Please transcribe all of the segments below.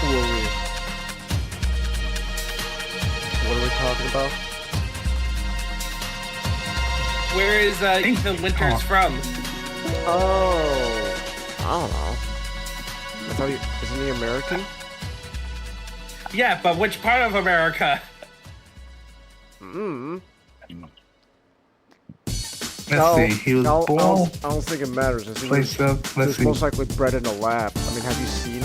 Who are we? What are we talking about? Where is Ethan Winters from? Oh, I don't know. I thought isn't he American? Yeah, but which part of America? Let's see. He was born. I don't think it matters. He Placed up. he Let's was see. most likely bred in a lab. I mean, have you seen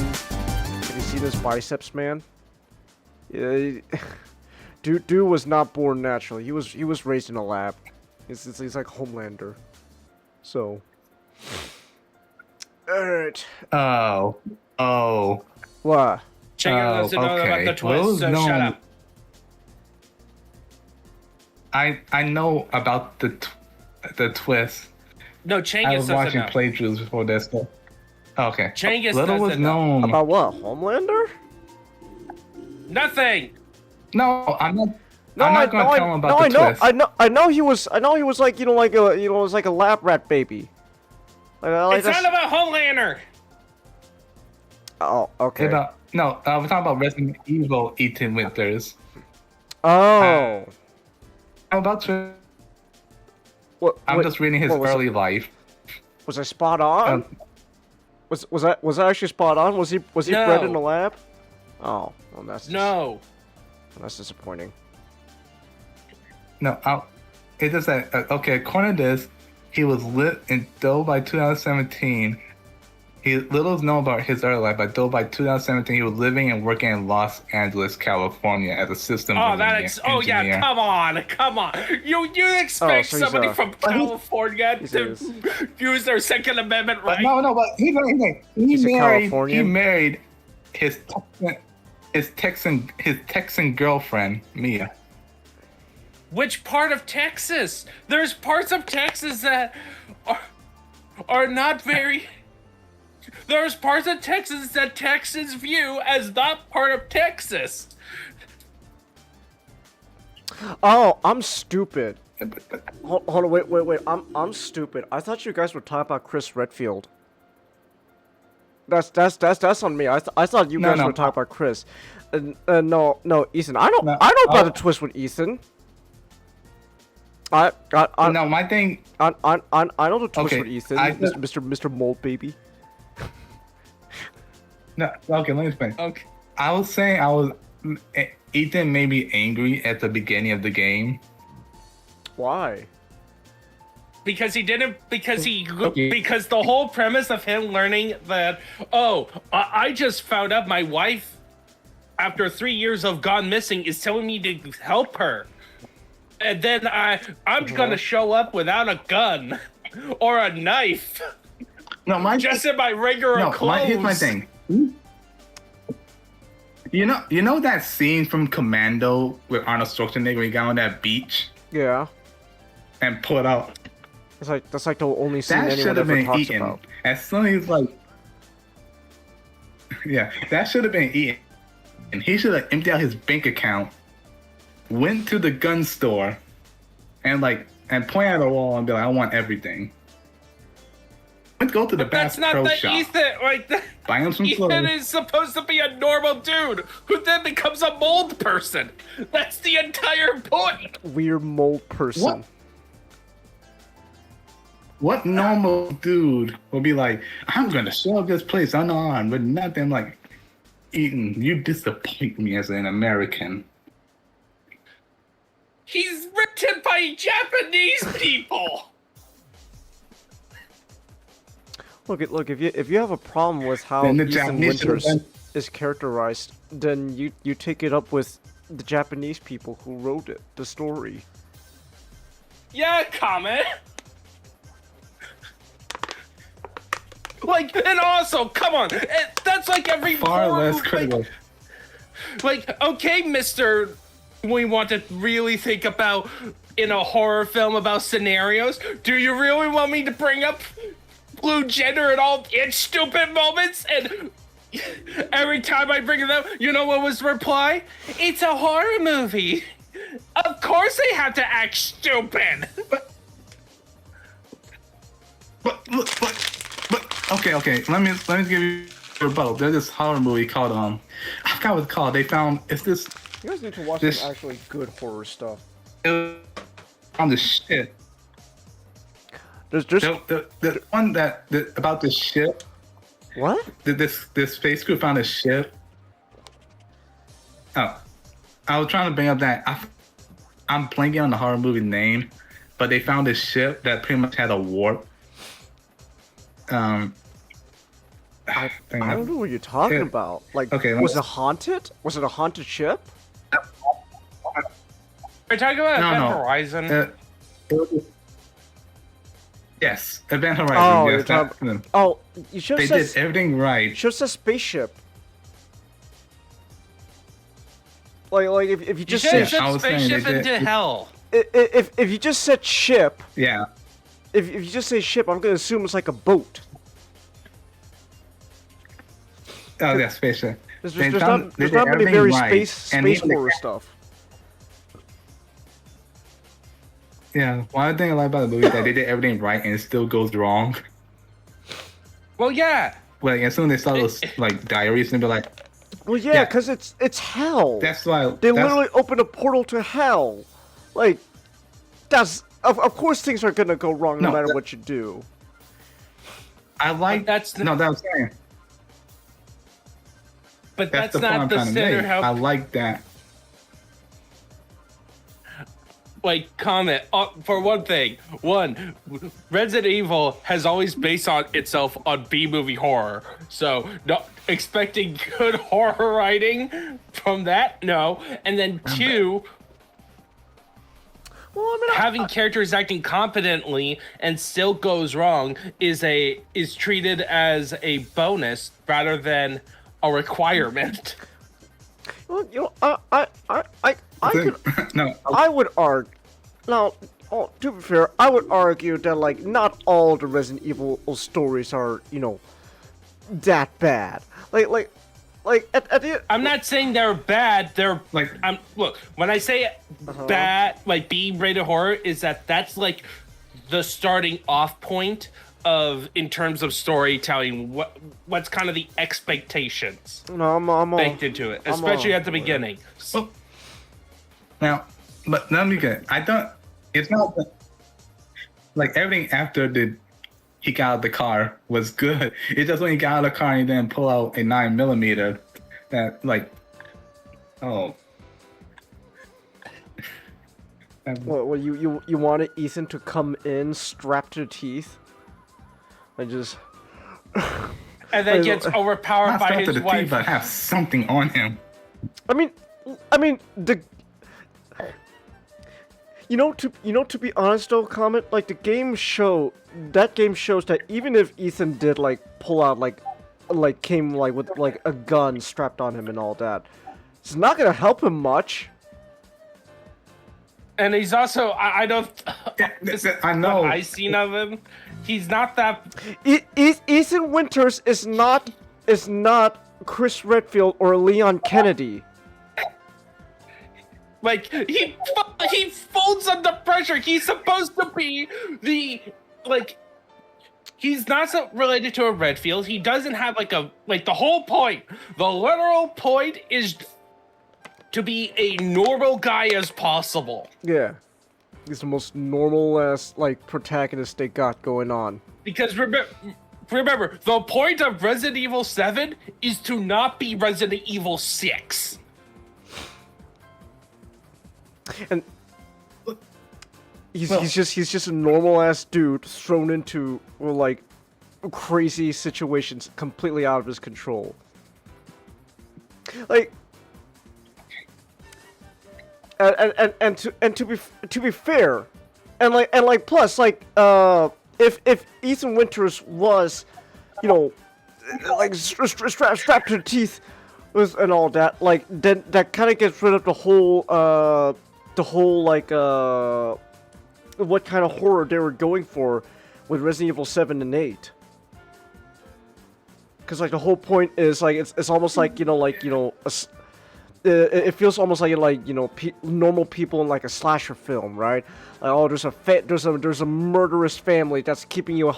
his biceps, man? Yeah, dude was not born naturally. He was raised in a lab. He's like Homelander. So. Alright. Oh. What? Changa doesn't know about the twist, so shut up. I know about the twist. No, I Changus was doesn't watching know. playthroughs before this. So. Okay. Changus Little was doesn't know. known. About what? Homelander? Nothing. No, I'm not. No, I'm not gonna tell him about the twist. I know he was like, it was like a lab rat baby. It's not about Homelander. Oh, okay. No, we're talking about Resident Evil Ethan Winters. Oh. How about twist? I'm just reading his early life. Was I spot on? Was I actually spot on? Was he No. bred in the lab? Oh, well, that's disappointing. No, it just that okay. According to this, he was lit in though by 2017. Little is known about his early life, but though by 2017 he was living and working in Los Angeles, California as a systems engineer. Oh yeah, come on. You expect so somebody from California to use their Second Amendment right? But he Californian? married his Texan girlfriend, Mia. Which part of Texas? There's parts of Texas that are not very. There's parts of Texas that Texans view as not part of Texas. Oh, I'm stupid. Hold on, wait. I'm stupid. I thought you guys were talking about Chris Redfield. That's on me. I thought you guys were talking about Chris. No, Ethan. I know about the twist with Ethan. My thing. I know the twist Okay, with Ethan, Mr. Mold Baby. No, okay, let me explain. Okay. I was saying Ethan made me angry at the beginning of the game. Why? Because the whole premise of him learning that, I just found out my wife, after 3 years of gone missing, is telling me to help her. And then I'm gonna show up without a gun or a knife. No, just in my regular clothes. Here's my thing. You know that scene from Commando with Arnold Schwarzenegger when he got on that beach? Yeah. And pulled out. That's like the only scene That should anyone have ever been talks eaten. about. As soon as he's like, yeah, that should have been eaten. And he should have emptied out his bank account, went to the gun store, and point at the wall and be like, I want everything. Let's go to the Bass Pro Shop. Ethan, Buy him some Ethan clothes. is supposed to be a normal dude who then becomes a mold person. That's the entire point. Weird mold person. What normal dude will be like, I'm gonna show up this place unarmed with nothing? Like, Ethan, you disappoint me as an American. He's written by Japanese people. Look. If you have a problem with how Then the Ethan Japanese Winters should've is characterized, then you take it up with the Japanese people who wrote it, the story. Yeah, comment. And also, come on, that's like every Far horror, less critical. Okay, Mr. We want to really think about in a horror film about scenarios. Do you really want me to bring up blue gender at all its stupid moments? And every time I bring it up, you know what was the reply? It's a horror movie. Of course they have to act stupid. But okay. Let me give you They're both. There's this horror movie called I forgot what it's called. They found it's this. You guys need to watch This- some actually good horror stuff. It was on the ship. There's The one about the ship. what? This space crew found a ship. Oh, I was trying to bring up that I'm blanking on the horror movie name, but they found a ship that pretty much had a warp. I don't know what you're talking Yeah. about. Like, Okay, was let's- it haunted? Was it a haunted ship? We're talking about No, Event no. Horizon. Yes, Event Horizon. Oh, yes, you're talking. that- Oh, you should they have did said. everything right. Should have said spaceship. Like if you You just should say have I sent was saying spaceship they did- into hell. if you just said ship, Yeah. if you just say ship, I'm gonna assume it's like a boat. Oh, yeah, spaceship. There's They not found- they there's did not many everything very right, space and even the horror cat- stuff. Yeah, one thing I like about the movie is that they did everything right and it still goes wrong. Well, yeah. Like as soon as they saw those like diaries, and they're like, Well, yeah, Yeah. because it's hell. "That's why." They that's, literally opened a portal to hell. Like, that's of course things are gonna go wrong no No, matter that- what you do. I like. That's the- no, that was saying. But That's that's the point not I'm the trying to center make. I how like that. like comment for one thing. One, Resident Evil has always based on itself on B movie horror, so not expecting good horror writing from that. No, and then two, Well, I mean, having characters acting competently and still goes wrong is treated as a bonus rather than a requirement. well, you know, I could No, I would argue. Now, to be fair, I would argue that like not all the Resident Evil stories are that bad. Like at the I'm not saying they're bad. They're Like- look, when I say bad, like B-rated horror, is that's like the starting off point of in terms of storytelling. What's kind of the expectations no, I'm all, baked into it, especially all at the beginning. well, now, but let me get. I don't. It's not like everything after he got out of the car was good. It's just when he got out of the car and he didn't pull out a 9mm that like, oh. What you wanted Ethan to come in strapped to the teeth, and just And then gets overpowered Not by strapped to his the teeth, wife. but have something on him. I mean the. To be honest though, Comet, like that game shows that even if Ethan did like pull out like came like with like a gun strapped on him and all that, it's not gonna help him much. And he's also I don't. Yeah, I know. What I seen of him, he's not that. Ethan Winters is not Chris Redfield or Leon Kennedy. Like he folds under pressure. He's supposed to be the He's not so related to a Redfield. He doesn't have the whole point. The literal point is to be a normal guy as possible. Yeah, he's the most normal ass protagonist they got going on. Because remember, the point of Resident Evil 7 is to not be Resident Evil 6. And he's just a normal ass dude thrown into crazy situations completely out of his control. And to be fair, and plus if Ethan Winters was strapped to the teeth and all that, then that kind of gets rid of the whole what kind of horror they were going for with Resident Evil 7 and 8. Because the whole point is it's almost it feels almost like normal people in a slasher film, right? There's a murderous family that's keeping you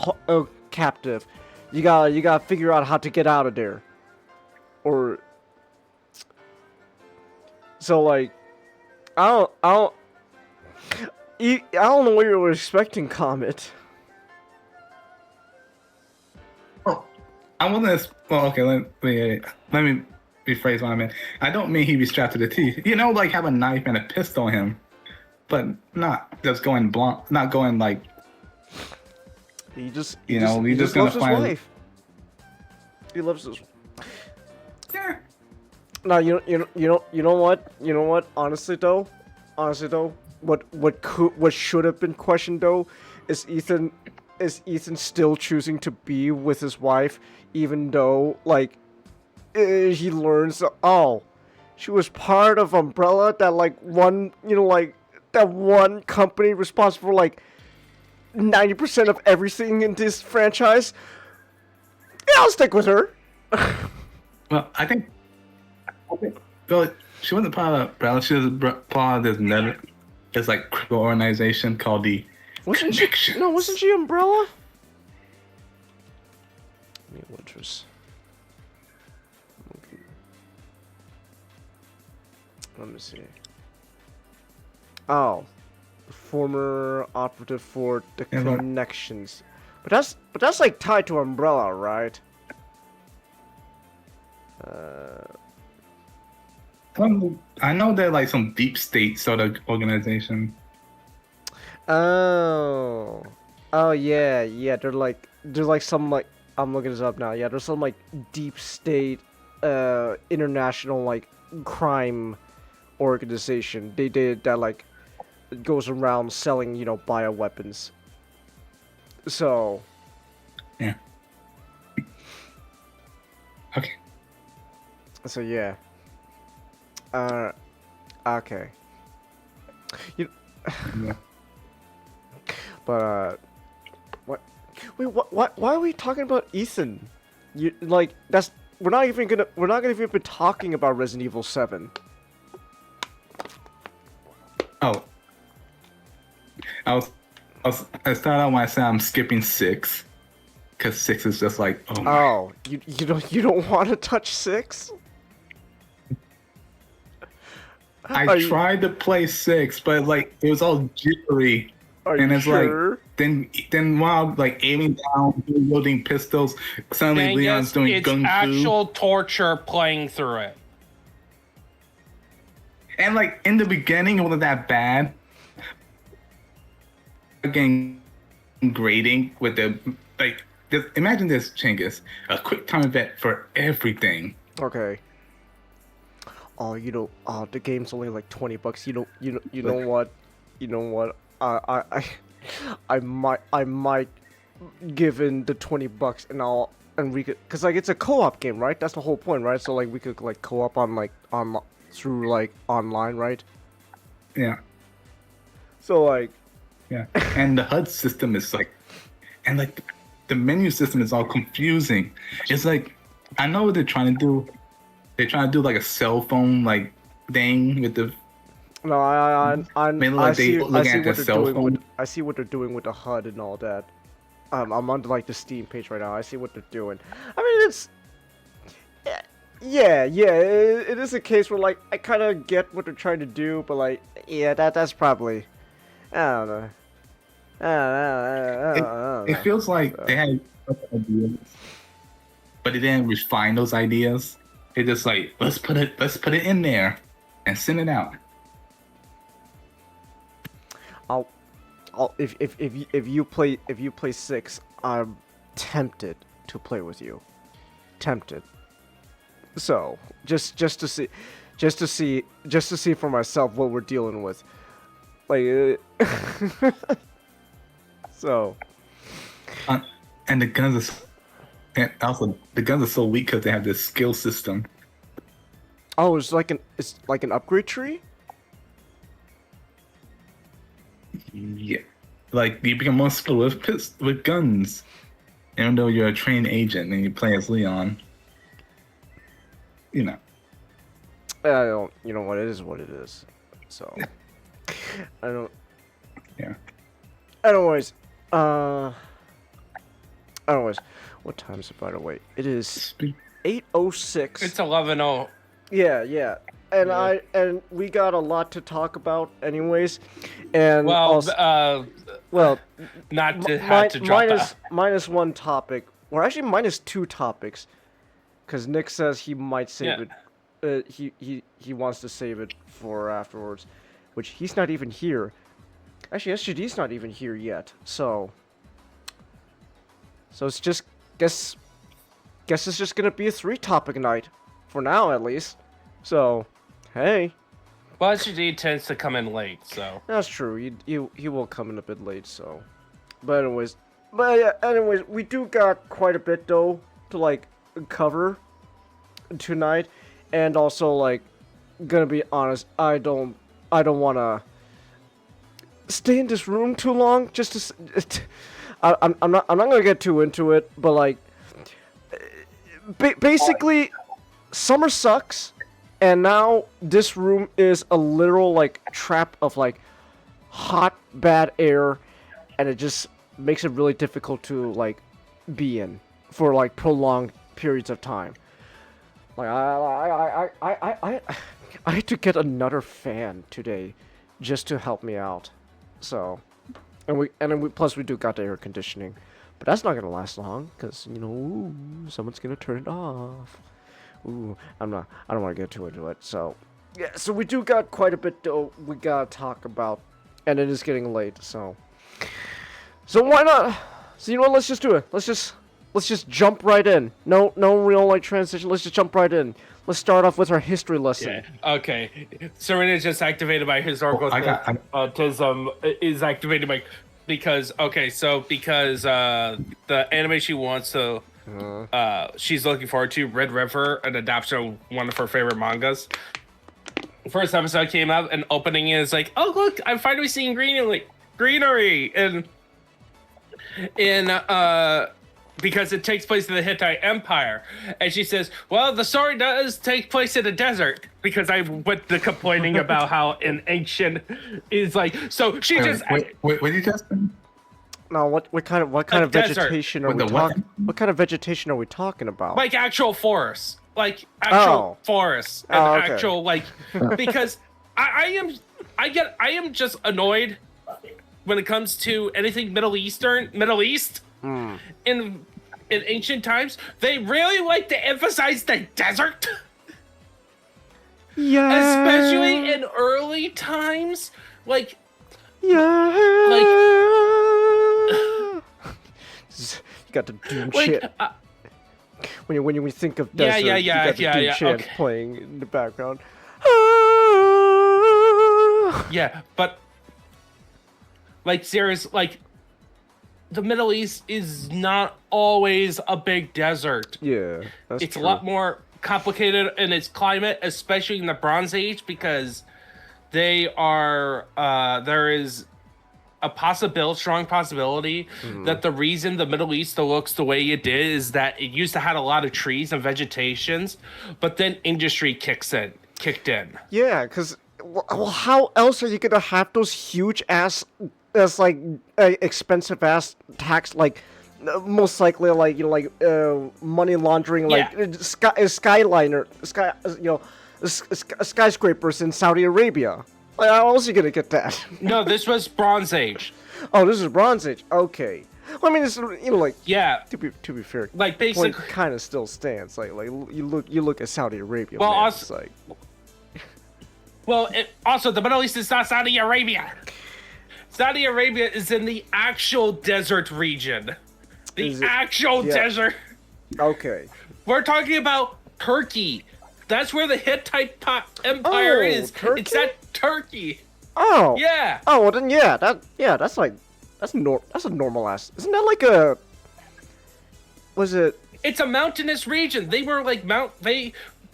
captive. You gotta figure out how to get out of there. or so like I don't know what you were expecting, Comet. Oh, I wasn't. Well, okay. Let me rephrase what I meant. I don't mean he'd be strapped to the teeth. You know, like have a knife and a pistol on him, but not just going blunt. Not going like. He just He just loves gonna his find. wife. He loves his. Yeah. No, you know what? Honestly though, what should have been questioned though, is Ethan still choosing to be with his wife, even though like he learns that, oh, she was part of Umbrella, that like one that one company responsible for like 90% of everything in this franchise. Yeah, I'll stick with her. Well, I think. Well, she wasn't part of Umbrella. She was part of this another. It's like criminal organization called the. Wasn't she Umbrella? Winters. Let me see. Oh, former operative for the Connections, but that's like tied to Umbrella, right? I know they're like some deep state sort of organization. Oh, yeah. They're like some like, I'm looking this up now. Yeah, there's some like deep state, international like crime organization. They did that like goes around selling bioweapons. So. Yeah. Okay. So yeah. Okay. Yeah. But what? Wait, what? Why are we talking about Ethan? We're not gonna even be talking about Resident Evil 7. Oh. I started out when I said I'm skipping 6, because 6 is just like, oh my. Oh, you don't want to touch 6? I tried to play 6, but like it was all jittery. And it's sure? like then while like aiming down, loading pistols, suddenly Leon's doing it's gung fu. actual torture playing through it. And like in the beginning, it wasn't that bad. Again, grading with the like. Imagine this, Chinggis, a quick time event for everything. Okay. Oh, the game's only like $20. You know what? You know what? I might give in the $20 and we could, cause like it's a co-op game, right? That's the whole point, right? So like we could like co-op through like online, right? Yeah. So like. Yeah, and the HUD system is like, and like the menu system is all confusing. It's like, I know what they're trying to do. They're trying to do like a cell phone like thing with the. No, I see what they're doing with the HUD and all that. I'm on like the Steam page right now. I see what they're doing. I mean, it's. Yeah, it is a case where like I kind of get what they're trying to do, but like, yeah, that's probably. I don't know. It feels like they had ideas, but they didn't refine those ideas. They just like let's put it in there, and send it out. If you play 6, I'm tempted to play with you. Tempted. So just to see for myself what we're dealing with. Like, so. And the guns are so weak because they have this skill system. Oh, it's like an upgrade tree. Yeah, like you become more skilled with guns, even though you're a trained agent and you play as Leon. You know. I don't. You know what? It is what it is. So. I don't. Yeah. Anyways, what time is it, by the way? It is 8:06. It's 11:00. Yeah. And Yeah. we got a lot to talk about anyways. And Well, also, well, not to have to drop out. minus one topic, or actually minus two topics, because Nick says he might save it. He wants to save it for afterwards, which he's not even here. Actually, SGD's not even here yet, so it's just guess it's just gonna be a 3-topic night for now at least. So, hey. Well, SGD tends to come in late, so. That's true. He will come in a bit late, so. But anyways, we do got quite a bit though to like cover tonight, and also like, gonna be honest, I don't wanna stay in this room too long. Just to, I'm not gonna get too into it, but like, basically, summer sucks. And now this room is a literal like trap of like hot bad air, and it just makes it really difficult to like be in for like prolonged periods of time. Like I had to get another fan today just to help me out. So, and then we plus we do got the air conditioning, but that's not gonna last long because someone's gonna turn it off. Ooh, I don't want to get too into it. So, yeah, so we do got quite a bit we gotta talk about, and it is getting late. So why not? So you know what? Let's just do it. Let's just jump right in. No real like transition. Let's just jump right in. Let's start off with our history lesson. Yeah. Okay. Serena just activated my historical autism is activated by because the anime she wants to. She's looking forward to Red River, an adaptation of one of her favorite mangas. First episode came out, and opening is like, "Oh look, I'm finally seeing greenery," and because it takes place in the Hittite Empire, and she says, "Well, the story does take place in a desert," because I went to complaining about how an ancient is like. So she just wait, what did you just? No, what kind of desert. Vegetation are we talking? What kind of vegetation are we talking about? Like actual forests, like actual forests, and okay. actual like because I am just annoyed when it comes to anything Middle East. In ancient times, they really like to emphasize the desert. Yeah. Especially in early times, like. Yeah. Like. You got the Doom chant. When you think of desert, yeah, you got the Doom chant okay. playing in the background. Yeah, but like serious, like the Middle East is not always a big desert. Yeah, that's it's true. a lot more complicated in its climate, especially in the Bronze Age, because they are there is a strong possibility that the reason the Middle East looks the way it did is that it used to have a lot of trees and vegetations, but then industry kicked in. Yeah, because well, how else are you gonna have those huge ass, like expensive ass tax, like most likely like money laundering, like skyscrapers in Saudi Arabia. Like, how else are you gonna get that? No, this was Bronze Age. Oh, this is Bronze Age. Okay. Well, I mean, it's like yeah. To be fair, like basically, kind of still stands. Like you look at Saudi Arabia. Well, man, also, it's like. Well, also the Middle East is not Saudi Arabia. Saudi Arabia is in the actual desert region. The actual desert. Okay. We're talking about Turkey. That's where the Hittite Empire is. Turkey? It's at Turkey. Oh. Yeah. Oh well then that's a normal ass. Isn't that like a? Was it? It's a mountainous region. They were like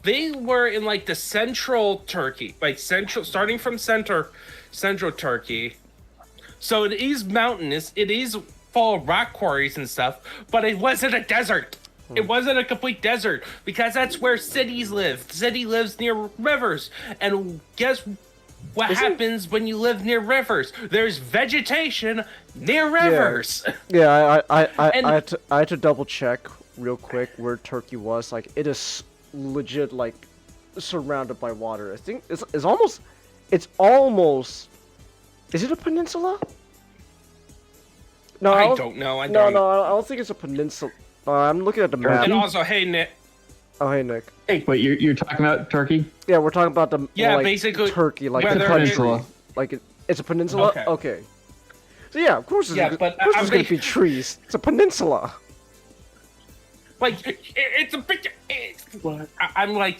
They were in like the central Turkey, like starting from central Turkey. So it is mountainous. It is full of rock quarries and stuff, but it wasn't a desert. It wasn't a complete desert because that's where cities live. The city lives near rivers, and guess what happens when you live near rivers? There's vegetation near rivers. Yeah, I had to double check real quick where Turkey was. Like, it is legit like surrounded by water. I think it's almost. Is it a peninsula? No, I don't know. I no, don't. no, I don't think it's a peninsula. I'm looking at the map. And also, hey Nick. Oh, hey Nick. Wait, you're talking about Turkey? Yeah, we're talking about the Yeah, like, basically, Turkey, like whether the it- country. Like it's a peninsula. Okay. Okay. So yeah, of course, Yeah, of but course I'm there's gonna ba- be trees. It's a peninsula. Like it's a big. I'm like.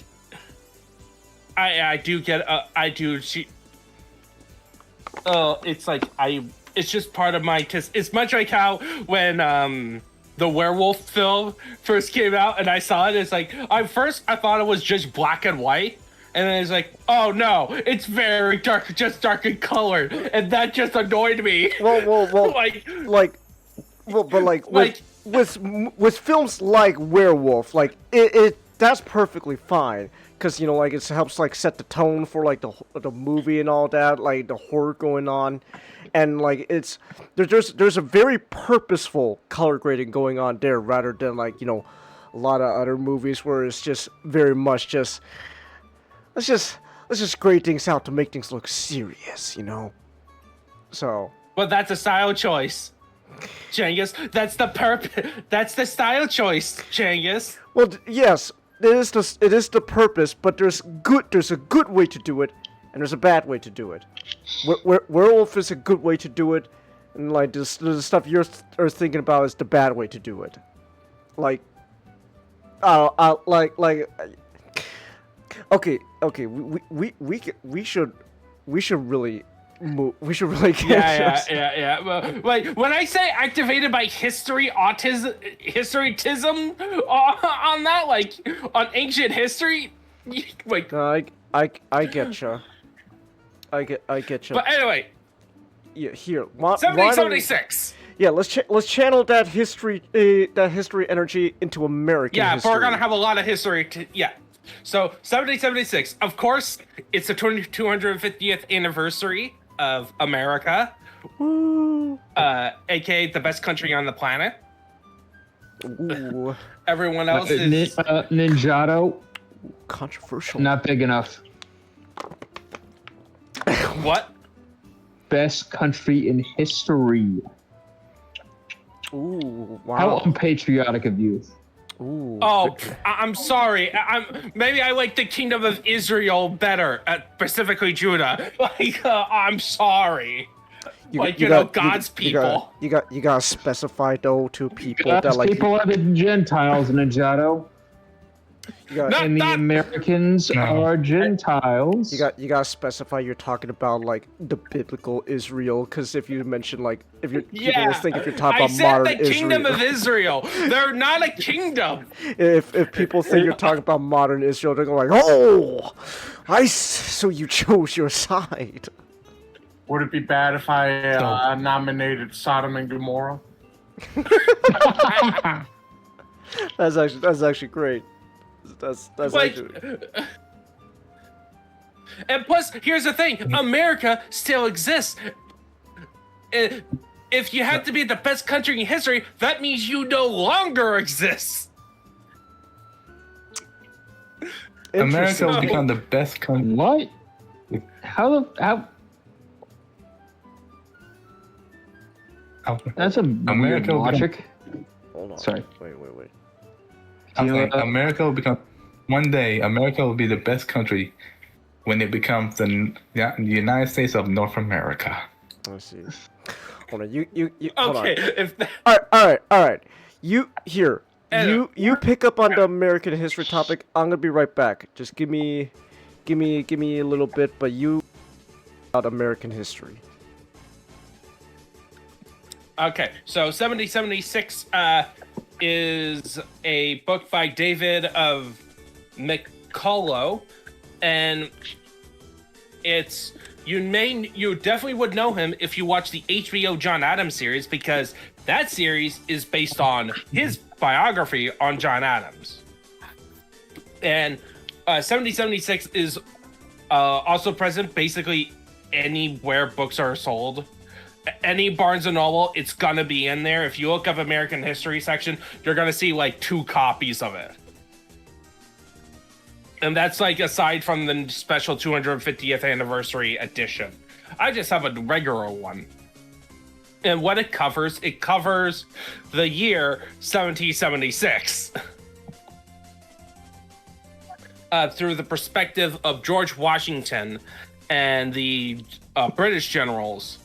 I do get. I do. It's like It's just part of my. It's much like how when the werewolf film first came out and I saw it. It's like I thought it was just black and white. And then it's like, oh no, it's very dark, just dark and colored, and that just annoyed me. Well, but with films like Werewolf, like it that's perfectly fine, because you know, like it helps like set the tone for like the movie and all that, like the horror going on, and like there's a very purposeful color grading going on there, rather than like, you know, a lot of other movies where it's just very much just. Let's just grade things out to make things look serious, you know? So... But that's a style choice, Genghis. That's the style choice, Genghis. Well, yes, it is the purpose, but there's a good way to do it, and there's a bad way to do it. Werewolf is a good way to do it, and like the stuff you're thinking about is the bad way to do it. Like... Okay, we should really move. We should really get this. Yeah. Well, like when I say activated by historytism on that, like on ancient history, like. No, I get you. I get you. But anyway. Yeah, here. 1776. Yeah, let's channel that history energy into American history. Yeah, but we're gonna have a lot of history. So 1776. Of course, it's the 250th anniversary of America, aka the best country on the planet. Ooh, Everyone else is Ninjato. controversial. Not big enough. what? Best country in history. Ooh, wow. How unpatriotic of you. Ooh. Oh, I'm sorry. Maybe I like the Kingdom of Israel better, specifically Judah. Like, I'm sorry. God's people. You gotta specify though to people that God's like. people are the Gentiles, Ninjato. And the Americans are Gentiles. You gotta specify you're talking about like the biblical Israel, because if you mention like people will think if you're talking about modern I said the Kingdom Israel. of Israel. They're not a kingdom. If people think you're talking about modern Israel, they're going like, oh, so you chose your side. Would it be bad if I nominated Sodom and Gomorrah? That's actually great. That's Like, actually. And plus, here's the thing: America still exists. If you have to be the best country in history, that means you no longer exist. America will become the best country. What? How? That's a America will logic. Hold on. Sorry. Wait. I'm saying America will become one day. America will be the best country when it becomes the United States of North America. Let's see. Hold on. You hold on. Okay, All right. You here. Anyway, You pick up on the American history topic. I'm gonna be right back. Just give me a little bit, but you about American history. Okay, so 1776 is a book by David of McCullough, and it's you definitely would know him if you watch the HBO John Adams series, because that series is based on his biography on John Adams. And 1776 is also present basically anywhere books are sold. any Barnes and Noble, it's gonna be in there. If you look up American History section, you're gonna see like 2 copies of it. And that's like aside from the special 250th anniversary edition. I just have a regular one. And what it covers the year 1776. Through the perspective of George Washington and the British generals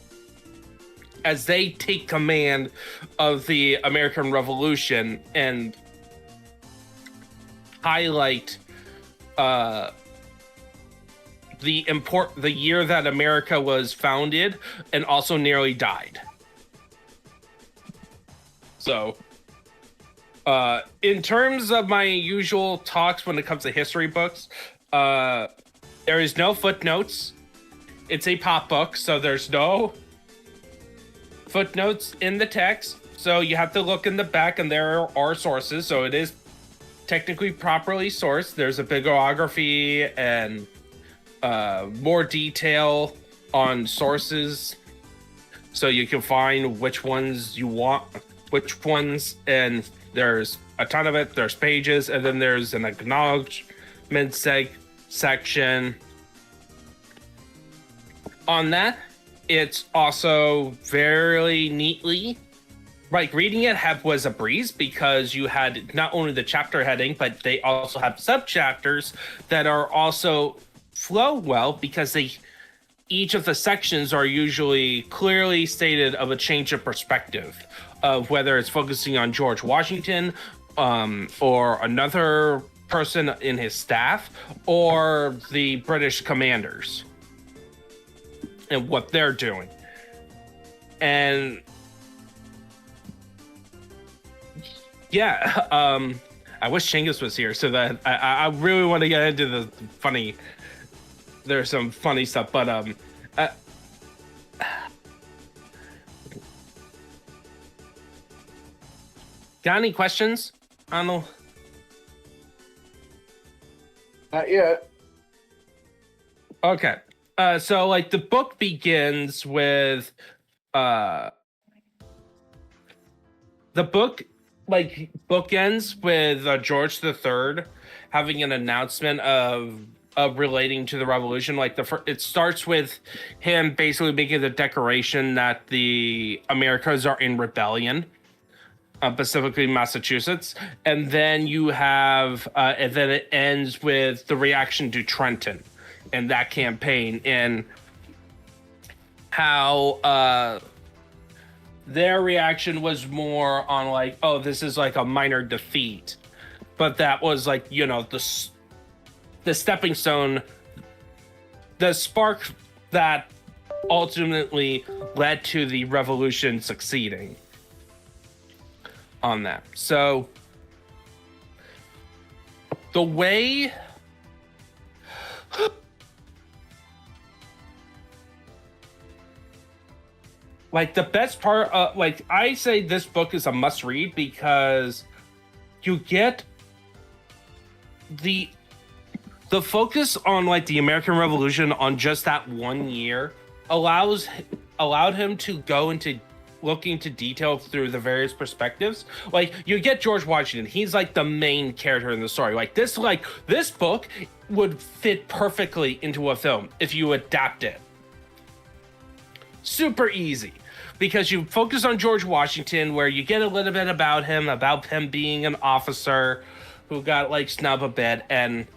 as they take command of the American Revolution and highlight the year that America was founded and also nearly died. So, in terms of my usual talks when it comes to history books, there is no footnotes. It's a pop book, so there's no footnotes in the text. So you have to look in the back, and there are sources. So it is technically properly sourced. There's a bibliography and more detail on sources, so you can find which ones you want, which ones, and there's a ton of it. There's pages, and then there's an acknowledgement section. On that, it's also very neatly, like reading it was a breeze because you had not only the chapter heading, but they also have sub-chapters that are also flow well because each of the sections are usually clearly stated of a change of perspective of whether it's focusing on George Washington or another person in his staff or the British commanders and what they're doing. And yeah, I wish Chinggis was here so that I really want to get into the funny. There's some funny stuff, but got any questions, Arnold? Not yet. Okay. So like the book begins with the book like bookends with George III having an announcement of relating to the revolution. Like it starts with him basically making the declaration that the Americas are in rebellion, specifically Massachusetts, and then you have and then it ends with the reaction to Trenton and that campaign and how their reaction was more on like, oh, this is like a minor defeat, but that was like, you know, the stepping stone, the spark that ultimately led to the revolution succeeding on that. So the way like the best part, like I say this book is a must read because you get the focus on like the American Revolution on just that 1 year allowed him to go into looking into detail through the various perspectives. Like you get George Washington, he's like the main character in the story. Like this book would fit perfectly into a film if you adapt it. Super easy. Because you focus on George Washington, where you get a little bit about him being an officer who got like snubbed a bit, and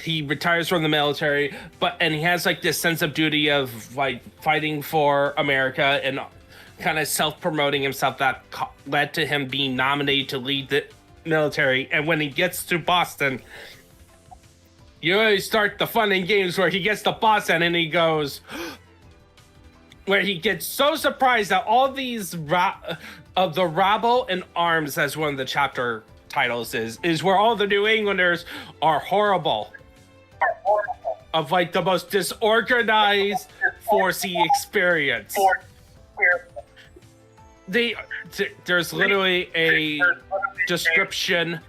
he retires from the military, and he has like this sense of duty of like fighting for America and kind of self-promoting himself that led to him being nominated to lead the military. And when he gets to Boston, you always start the fun and games where he gets to Boston and he goes, where he gets so surprised that all these of the rabble in arms, as one of the chapter titles is where all the New Englanders are horrible, of like the most disorganized 4C experience. There's literally a description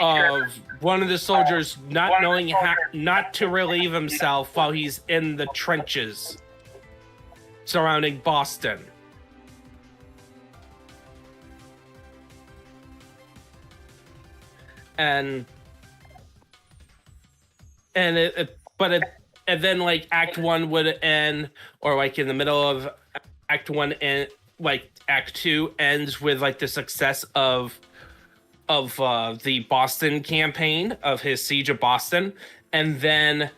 of one of the soldiers not knowing how not to relieve himself while he's in the trenches surrounding Boston. And then like Act 1 would end, or like in the middle of Act 1 and like Act 2 ends with like the success of the Boston campaign, of his siege of Boston, and then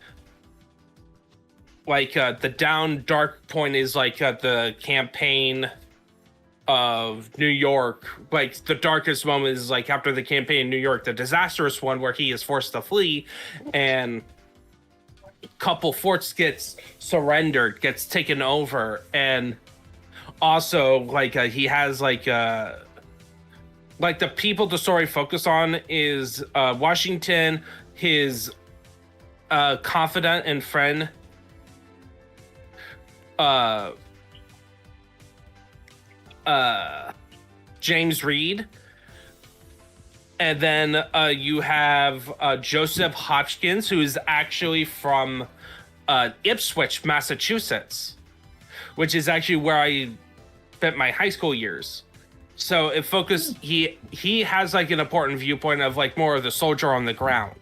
like the down dark point is like the campaign of New York. Like the darkest moment is like after the campaign in New York, the disastrous one where he is forced to flee, and a couple forts gets surrendered, gets taken over, and also like he has like the people the story focus on is Washington, his confidant and friend James Reed, and then you have Joseph Hopkins, who is actually from Ipswich, Massachusetts, which is actually where I spent my high school years. So it focused. He has like an important viewpoint of like more of the soldier on the ground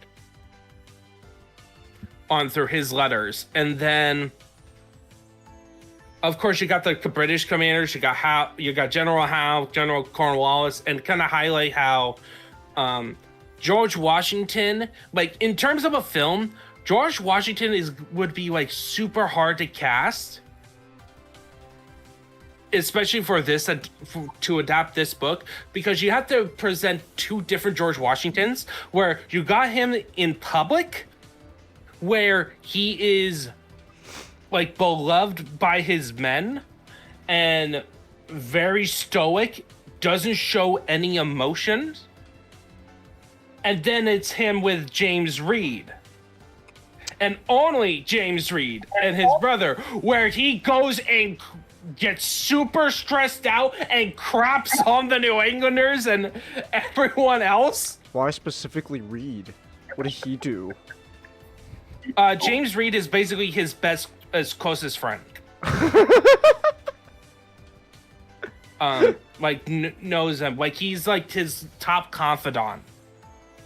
on through his letters, and then of course you got the British commanders. You got General Howe, General Cornwallis, and kind of highlight how George Washington, like in terms of a film, George Washington would be like super hard to cast, especially for this to adapt this book, because you have to present two different George Washingtons, where you got him in public, where he is like beloved by his men and very stoic, doesn't show any emotions, and then it's him with James Reed, and only James Reed and his brother, where he goes and gets super stressed out and craps on the New Englanders and everyone else. Why specifically Reed? What did he do? James Reed is basically his closest friend. Knows him. Like he's like his top confidant.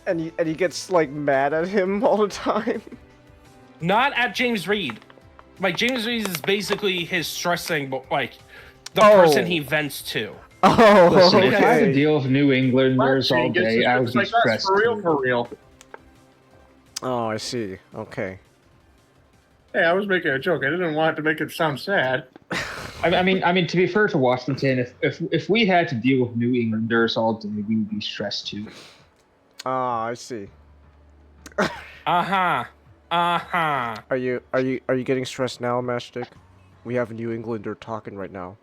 And he gets like mad at him all the time. Not at James Reed. Like James Reed is basically his stressing, but like the person he vents to. Oh, Listen, okay. if I had to deal with New Englanders all day, I would be stressed. For real. Oh, I see. Okay. Hey, I was making a joke. I didn't want to make it sound sad. I mean, to be fair to Washington, if we had to deal with New Englanders all day, we would be stressed too. Ah, I see. Uh-huh. Are you getting stressed now, Matchstick? We have a New Englander talking right now.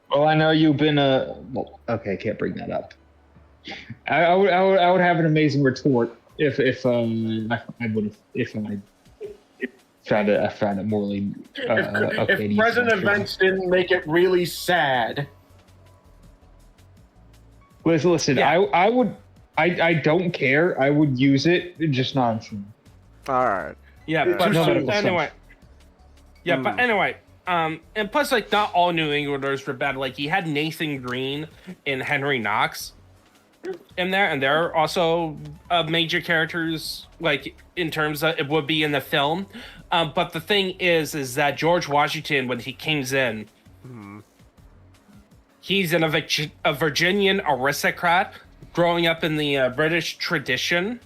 Well, I know you've been well, okay, can't bring that up. I would have an amazing retort if I found it morally okay. If present events didn't make it really sad. Listen, yeah. I don't care. I would use it, just not on film. All right. Yeah, but anyway. Yeah, but anyway. And plus, like, not all New Englanders were bad. Like, he had Nathan Green and Henry Knox in there, and they're also major characters, like, in terms of it would be in the film. But the thing is that George Washington, when he comes in, he's a Virginian aristocrat growing up in the British tradition.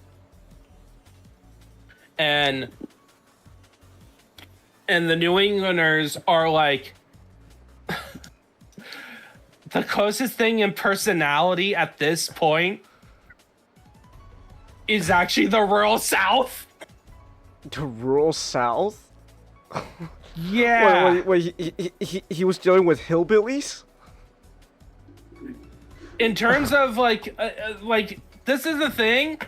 And the New Englanders are like the closest thing in personality at this point is actually the rural South. The rural South? Yeah. Wait, he was dealing with hillbillies? In terms of like this is the thing.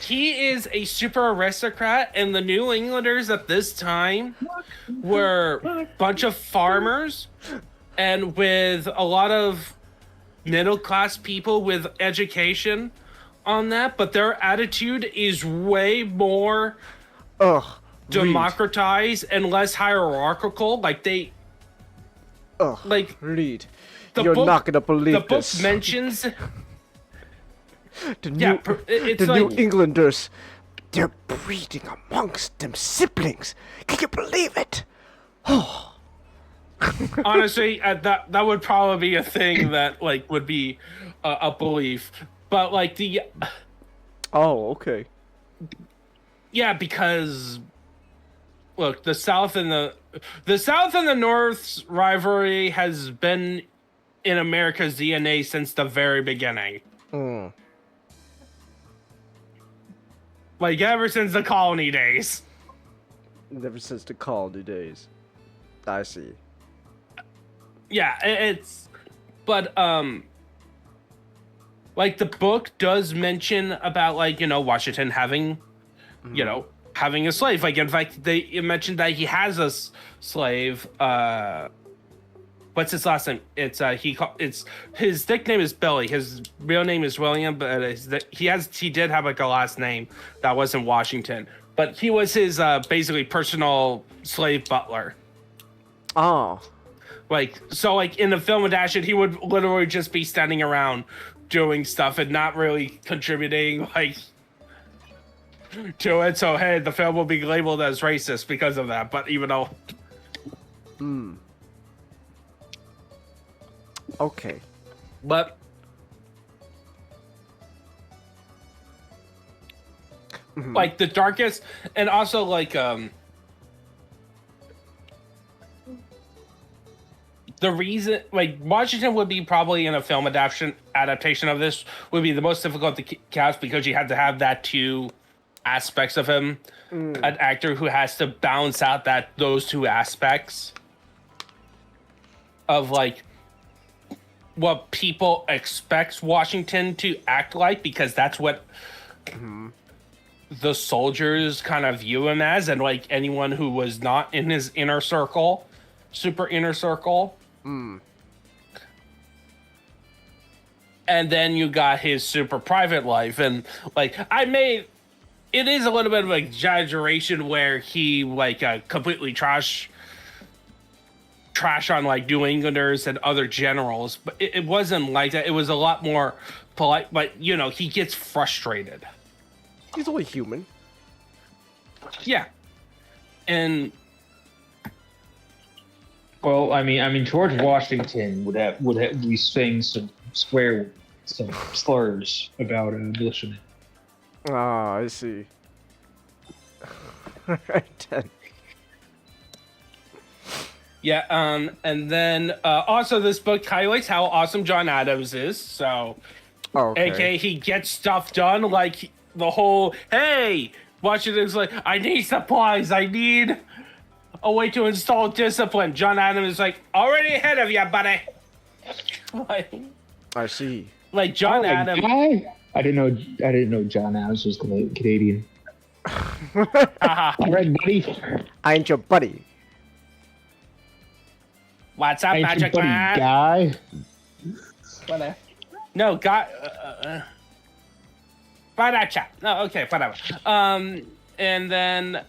He is a super aristocrat, and the New Englanders at this time were a bunch of farmers and with a lot of middle-class people with education on that, but their attitude is way more... Ugh. democratized and less hierarchical. Like they, Ugh, like read. the You're book, not gonna believe the book this. mentions. The Yeah, New, it's the like New Englanders, they're breeding amongst them siblings. Can you believe it? honestly, that would probably be a thing that like would be a belief, but like the Oh, okay. yeah, because look, the South and the North's rivalry has been in America's DNA since the very beginning. Mm. Like ever since the colony days. Ever since the colony days. I see. Yeah, it's but like the book does mention about like, you know, Washington having you know, having a slave. Like in fact they mentioned that he has a slave. What's his last name? It's his nickname is Billy. His real name is William, but he did have like a last name that wasn't Washington. But he was his basically personal slave butler. Oh. Like so, like in the film adaptation, he would literally just be standing around doing stuff and not really contributing like to it. So hey, the film will be labeled as racist because of that. But even though. Okay. But like the darkest and also like the reason like Washington would be probably in a film adaptation of this would be the most difficult to cast because you had to have that two aspects of him, an actor who has to balance out those two aspects of like what people expect Washington to act like, because that's what the soldiers kind of view him as, and like anyone who was not in his inner circle, super inner circle. And then you got his super private life, and like it is a little bit of an exaggeration where he like completely trash on like New Englanders and other generals, but it wasn't like that. It was a lot more polite, but you know, he gets frustrated. He's only human. Yeah. And Well, I mean, George Washington would be saying some slurs about militiamen. Ah, I see. Right then. yeah, and then also this book highlights how awesome John Adams is. So, Okay. aka he gets stuff done, like the whole hey, Washington's like, I need supplies, I need a way to install discipline. John Adams is like, already ahead of you, buddy. I see. Like John Adams. I didn't know John Adams was Canadian. Haha. All right, buddy. I ain't your buddy. What's up, Ain't your Magic buddy, Man? guy. No, guy. No, okay, whatever. And then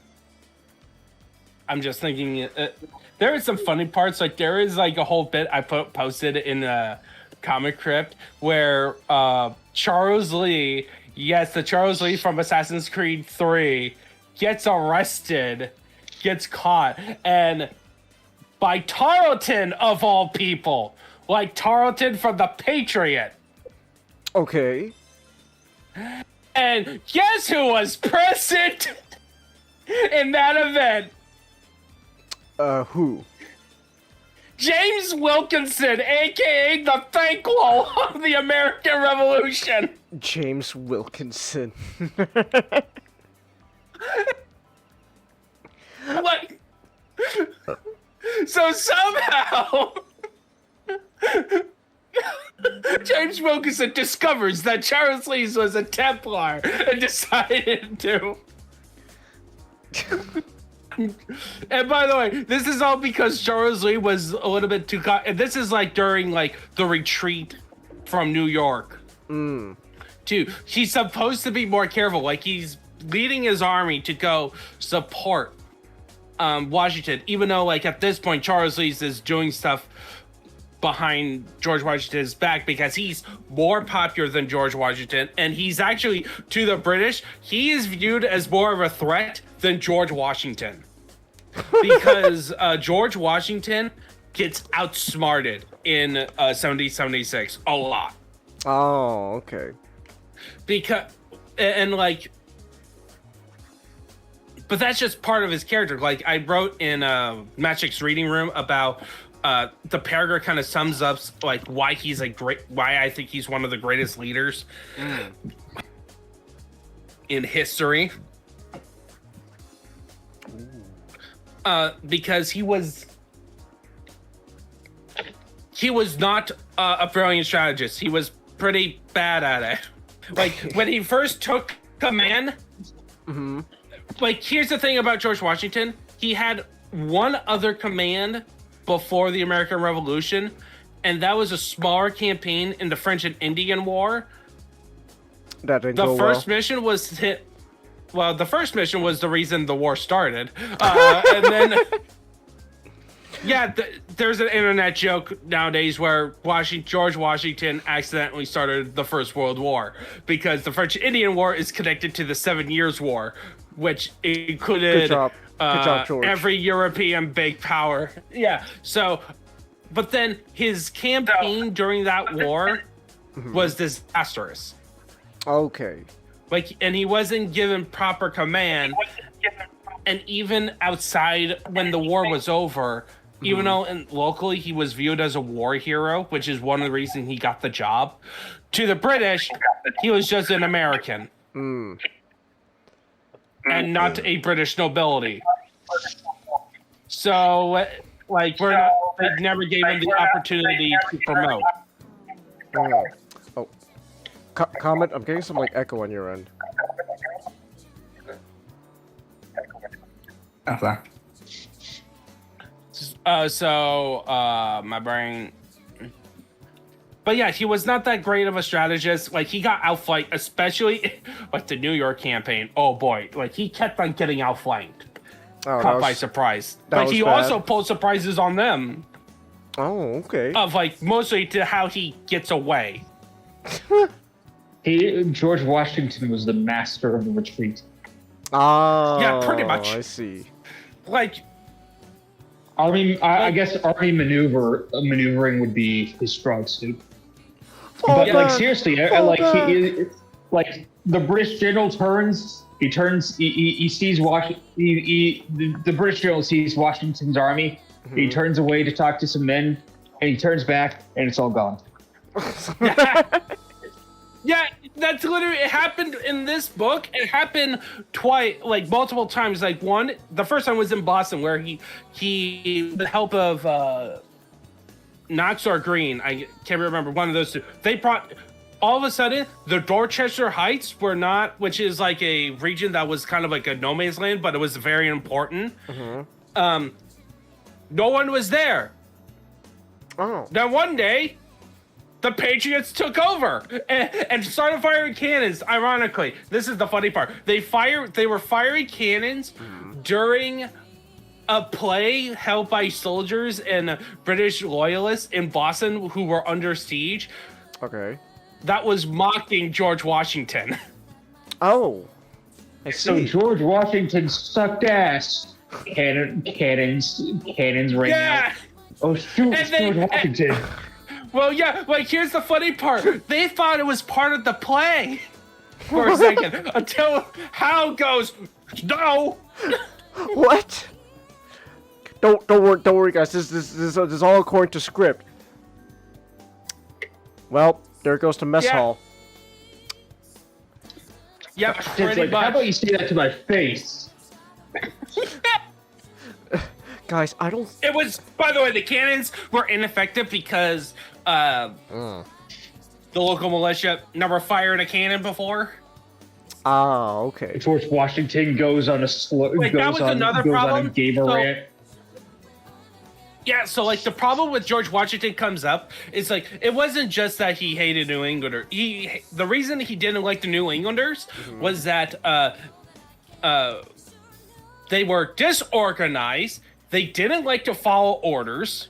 I'm just thinking, there is some funny parts. Like there is like a whole bit I posted in a comic crypt where Charles Lee, yes, the Charles Lee from Assassin's Creed 3, gets arrested, gets caught, and by Tarleton of all people, like Tarleton from The Patriot. Okay. And guess who was present in that event? Who? James Wilkinson, aka the Thanquil of the American Revolution. James Wilkinson. Like, so somehow James Wilkinson discovers that Charles Lee was a Templar and decided to. And by the way, this is all because Charles Lee was a little bit too. And this is like during like the retreat from New York. Too, he's supposed to be more careful. Like he's leading his army to go support Washington, even though like at this point Charles Lee is doing stuff behind George Washington's back because he's more popular than George Washington, and he's actually, to the British, he is viewed as more of a threat than George Washington. Because George Washington gets outsmarted in 1776 a lot. Oh, okay. Because, and like, but that's just part of his character. Like I wrote in Magic's reading room about the paragraph kind of sums up like why he's why I think he's one of the greatest leaders in history. Because he was not a brilliant strategist. He was pretty bad at it. Like when he first took command, like here's the thing about George Washington. He had one other command before the American Revolution, and that was a smaller campaign in the French and Indian War. That didn't The go first well. mission was hit. Well, the first mission was the reason the war started, and then yeah, there's an internet joke nowadays where George Washington accidentally started the First World War because the French Indian War is connected to the 7 Years' War, which included Good job, George. every European big power. Yeah. So, but then his campaign during that war was disastrous. Okay. Like, and he wasn't given proper command. And even outside, when the war was over, even though locally he was viewed as a war hero, which is one of the reasons he got the job, to the British, he was just an American. And not a British nobility. So, like, they never gave him the opportunity to promote. Oh. Comment, I'm getting some, like, echo on your end. Okay. My brain. But yeah, he was not that great of a strategist. Like, he got outflanked, especially like the New York campaign. Oh boy, like he kept on getting outflanked. Caught by surprise. Like he also pulled surprises on them. Oh, okay. Of like mostly to how he gets away. George Washington was the master of the retreat. Oh, Yeah, pretty much. I see. Like, I guess army maneuvering would be his strong suit. Oh, But like man. seriously, like the British general turns. He sees the British general sees Washington's army. He turns away to talk to some men, and he turns back, and it's all gone. yeah, that's literally, it happened in this book. It happened twice, like multiple times. Like the first time was in Boston, where he with the help of Knox or Green, I can't remember, one of those two. They brought, all of a sudden, the Dorchester Heights were not, which is like a region that was kind of like a no man's land, but it was very important. No one was there. Oh. Then one day, the Patriots took over and started firing cannons. Ironically, this is the funny part. They were firing cannons during a play held by soldiers and British loyalists in Boston who were under siege. Okay. That was mocking George Washington. Oh. I So see. George Washington sucked ass. Cannons ring out. Oh shoot, it's George Washington. Well, yeah, like here's the funny part. They thought it was part of the play for a second until Hal goes, no. What? Don't worry, guys. This is all according to script. Well, there goes to mess hall. Yep, It's pretty like, how much. about you say that to my face? Guys, I don't. It was, by the way, the cannons were ineffective because the local militia never fired a cannon before. Ah, okay. George Washington goes on a gamer rant. Yeah, so like the problem with George Washington comes up is like it wasn't just that he hated New Englanders. The reason he didn't like the New Englanders was that they were disorganized. They didn't like to follow orders.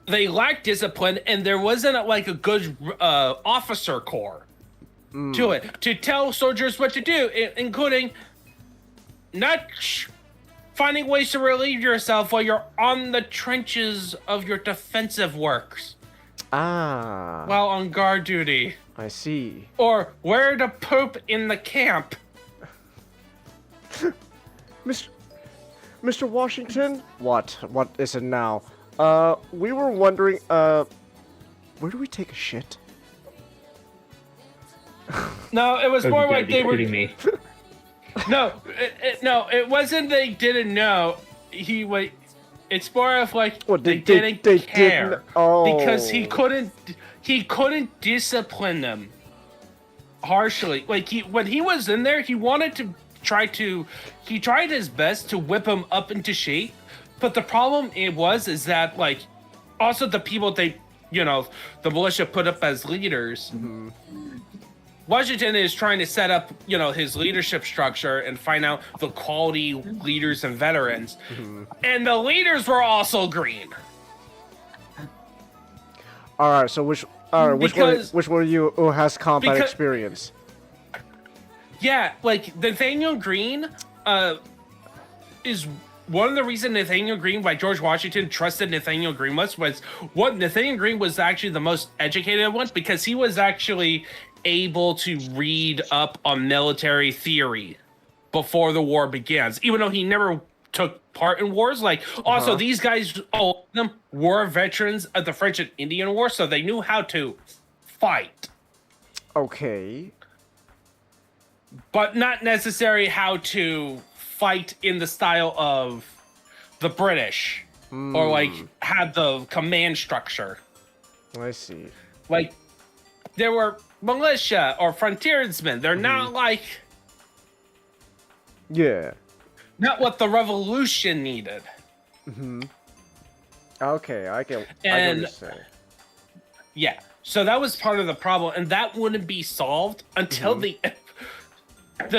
They lacked discipline, and there wasn't like a good officer corps to it to tell soldiers what to do, including not finding ways to relieve yourself while you're on the trenches of your defensive works. While on guard duty. I see. Or where to poop in the camp. Mr. Washington? What? What is it now? We were wondering, where do we take a shit? No, it was more like they were... kidding me. No, it wasn't they didn't know. It's more of like they didn't care. Because he couldn't discipline them harshly. Like when he was in there, he wanted to he tried his best to whip him up into shape. But the problem is that like also the people the militia put up as leaders. Mm-hmm. Washington is trying to set up, his leadership structure and find out the quality leaders and veterans. Mm-hmm. And the leaders were also green. All right, so which one of you who has combat experience? Yeah, like Nathaniel Green is one of the reasons Nathaniel Green, why George Washington trusted Nathaniel Green was what Nathaniel Green was actually the most educated one, because he was actually able to read up on military theory before the war begins, even though he never took part in wars. Like, also, these guys, all of them were veterans of the French and Indian War, so they knew how to fight. Okay. But not necessarily how to fight in the style of the British, or, like, had the command structure. I see. Like, there were militia or frontiersmen. They're not like... Yeah. Not what the revolution needed. Mm-hmm. Okay, I get what you're saying. Yeah, so that was part of the problem, and that wouldn't be solved until the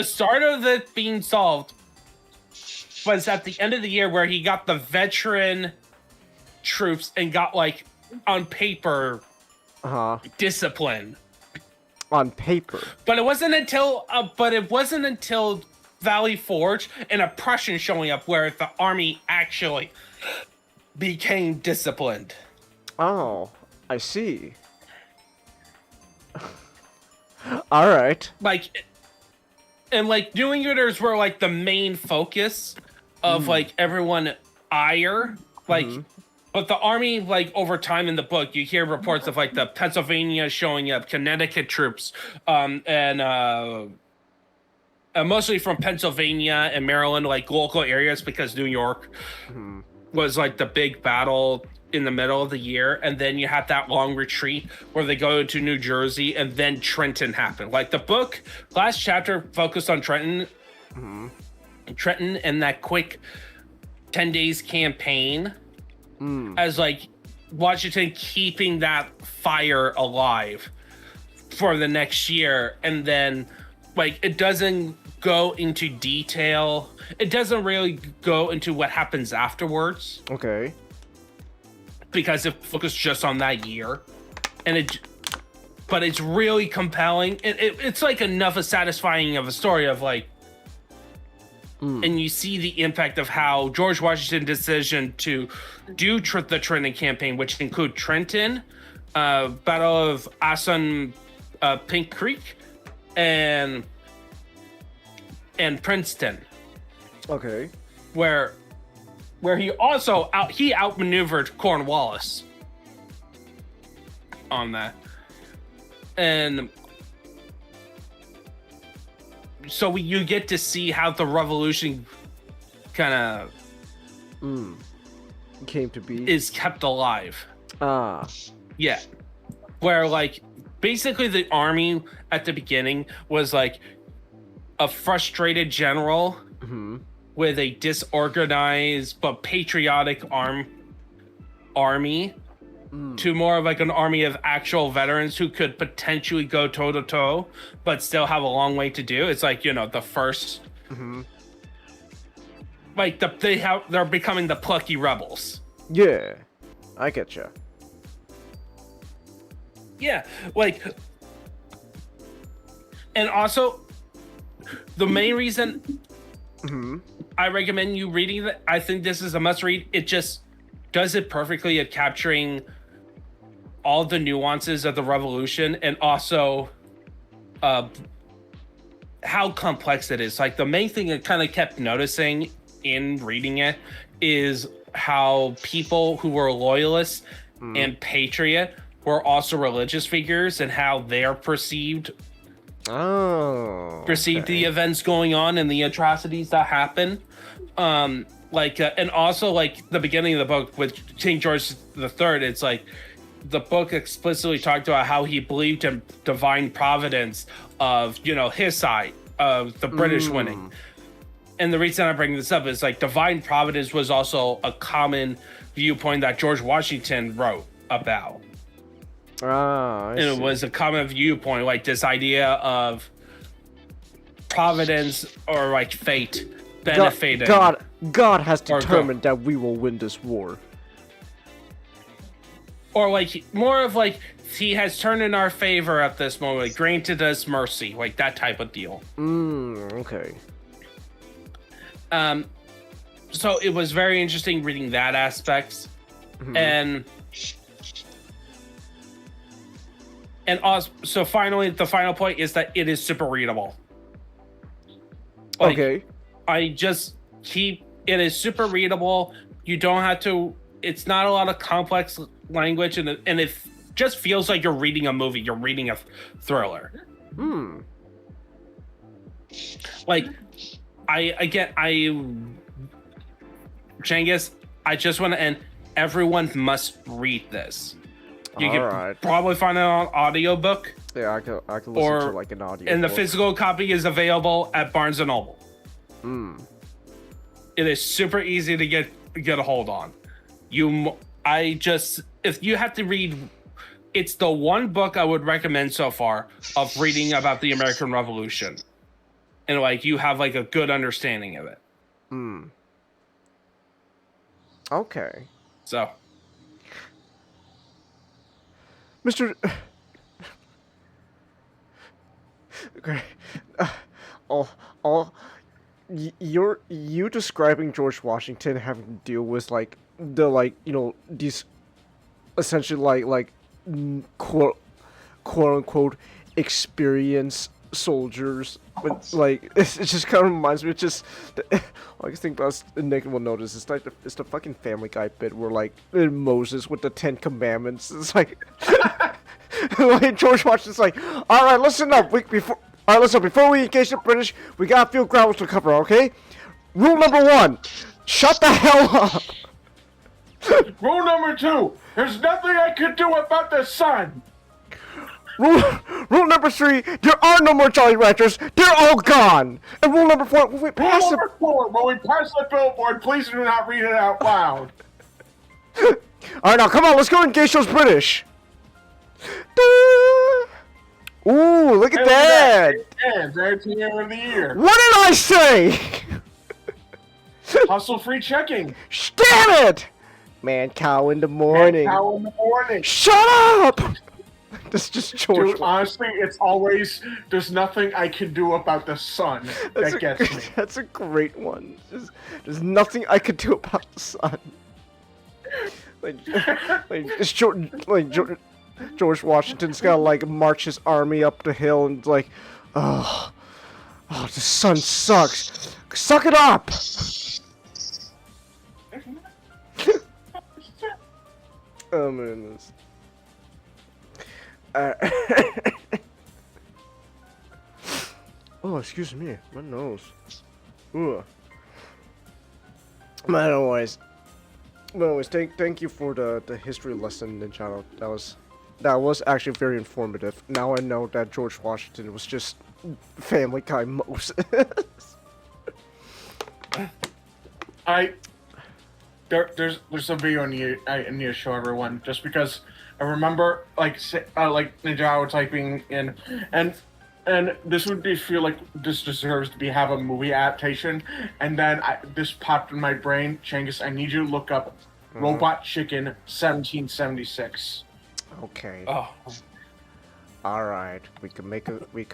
start of it being solved was at the end of the year, where he got the veteran troops and got, like, on paper, discipline. On paper. But it wasn't until Valley Forge and a Prussian showing up where the army actually became disciplined. Oh, I see. All right. Like, and like New Englanders were like the main focus of like everyone ire, like. But the army, like, over time in the book, you hear reports of, like, the Pennsylvania showing up, Connecticut troops, and mostly from Pennsylvania and Maryland, like, local areas, because New York was, like, the big battle in the middle of the year. And then you had that long retreat where they go to New Jersey, and then Trenton happened. Like, the book, last chapter focused on Trenton. Trenton and that quick 10 days campaign. As like Washington keeping that fire alive for the next year. And then like it doesn't go into detail. It doesn't really go into what happens afterwards. Okay. Because it focused just on that year. But it's really compelling. It's like enough of satisfying of a story of like, and you see the impact of how George Washington's decision to do the Trenton campaign, which include Trenton, Battle of Pink Creek, and Princeton. Okay. Where he also outmaneuvered Cornwallis on that, and. So you get to see how the revolution kind of came to be, is kept alive. Yeah. Where like basically the army at the beginning was like a frustrated general with a disorganized but patriotic army to more of like an army of actual veterans who could potentially go toe to toe, but still have a long way to do. It's like, the first like they're becoming the plucky rebels. Yeah, I get you. Yeah, like, and also the main reason I recommend you reading it, I think this is a must read. It just does it perfectly at capturing all the nuances of the revolution, and also how complex it is. Like, the main thing I kind of kept noticing in reading it is how people who were loyalists and patriot were also religious figures, and how they're perceived the events going on and the atrocities that happen. And also, like, the beginning of the book with King George III, it's like the book explicitly talked about how he believed in divine providence of, you know, his side of the British winning. And the reason I bring this up is, like, divine providence was also a common viewpoint that George Washington wrote about. I And it see. was a common viewpoint, like this idea of providence or like fate benefiting. God has Or determined that we will win this war. Or like more of like he has turned in our favor at this moment, like, granted us mercy, like that type of deal. Okay. So it was very interesting reading that aspects. And also, so finally, the final point is that it is super readable. Like, Okay. it is super readable. You don't have to, it's not a lot of complex language, and it just feels like you're reading a movie. You're reading a thriller. Like, Cengiz, I just want to end. Everyone must read this. You can probably find it on audiobook. Yeah, I can listen to like an audio. And the book. physical copy is available at Barnes and Noble. It is super easy to get a hold on. If you have to read, it's the one book I would recommend so far of reading about the American Revolution, and like you have like a good understanding of it. Okay. So, Mr. Okay. You describing George Washington having to deal with like these essentially quote unquote experienced soldiers, but like it just kind of reminds me of just all I can think about the Nick will notice it's like it's the fucking Family Guy bit where like Moses with the 10 Commandments. It's like like George Washington's like, all right, listen up. Before we engage the British, we got a few grounds to cover, okay? Rule number 1, shut the hell up. Rule number 2, there's nothing I could do about the sun. Rule number 3, there are no more Jolly Ranchers. They're all gone. And rule number 4, when we pass Rule number 4, when we pass the billboard, please do not read it out loud. All right, now come on, let's go engage those British. Ooh, look at that! And that's the end of the year. What did I say? Hustle free checking. Damn it! Man, cow in the morning. Cow in the morning. Shut up! This is just George. Dude, honestly, it's always, there's nothing I can do about the sun that gets me. That's a great one. There's nothing I could do about the sun. It's George Washington's gotta like march his army up the hill and like, oh, the sun sucks. Suck it up. Oh my goodness. Oh, excuse me, my nose. Ooh. But anyways, thank you for the history lesson, Ninja. That was actually very informative. Now I know that George Washington was just Family Guy Moses. There's a video I need to show everyone, just because I remember like Ninja typing in, and and this would be feel like this deserves to be have a movie adaptation. And then this popped in my brain, Changus. I need you to look up Robot Chicken 1776. Okay. Oh, All right. We can make a And quick.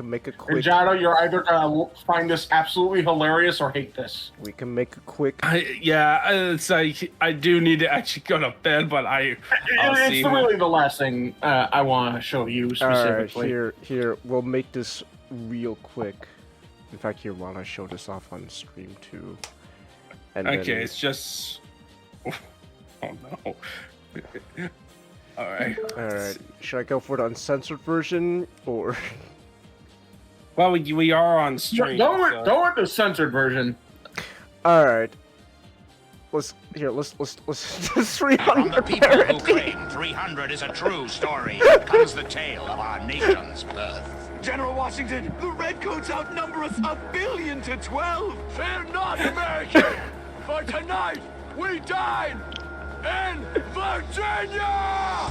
Jado, you're either gonna find this absolutely hilarious or hate this. We can make a quick. it's like I do need to actually go to bed, but I'll see. It's really the last thing I want to show you All right. specifically. Here. We'll make this real quick. In fact, here, why don't I show this off on stream too? And Okay, then- it's just. Oh no. All right. All right. Should I go for the uncensored version or? Well, we are on stream. Go so- with the censored version. All right. Let's just read From on the your people who parody. claim 300 is a true story comes the tale of our nation's birth. General Washington, the Redcoats outnumber us 1,000,000,000 to 12. Fear not, American, for tonight we dine in Virginia!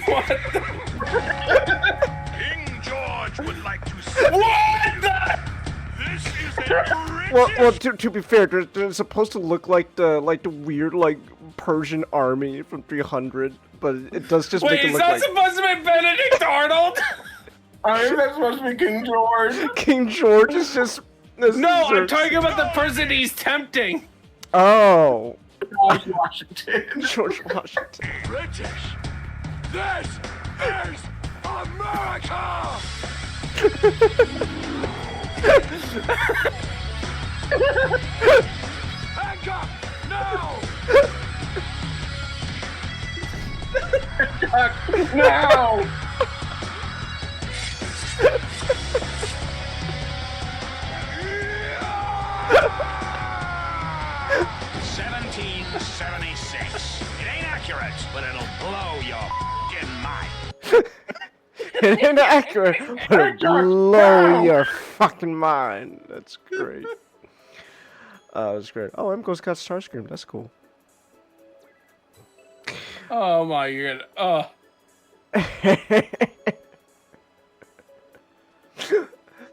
What? King George would like to say What? The? this is a Well, to be fair, they're supposed to look like the weird Persian army from 300, but it does just Wait, make it is look that like supposed to be Benedict Arnold? I think that's supposed to be King George. King George is just. No, I'm talking about the person he's tempting. Oh, George Washington. George Washington. British, this is America! Hancock, now! No! 1776. It ain't accurate, but it'll blow your f***ing mind. It ain't accurate, but it blow your fucking mind. That's great. That's great. Oh, M-Go's got Starscream. That's cool. Oh my god. Oh.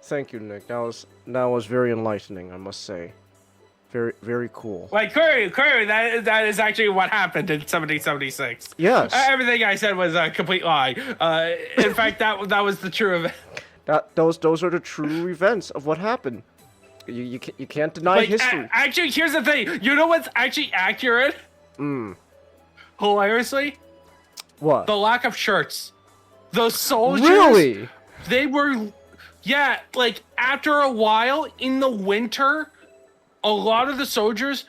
Thank you, Nick. That was very enlightening, I must say. Very, very cool. Like, Curry, that is actually what happened in 1776. Yes. Everything I said was a complete lie. In fact, that was the true event. Those are the true events of what happened. You can't deny Like, history. actually, here's the thing. You know what's actually accurate? Hilariously? What? The lack of shirts. Those soldiers. Really? They were, yeah, like after a while in the winter, a lot of the soldiers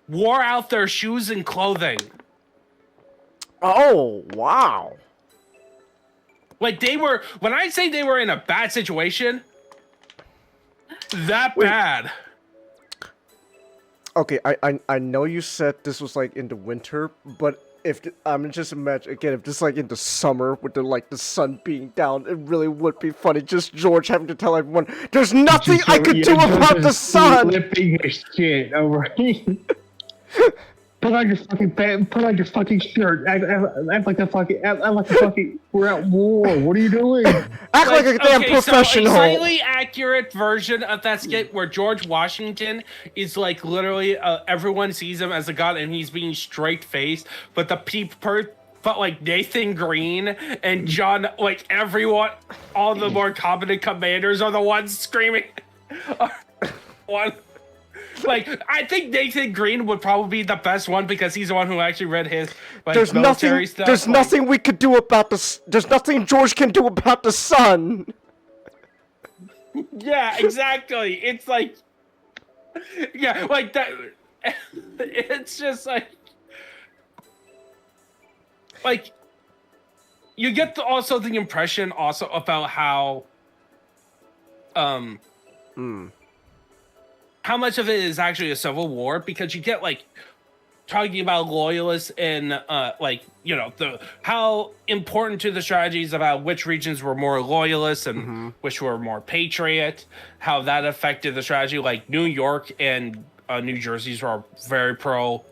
wore out their shoes and clothing. Oh, wow. Like they were, when I say they were in a bad situation, that bad. Okay, I know you said this was like in the winter, but I'm just imagine again if this like in the summer with the sun being down, it really would be funny. Just George having to tell everyone, "There's nothing I could do about the sun." Flipping his shit over. Put on your fucking put on your fucking shirt. Act like a fucking. We're at war. What are you doing? Act like a damn professional. So a slightly accurate version of that skit where George Washington is like literally everyone sees him as a god and he's being straight faced, but but like Nathan Green and John, like everyone, all the more competent commanders are the ones screaming. One. Like, I think Nathan Green would probably be the best one because he's the one who actually read his There's military nothing. stuff. There's nothing we could do about the. There's nothing George can do about the sun. Yeah, exactly. It's like, yeah, like that. It's just like you get also the impression also about how how much of it is actually a civil war, because you get like talking about loyalists and like, you know, how important to the strategies about which regions were more loyalists and which were more patriot, how that affected the strategy. Like New York and New Jersey's were very pro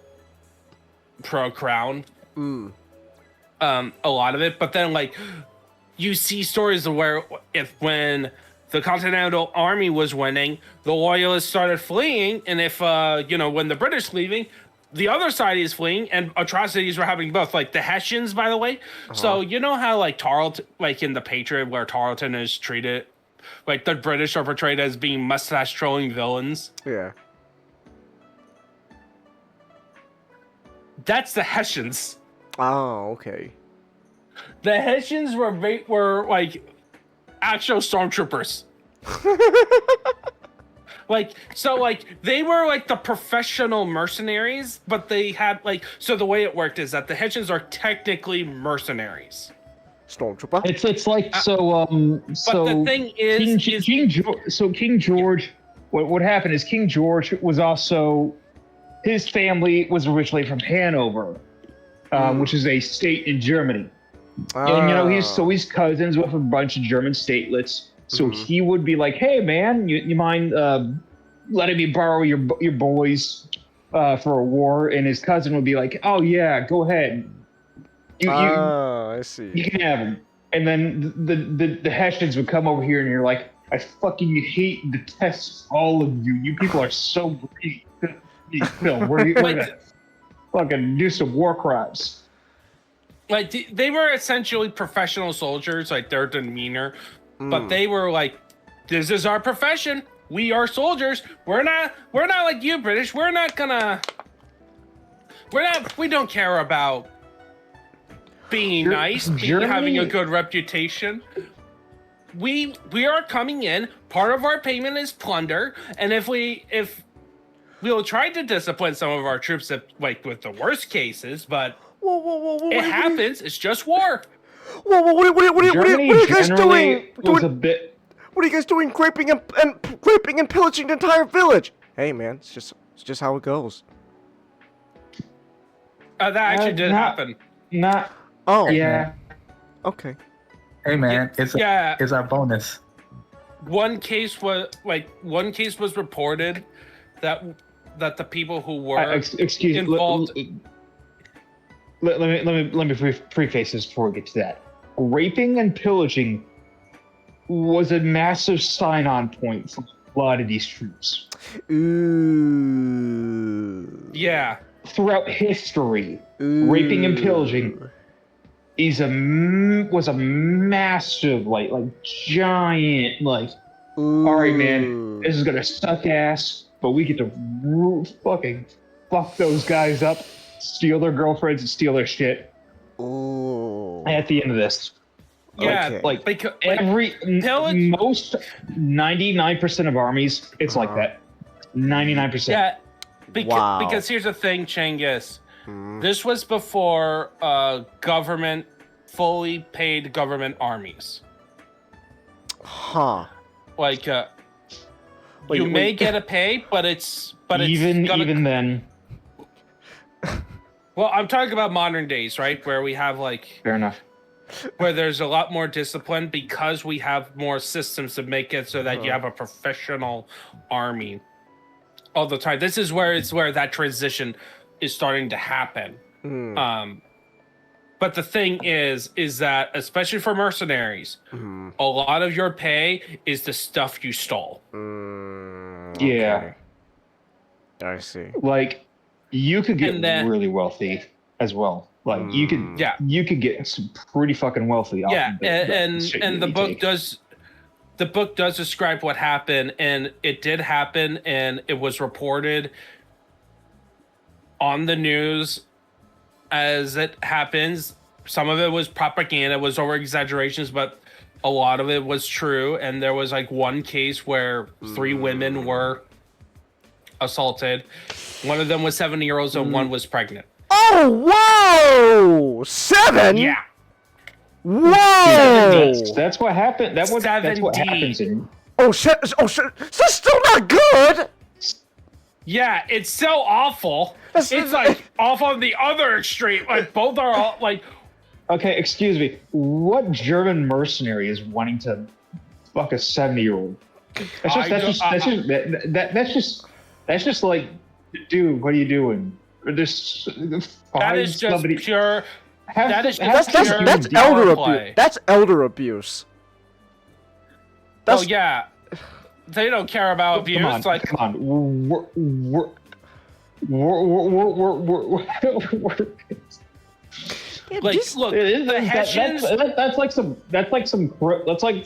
crown. A lot of it, but then like you see stories of where when the Continental Army was winning, the Loyalists started fleeing, and if when the British leaving, the other side is fleeing, and atrocities were happening both. Like the Hessians, by the way. So you know how like Tarleton, like in the Patriot, where Tarleton is treated, like the British are portrayed as being mustache trolling villains. Yeah. That's the Hessians. Oh, okay. The Hessians were like actual stormtroopers. Like they were like the professional mercenaries, but they had so the way it worked is that the Hessians are technically mercenaries. Stormtrooper. It's like so. So the thing is, King George. What happened is King George was also, his family was originally from Hanover, which is a state in Germany. And he's cousins with a bunch of German statelets. So he would be like, "Hey man, you mind letting me borrow your boys for a war?" And his cousin would be like, "Oh yeah, go ahead. I see. You can have them." And then the Hessians would come over here, and you're like, "I fucking hate and detest all of you. You people are so great. We're gonna fucking do some war crimes." Like they were essentially professional soldiers, like their demeanor, but they were like, "This is our profession. We are soldiers. We're not like you British. We don't care about being nice, having a good reputation. We are coming in. Part of our payment is plunder, and if we'll try to discipline some of our troops, with the worst cases, but." Whoa! It happens. It's just war. Whoa! What are you guys doing? Was a bit. What are you guys doing? Raping and pillaging the entire village? Hey man, it's just how it goes. That actually did happen. Not. Oh. Yeah. Okay. Hey man, it's our bonus. One case was reported that the people who were involved. Let me preface this before we get to that. Raping and pillaging was a massive sign-on point for a lot of these troops. Ooh. Yeah. Throughout history, raping and pillaging was a massive, giant, all right, man, this is gonna suck ass, but we get to fucking fuck those guys up, steal their girlfriends, and steal their shit. Ooh. At the end of this. Yeah, Okay. Most 99% of armies, it's like that. 99%. Yeah, Wow. because here's the thing, Changus. This was before fully paid government armies. Huh. You may get a pay, but it's even then. Well, I'm talking about modern days, right? Where we have Fair enough. where there's a lot more discipline because we have more systems to make it so that you have a professional army all the time. This is where that transition is starting to happen. But the thing is that especially for mercenaries, a lot of your pay is the stuff you stole. Yeah. I see. You could get really wealthy as well. You could get some pretty fucking wealthy. And the book does describe what happened, and it did happen, and it was reported on the news as it happens. Some of it was propaganda, was over exaggerations, but a lot of it was true. And there was one case where 3 women were assaulted. One of them was 7-year-olds and one was pregnant. Oh, whoa! 7? Yeah. Whoa! That's what happened. That's what happens in. Oh shit! That's still not good. Yeah, it's so awful. It's off on the other extreme. Both are all Okay, excuse me. What German mercenary is wanting to fuck a 70-year-old? That's just like, dude, what are you doing? That is just pure. That is That's pure that's power elder play. abuse. That's elder abuse. Oh yeah, they don't care about abuse. Come on, Like, come on. like, look, the Hessians. That's like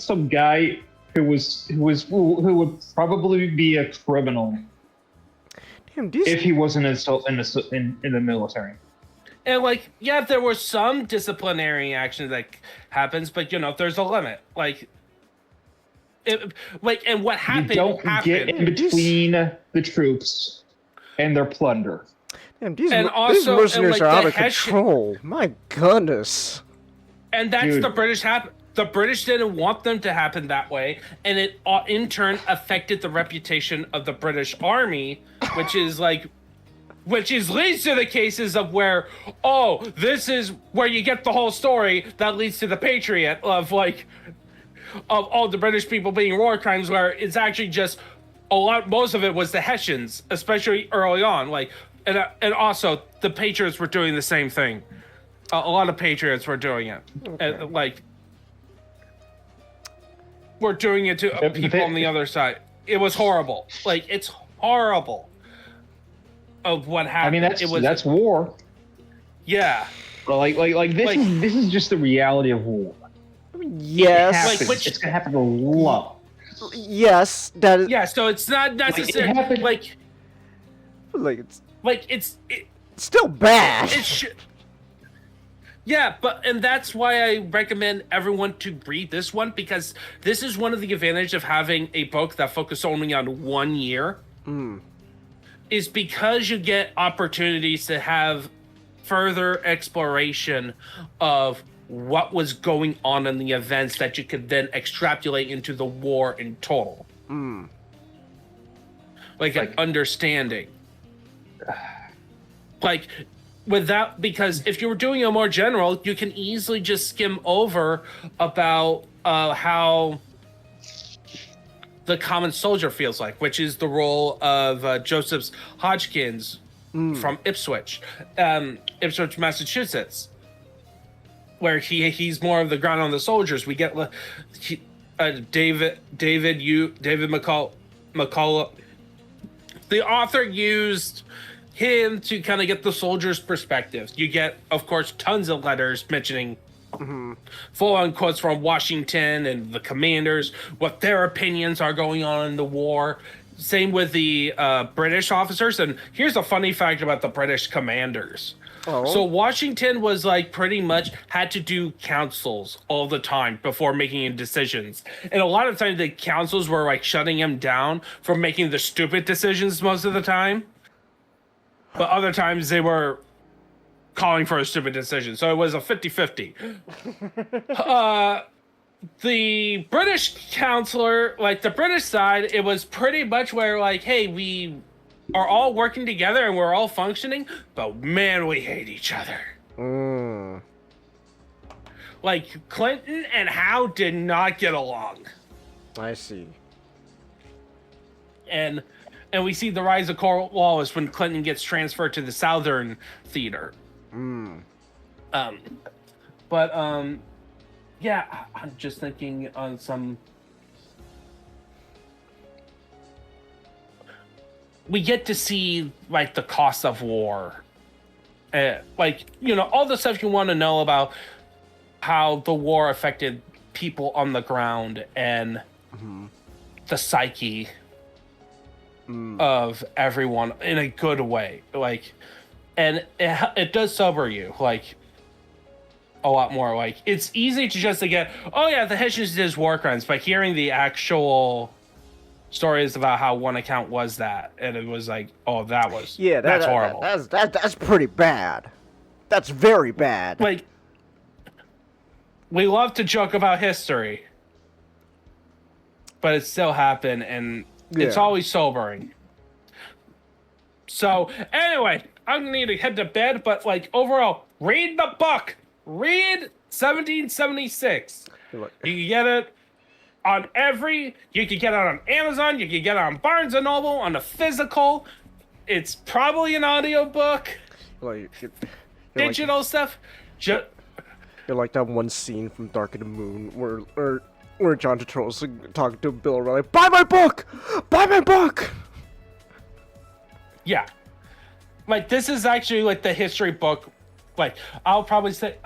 some guy who would probably be a criminal Damn, these if he wasn't in the military. And like, yeah, there was some disciplinary action that happens, but you know, there's a limit. Like, and what happened? You don't get in between the troops and their plunder. damn, these and these also- mercenaries and, like, are out the of Hessian- control. My goodness. And that's Dude. the British The British didn't want them to happen that way, and it in turn affected the reputation of the British Army, which leads to the cases of where, oh, this is where you get the whole story that leads to the Patriot of all the British people being war crimes, where it's actually just most of it was the Hessians, especially early on, and also the Patriots were doing the same thing. A lot of Patriots were doing it, and, were doing it to people on the other side. It was horrible. Like, it's horrible of what happened. I mean, that's war. Yeah. Well, this is just the reality of war. Yes. Happens. It's gonna happen a lot. Yes, that is Yeah, so it's not necessarily happened- like it's still bad. it should. Yeah, and that's why I recommend everyone to read this one, because this is one of the advantages of having a book that focuses only on 1 year. Is because you get opportunities to have further exploration of what was going on in the events that you could then extrapolate into the war in total. Like an understanding. Because if you were doing a more general, you can easily just skim over about how the common soldier feels like, which is the role of Joseph Hodgkins from Ipswich, Massachusetts, where he's more of the ground on the soldiers. We get David McCullough. The author used him to kind of get the soldiers' perspective. You get, of course, tons of letters mentioning full-on quotes from Washington and the commanders, what their opinions are going on in the war. Same with the British officers. And here's a funny fact about the British commanders. So Washington was pretty much had to do councils all the time before making decisions. And a lot of times the councils were shutting him down from making the stupid decisions most of the time. But other times they were calling for a stupid decision. So it was a 50-50. The British counselor, the British side, it was pretty much where hey, we are all working together and we're all functioning, but man, we hate each other. Clinton and Howe did not get along. I see. And we see the rise of Cornwallis when Clinton gets transferred to the Southern Theater. Yeah, I'm just thinking on some. We get to see the cost of war, all the stuff you want to know about how the war affected people on the ground and the psyche of everyone in a good way, and it does sober you a lot more. It's easy to just get, oh yeah, the Hessians did war crimes, by hearing the actual stories about how one account was that, and it was oh, that's horrible. That's pretty bad. That's very bad. We love to joke about history, but it still happened, and it's always sobering. So anyway, I'm gonna need to head to bed, but overall, read the book. Read 1776. You can get it you can get it on Amazon, you can get it on Barnes & Noble, on a physical. It's probably an audiobook. Digital stuff. Ju- You're like that one scene from Dark of the Moon where John Turturro's talking to Bill O'Reilly, buy my book! Buy my book! Yeah. Like, this is actually, like, the history book. Like, I'll probably say...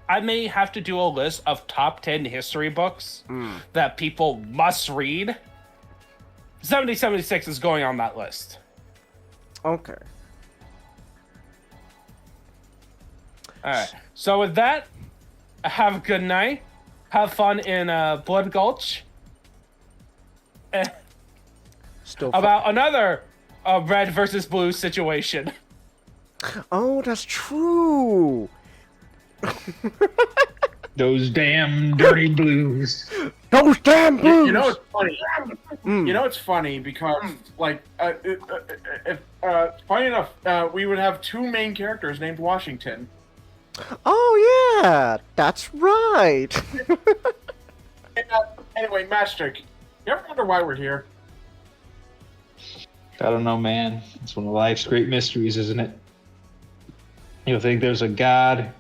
I may have to do a list of top 10 history books that people must read. 1776 is going on that list. Okay. Alright. So with that, have a good night. Have fun in Blood Gulch. Still About another red versus blue situation. Oh, that's true! Those damn dirty blues. Those damn blues! You know it's funny. You know it's funny because like funny enough, we would have two main characters named Washington. Oh yeah, that's right. Anyway, Mastrick, you ever wonder why we're here? I don't know, man. It's one of life's great mysteries, isn't it? You'll think there's a god.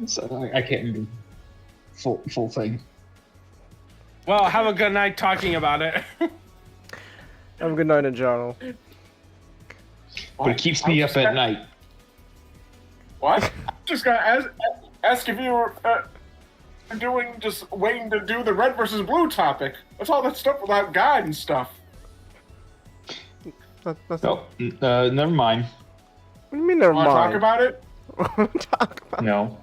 I can't remember full thing. Well, have a good night talking about it. Have a good night in general. But it keeps me up at night. What? I'm just gonna ask if you were just waiting to do the red versus blue topic. What's all that stuff without God and stuff? No, never mind. What do you mean never Want to talk mind? about it? Talk about No.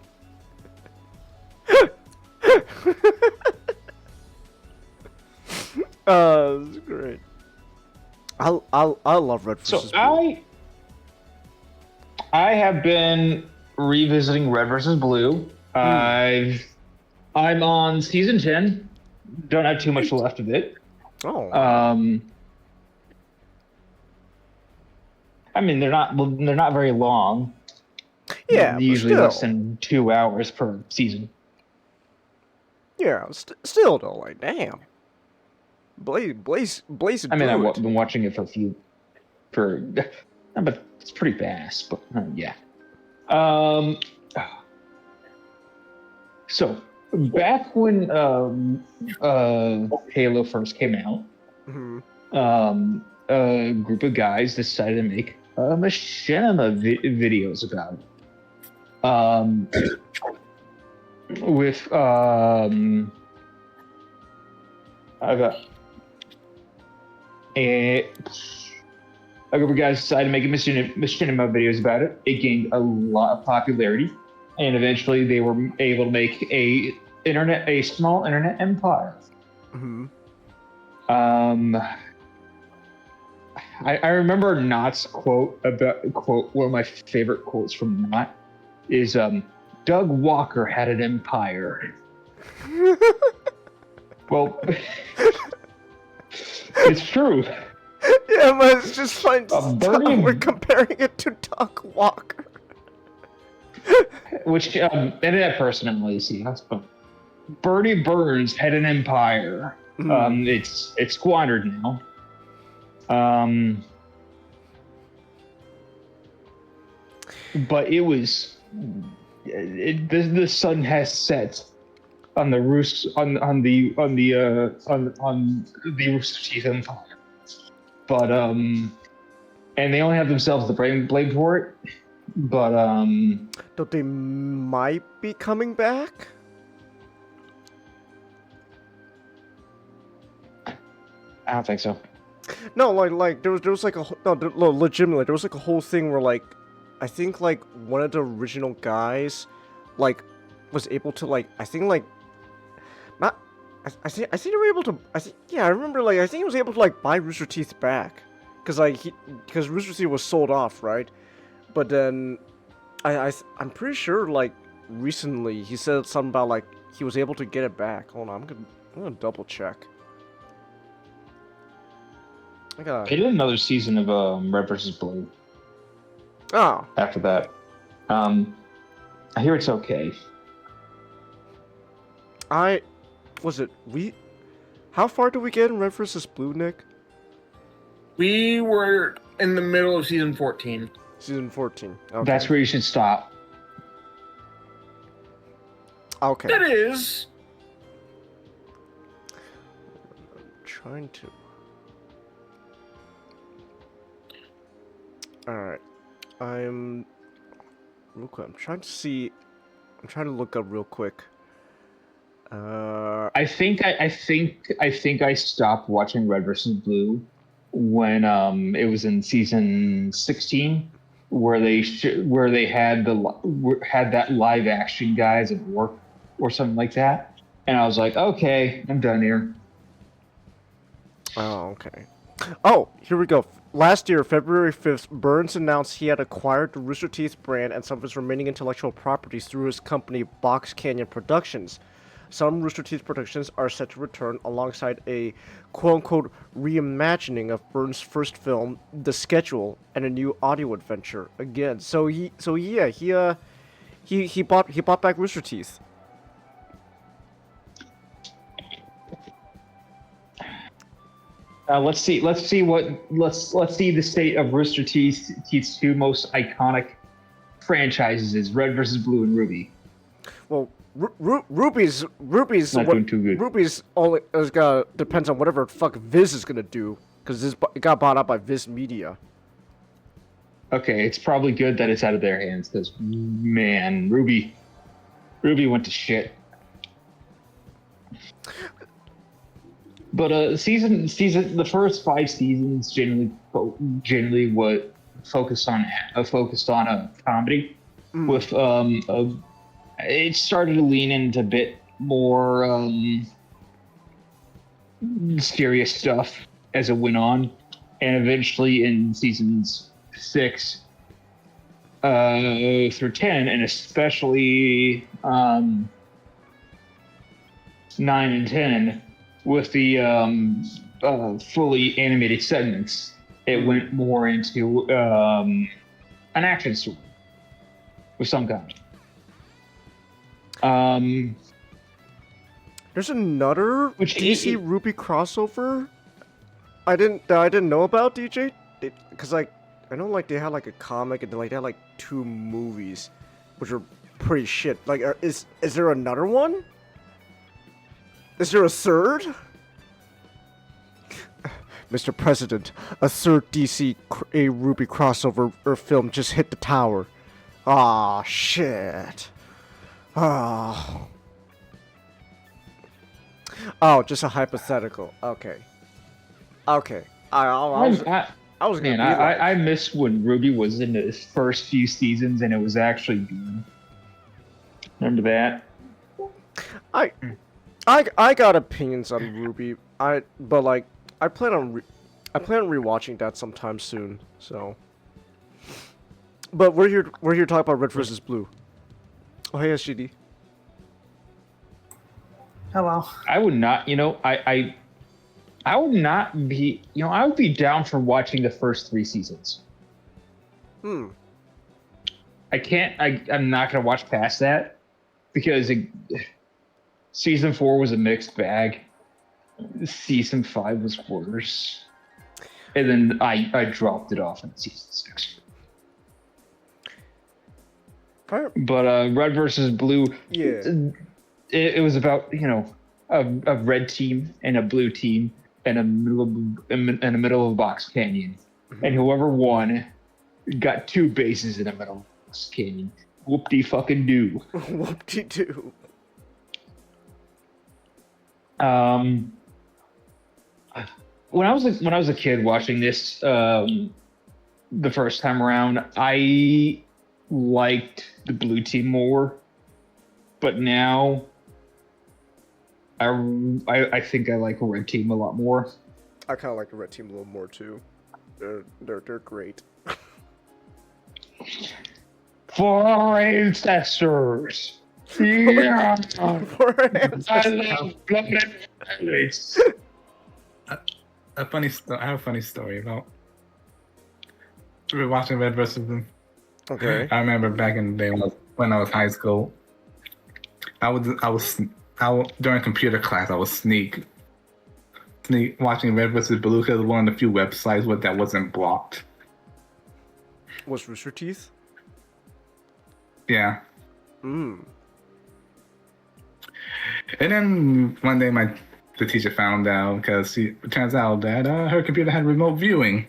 This is great. I love Red So versus Blue. I have been revisiting Red versus Blue. I'm on season 10. Don't have too much left of it. Oh. I mean, they're not very long. Yeah, but usually still. less than 2 hours per season. Yeah, still though, like damn. Blaze. I mean, I've been watching it but it's pretty fast. But yeah. So back when Halo first came out, a group of guys decided to make machinima videos about it. With a group of guys decided to make machinima videos about it. It gained a lot of popularity, and eventually they were able to make a small internet empire. I remember Knott's quote. One of my favorite quotes from Knott is Doug Walker had an empire. Well, it's true. Yeah, but it's just fun. We're Bernie- comparing it to Doug Walker. Which internet person I'm lazy. Bernie Burns had an empire. It's squandered now. But it was the sun has set on the Rooster Teeth Empire. But and they only have themselves to blame for it. But Though they might be coming back. I don't think so. No, like there was like legitimately there was like a whole thing where like I think like one of the original guys like was able to like I think like not I think they were able to I remember like I think he was able to like buy Rooster Teeth back because Rooster Teeth was sold off, right? But then I'm pretty sure like recently he said something about like he was able to get it back. Hold on, I'm gonna double check. They did another season of Red vs. Blue. Oh. After that, I hear it's okay. How far did we get in Red vs. Blue, Nick? We were in the middle of season 14. Season 14. Okay. That's where you should stop. Okay. That is. Trying to. Alright. I'm real quick. I'm trying to see. I'm trying to look up real quick. I think I stopped watching Red versus Blue when it was in season 16 where they had had that live action guys at work or something like that, and I was like, okay, I'm done here. Oh, okay. Oh, here we go. Last year, February 5th, Burns announced he had acquired the Rooster Teeth brand and some of its remaining intellectual properties through his company Box Canyon Productions. Some Rooster Teeth productions are set to return alongside a quote-unquote reimagining of Burns' first film, The Schedule, and a new audio adventure. Again, he bought back Rooster Teeth. Let's see the state of Rooster Teeth's two most iconic franchises is Red versus Blue and Ruby. Well, Ruby's Not doing too good. Ruby's only depends on whatever fuck Viz is gonna do, because it got bought out by Viz Media. Okay, it's probably good that it's out of their hands because man, Ruby went to shit. But the first 5 seasons generally what focused on a comedy with it started to lean into a bit more serious stuff as it went on, and eventually in seasons 6 through 10, and especially 9 and 10, with the fully animated segments, it went more into an action story with some kind. There's another Which DC Ruby crossover I didn't know about, DJ, because like I know like they had like a comic and they had like 2 movies, which are pretty shit. Like, is there another one? Is there a third? Mr. President, a third DC Ruby crossover film just hit the tower. Ah, shit. Oh. Oh, just a hypothetical. Okay. Okay. I was gonna Man, be like, I missed when Ruby was in the first few seasons and it was actually good. Remember that? I got opinions on Ruby. But like I plan on rewatching that sometime soon. So, but we're here to talk about Red versus Blue. Oh, hey, SGD. Hello. I would not, I would not be, I would be down for watching the first 3 seasons. I'm not going to watch past that because season 4 was a mixed bag. Season 5 was worse. And then I dropped it off in season 6. But Red versus Blue, Yeah. it was about, a red team and a blue team in the middle of a box canyon. And whoever won got 2 bases in the middle of the box canyon. Whoop-de-fucking-doo. Whoop-de-doo. When I was a kid watching this the first time around, I liked the blue team more, but now I think I like red team a lot more. I kind of like the red team a little more too. They're great. For our ancestors. Yeah. For our ancestors. I love blood and violence. I have a funny story about we were watching Red vs. Blue. Okay. I remember back in the day when I was high school, I was during computer class I was sneak watching Red vs. Blue because it was one of the few websites that wasn't blocked. Was Rooster Teeth? Yeah. And then one day the teacher found out because it turns out that her computer had remote viewing.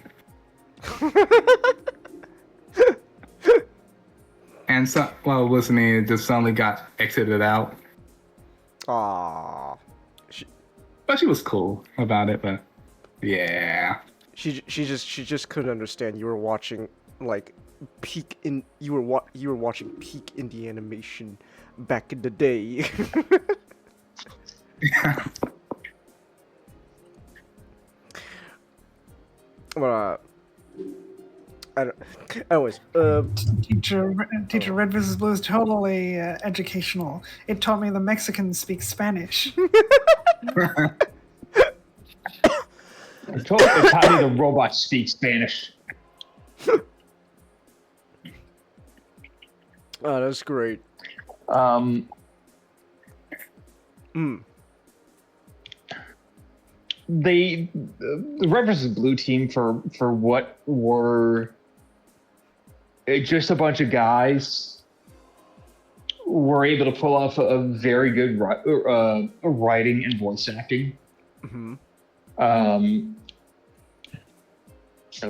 And so, while listening, it just suddenly got exited out. Aww. But she was cool about it. But yeah, She just couldn't understand. You were watching like you were watching peak indie animation back in the day. But anyways, Teacher Red vs. Blue is totally educational. It taught me the Mexicans speak Spanish. It's how the robots speak Spanish. oh, that's great. The Red vs. Blue team for what were just a bunch of guys were able to pull off a very good writing and voice acting.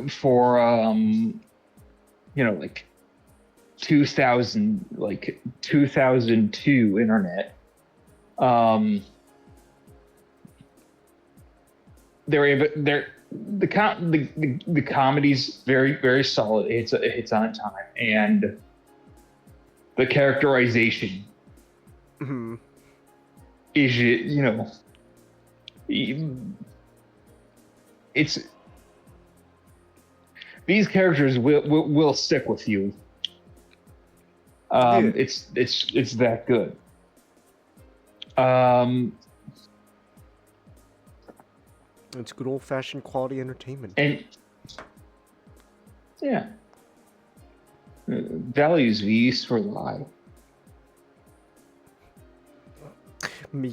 For like 2002 internet. The comedy's very, very solid. It's on time, and the characterization is it's these characters will stick with you. It's that good. It's good old-fashioned quality entertainment. And yeah, values these for life. Me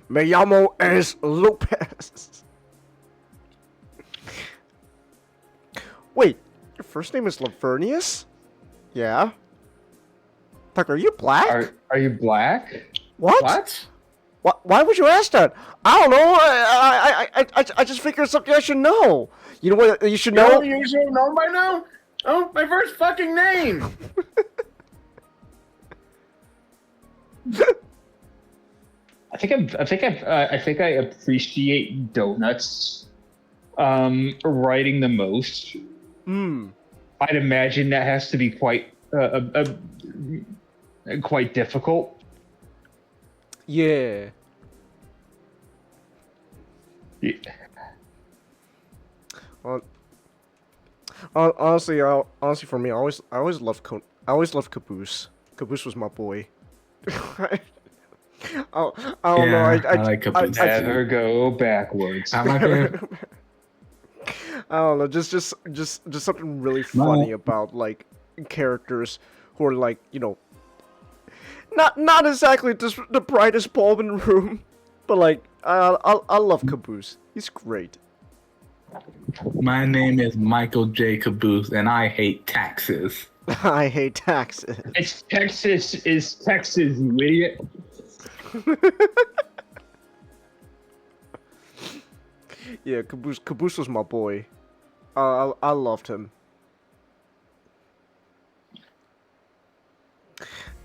llamo es Lopez. Wait, your first name is Lavernius? Yeah. Like, are you black? Are you black? What? Why would you ask that? I don't know. I just figured it's something I should know. You know what you should know? You should know by now? Oh, my first fucking name! I think I appreciate donuts writing the most. I'd imagine that has to be quite difficult. Yeah. Yeah. Honestly, for me, I always loved Caboose. Caboose was my boy. I don't know. I like Caboose. Never go backwards. I'm not gonna... I don't know. Just something really funny about like characters who are like not exactly just the brightest bulb in the room, but like I love Caboose. He's great. My name is Michael J. Caboose, and I hate taxes. I hate taxes. It's Texas, you idiot. Yeah, Caboose was my boy. I loved him.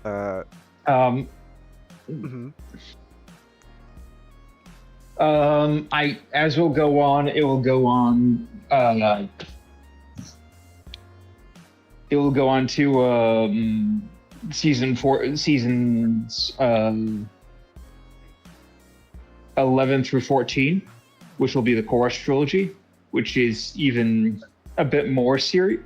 As we'll go on, it will go on. It will go on to seasons 11 through 14, which will be the chorus trilogy, which is even a bit more serious.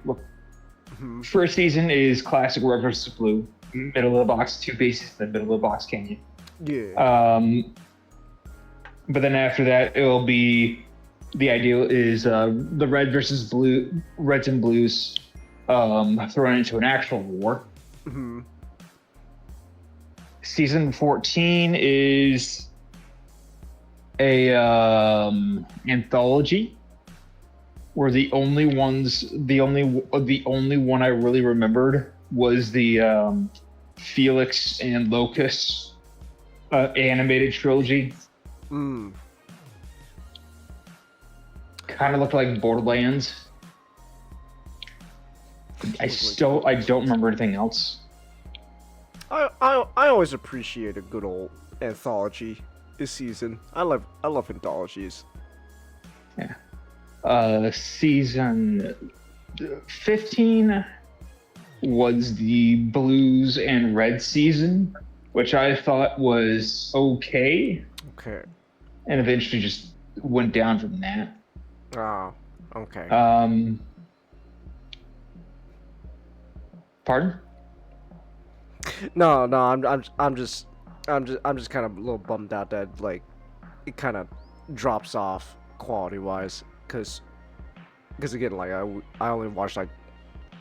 First season is classic Red vs. Blue, middle of the box, 2 bases, then middle of the box canyon. Yeah. But then after that, it'll be the ideal is the Red versus Blue, Reds and Blues thrown into an actual war. Season 14 is a anthology where the only one I really remembered was the Felix and Locust animated trilogy. Mm. Kind of looked like Borderlands. I don't remember anything else. I always appreciate a good old anthology this season. I love anthologies. Yeah. Season 15 was the Blues and Red season, which I thought was okay, Okay. and eventually just went down from that. Ah. Okay. Pardon? No, I'm just kind of a little bummed out that like it kind of drops off quality wise, cause again like I only watched like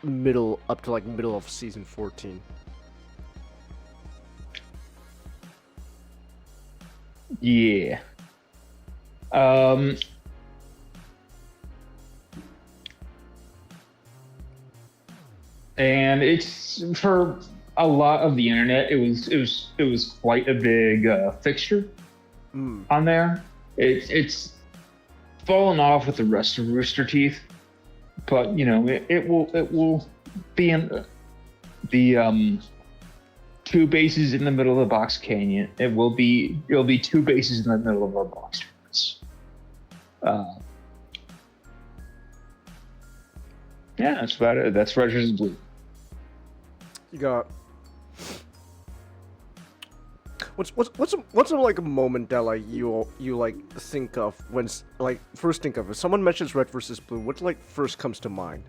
middle of season 14. Yeah. And it's for a lot of the internet. It was quite a big fixture on there. It's fallen off with the rest of Rooster Teeth, but you know it will be in the two bases in the middle of the box canyon. It'll be two bases in the middle of our box. Yeah, that's about it. That's Red vs. Blue. You got what's a like a moment that like you like think of when like first think of if someone mentions Red versus Blue, what like first comes to mind?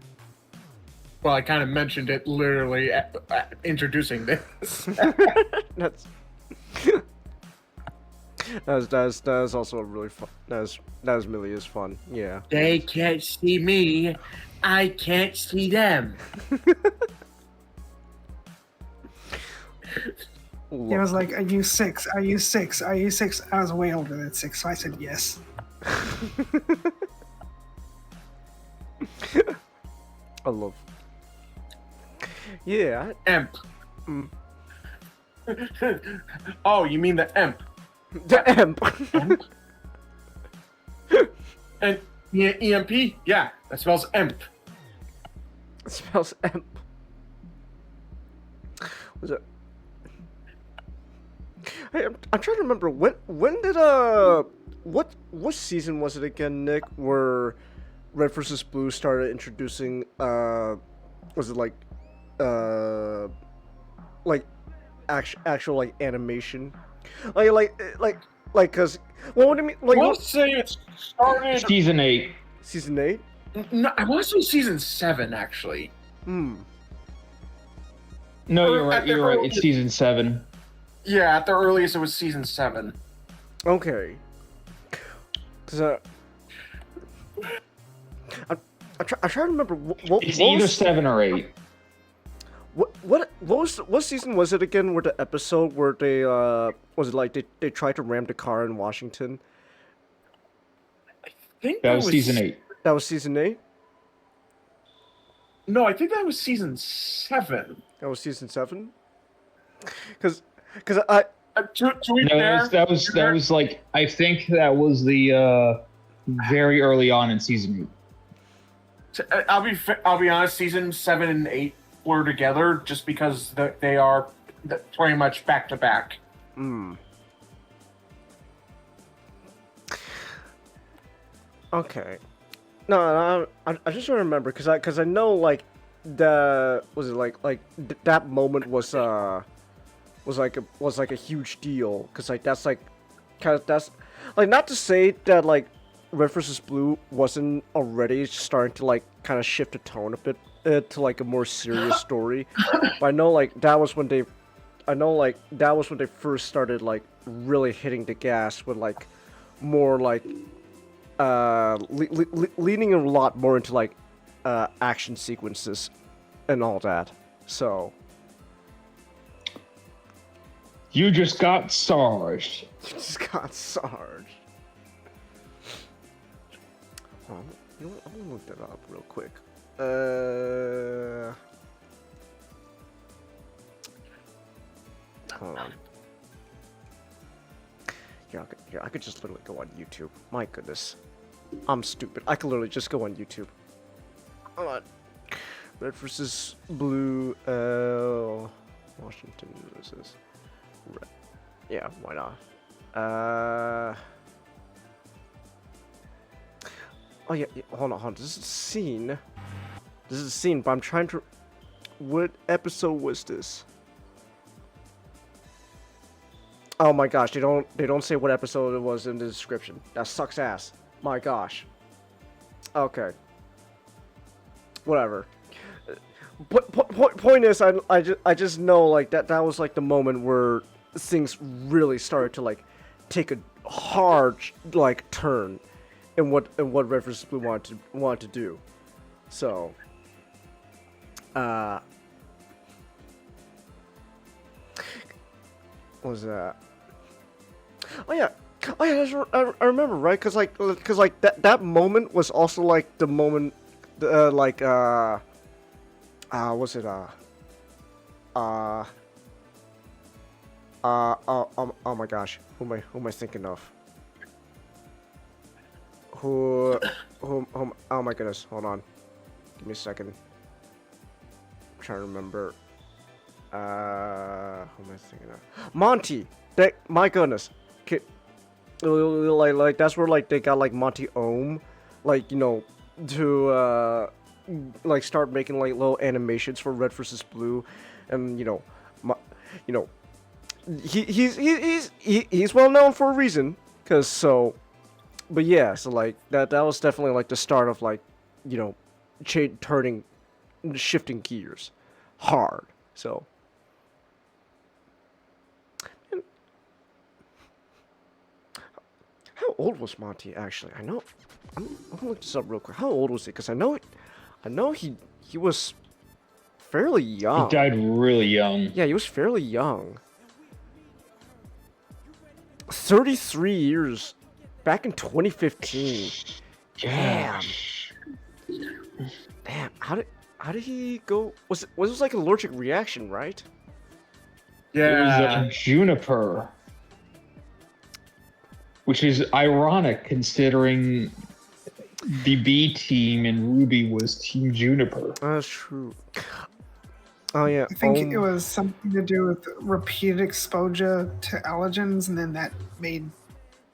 Well, I kind of mentioned it literally introducing this. That's that is also a really fun. That really is fun. Yeah. They can't see me. I can't see them. He was like, "Are you 6? Are you 6? Are you 6?" I was way older than 6, so I said yes. I love. Yeah. Emp. Oh, you mean the Emp? The Emp. Emp? And EMP? Yeah, that spells Emp. It spells Emp. Was it? Hey, I'm trying to remember when did what season was it again, Nick? Where Red vs. Blue started introducing was it like actual like animation, like cause well, what do you mean like I want to say it started Season 8. Season 8? No, I want to say season 7 actually. No, you're right. You're right. It's season 7. Yeah, at the earliest it was season 7. Okay. Cause I'm trying to remember what It's either 7 or 8. What season was it again? Where the episode where they was it like they tried to ram the car in Washington? I think That was season 8. That was season 8. No, I think that was season 7. That was season 7. Cause I To be fair, that was like I think that was the very early on in season 8. I'll be honest. Season 7 and 8 were together just because they are pretty much back to back. Okay. No, I just don't remember because I know like the was it like that moment was like a huge deal because like that's like kind of that's like not to say that like Red vs. Blue wasn't already starting to like kind of shift the tone a bit to like a more serious story, but I know like that was when they first started like really hitting the gas with like more like leaning a lot more into like action sequences and all that. So You just got Sarge. you just got Sarge. Hold on, you know what? I'm gonna look that up real quick. hold on. Here, I could just literally go on YouTube. My goodness. I'm stupid. I could literally just go on YouTube. Hold on. Red versus blue, Washington versus red. Yeah, why not? Oh yeah, hold on. This is a scene. This is a scene, but I'm trying to... What episode was this? Oh my gosh, they don't say what episode it was in the description. That sucks ass. My gosh. Okay. Whatever. Point is, I just know like that was like the moment where things really started to like take a hard like turn in what Red vs. Blue wanted to do. So what was that? Oh yeah, I remember, right? Cause like that moment was also like the moment, was it oh my gosh, who am I thinking of? Who, oh my goodness, hold on, give me a second. I'm trying to remember. Who am I thinking of? Monty. My goodness. Like that's where like they got like Monty Ohm, like, you know, to like start making like little animations for Red vs. Blue, and you know, he's well known for a reason, cause so, but yeah, so like that was definitely like the start of like, you know, shifting gears, hard. So. How old was Monty actually? I know. I'm gonna look this up real quick. How old was he? Because I know he was fairly young. He died really young. Yeah, he was fairly young. 33 years. Back in 2015. Damn. Damn. How did he go? Was it like an allergic reaction, right? Yeah. It was juniper. Which is ironic considering the B team and Ruby was Team Juniper. That's true. Oh yeah. I think it was something to do with repeated exposure to allergens, and then that made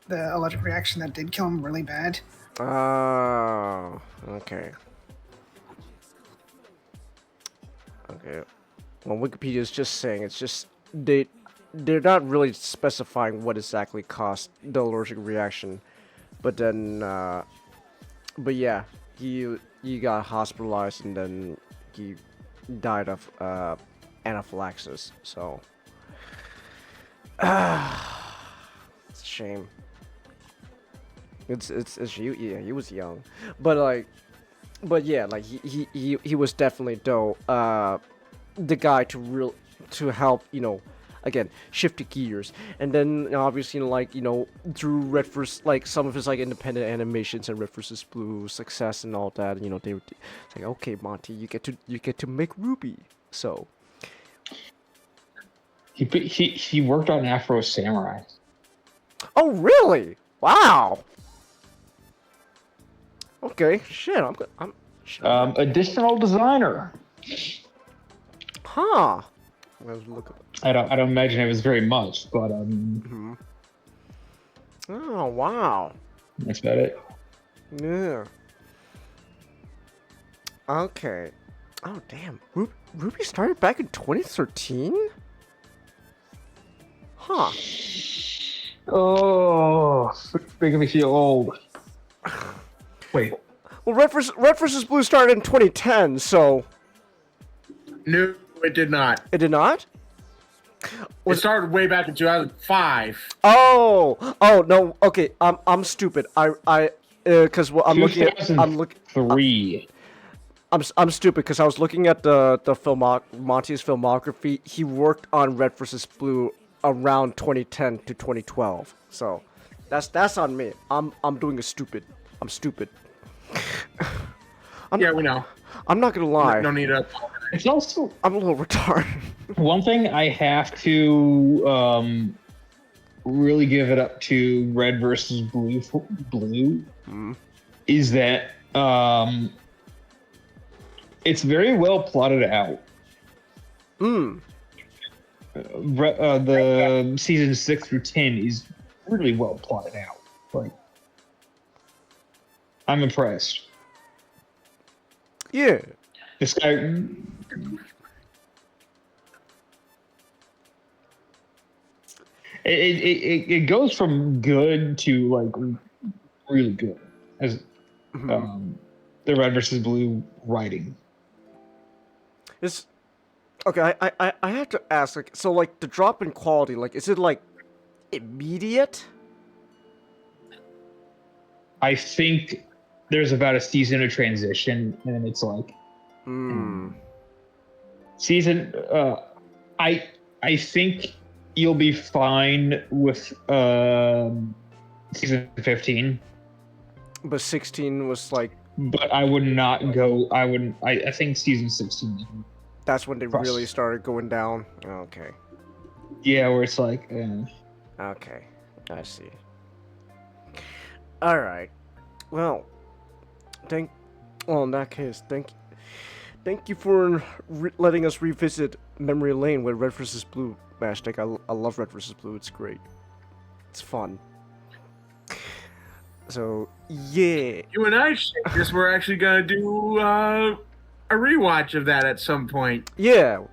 the allergic reaction that did kill him really bad. Oh, okay. Okay. Well, Wikipedia is just saying it's just they're not really specifying what exactly caused the allergic reaction, but then but yeah, he got hospitalized and then he died of anaphylaxis. So it's a shame. It's yeah, he was young, but yeah, like he was definitely the guy to help, you know, again, shift the gears. And then obviously, like, you know, through Red vs. like some of his like independent animations and Red vs. Blue success and all that, you know, they were like, okay, Monty, you get to make Ruby. So he worked on Afro Samurai. oh really? Wow. Okay, shit. Additional designer. Huh. Let's look up. I don't imagine it was very much, but Oh wow. that's about it. Yeah. Okay. Oh damn. Ruby started back in 2013? Huh. Oh, making me feel old. Wait, Well, Red vs. Blue started in 2010, so No, it did not. it did not? It started way back in 2005. Oh no. Okay, I'm stupid. Because I'm looking at 2003. I'm stupid because I was looking at the Monty's filmography. He worked on Red vs. Blue around 2010 to 2012. So that's on me. I'm doing a stupid. I'm stupid. Yeah, we know. I'm not gonna lie. No need to. It's also I'm a little retarded. One thing I have to really give it up to Red versus Blue is that it's very well plotted out. The season 6 through 10 is really well plotted out. Like, I'm impressed. Yeah. This guy. It goes from good to like really good as the Red versus Blue writing. It's okay. I have to ask, like, so like the drop in quality, like, is it like immediate? I think there's about a season of transition, and it's like season. I think you'll be fine with season 15. But 16 was like. But I would not go. I wouldn't. I think season 16. That's when they really started going down. Okay. Yeah, where it's like. Okay, I see. All right. Well, in that case, thank you for letting us revisit memory lane with Red vs. Blue. Mashtek, I love Red vs. Blue. It's great. It's fun. So yeah. You and I, Shankus, we're actually gonna do a rewatch of that at some point. Yeah.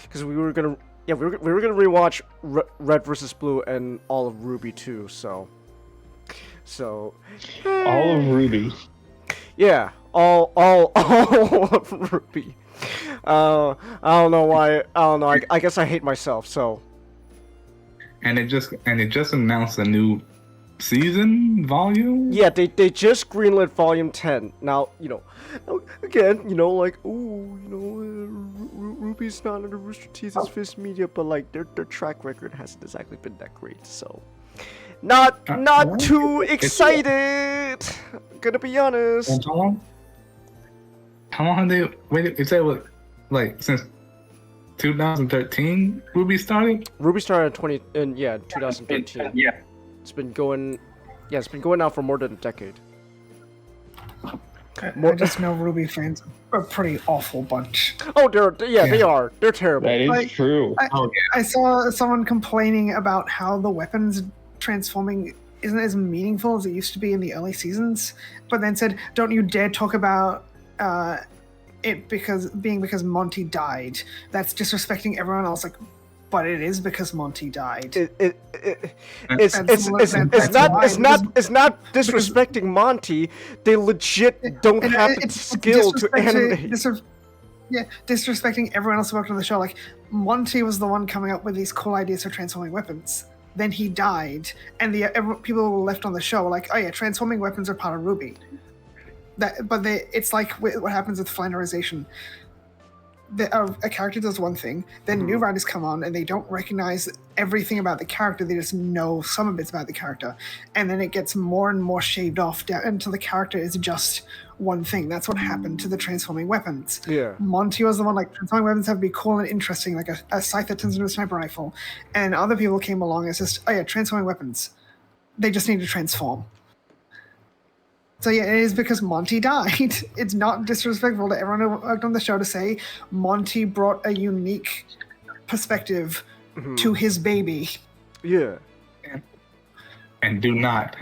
Because we were gonna rewatch Red vs. Blue and all of Ruby too. So. All of Ruby. Yeah, all of Ruby. I don't know why. I don't know. I guess I hate myself. So. And it just announced a new season volume. Yeah, they just greenlit volume 10. Now, again, like, Ruby's not under Rooster Teeth's Fist Media, but like their track record hasn't exactly been that great. So. Not too excited. Gonna be honest. And how long have they waited? Is that what, like, since 2013 Ruby started? Ruby started in 2013. Yeah. It's been going now for more than a decade. I just know Ruby fans are a pretty awful bunch. Oh, they are. They're terrible. That is Like, true. I saw someone complaining about how the weapons transforming isn't as meaningful as it used to be in the early seasons, but then said, "Don't you dare talk about it because Monty died. That's disrespecting everyone else." Like, but it is because Monty died. It's not disrespecting Monty. They legit don't have the skill to animate. Disrespecting everyone else who worked on the show. Like, Monty was the one coming up with these cool ideas for transforming weapons. Then he died, and people who were left on the show were like, "Oh yeah, transforming weapons are part of Ruby." It's like what happens with flannerization. A character does one thing, then new writers come on and they don't recognize everything about the character. They just know some bits about the character, and then it gets more and more shaved off down until the character is just one thing. That's what happened to the transforming weapons. Yeah. Monty was the one, like, transforming weapons have to be cool and interesting, like a scythe that turns into a sniper rifle, and other people came along as just, oh yeah, transforming weapons. They just need to transform. So yeah, it is because Monty died. It's not disrespectful to everyone who worked on the show to say Monty brought a unique perspective to his baby. Yeah. And do not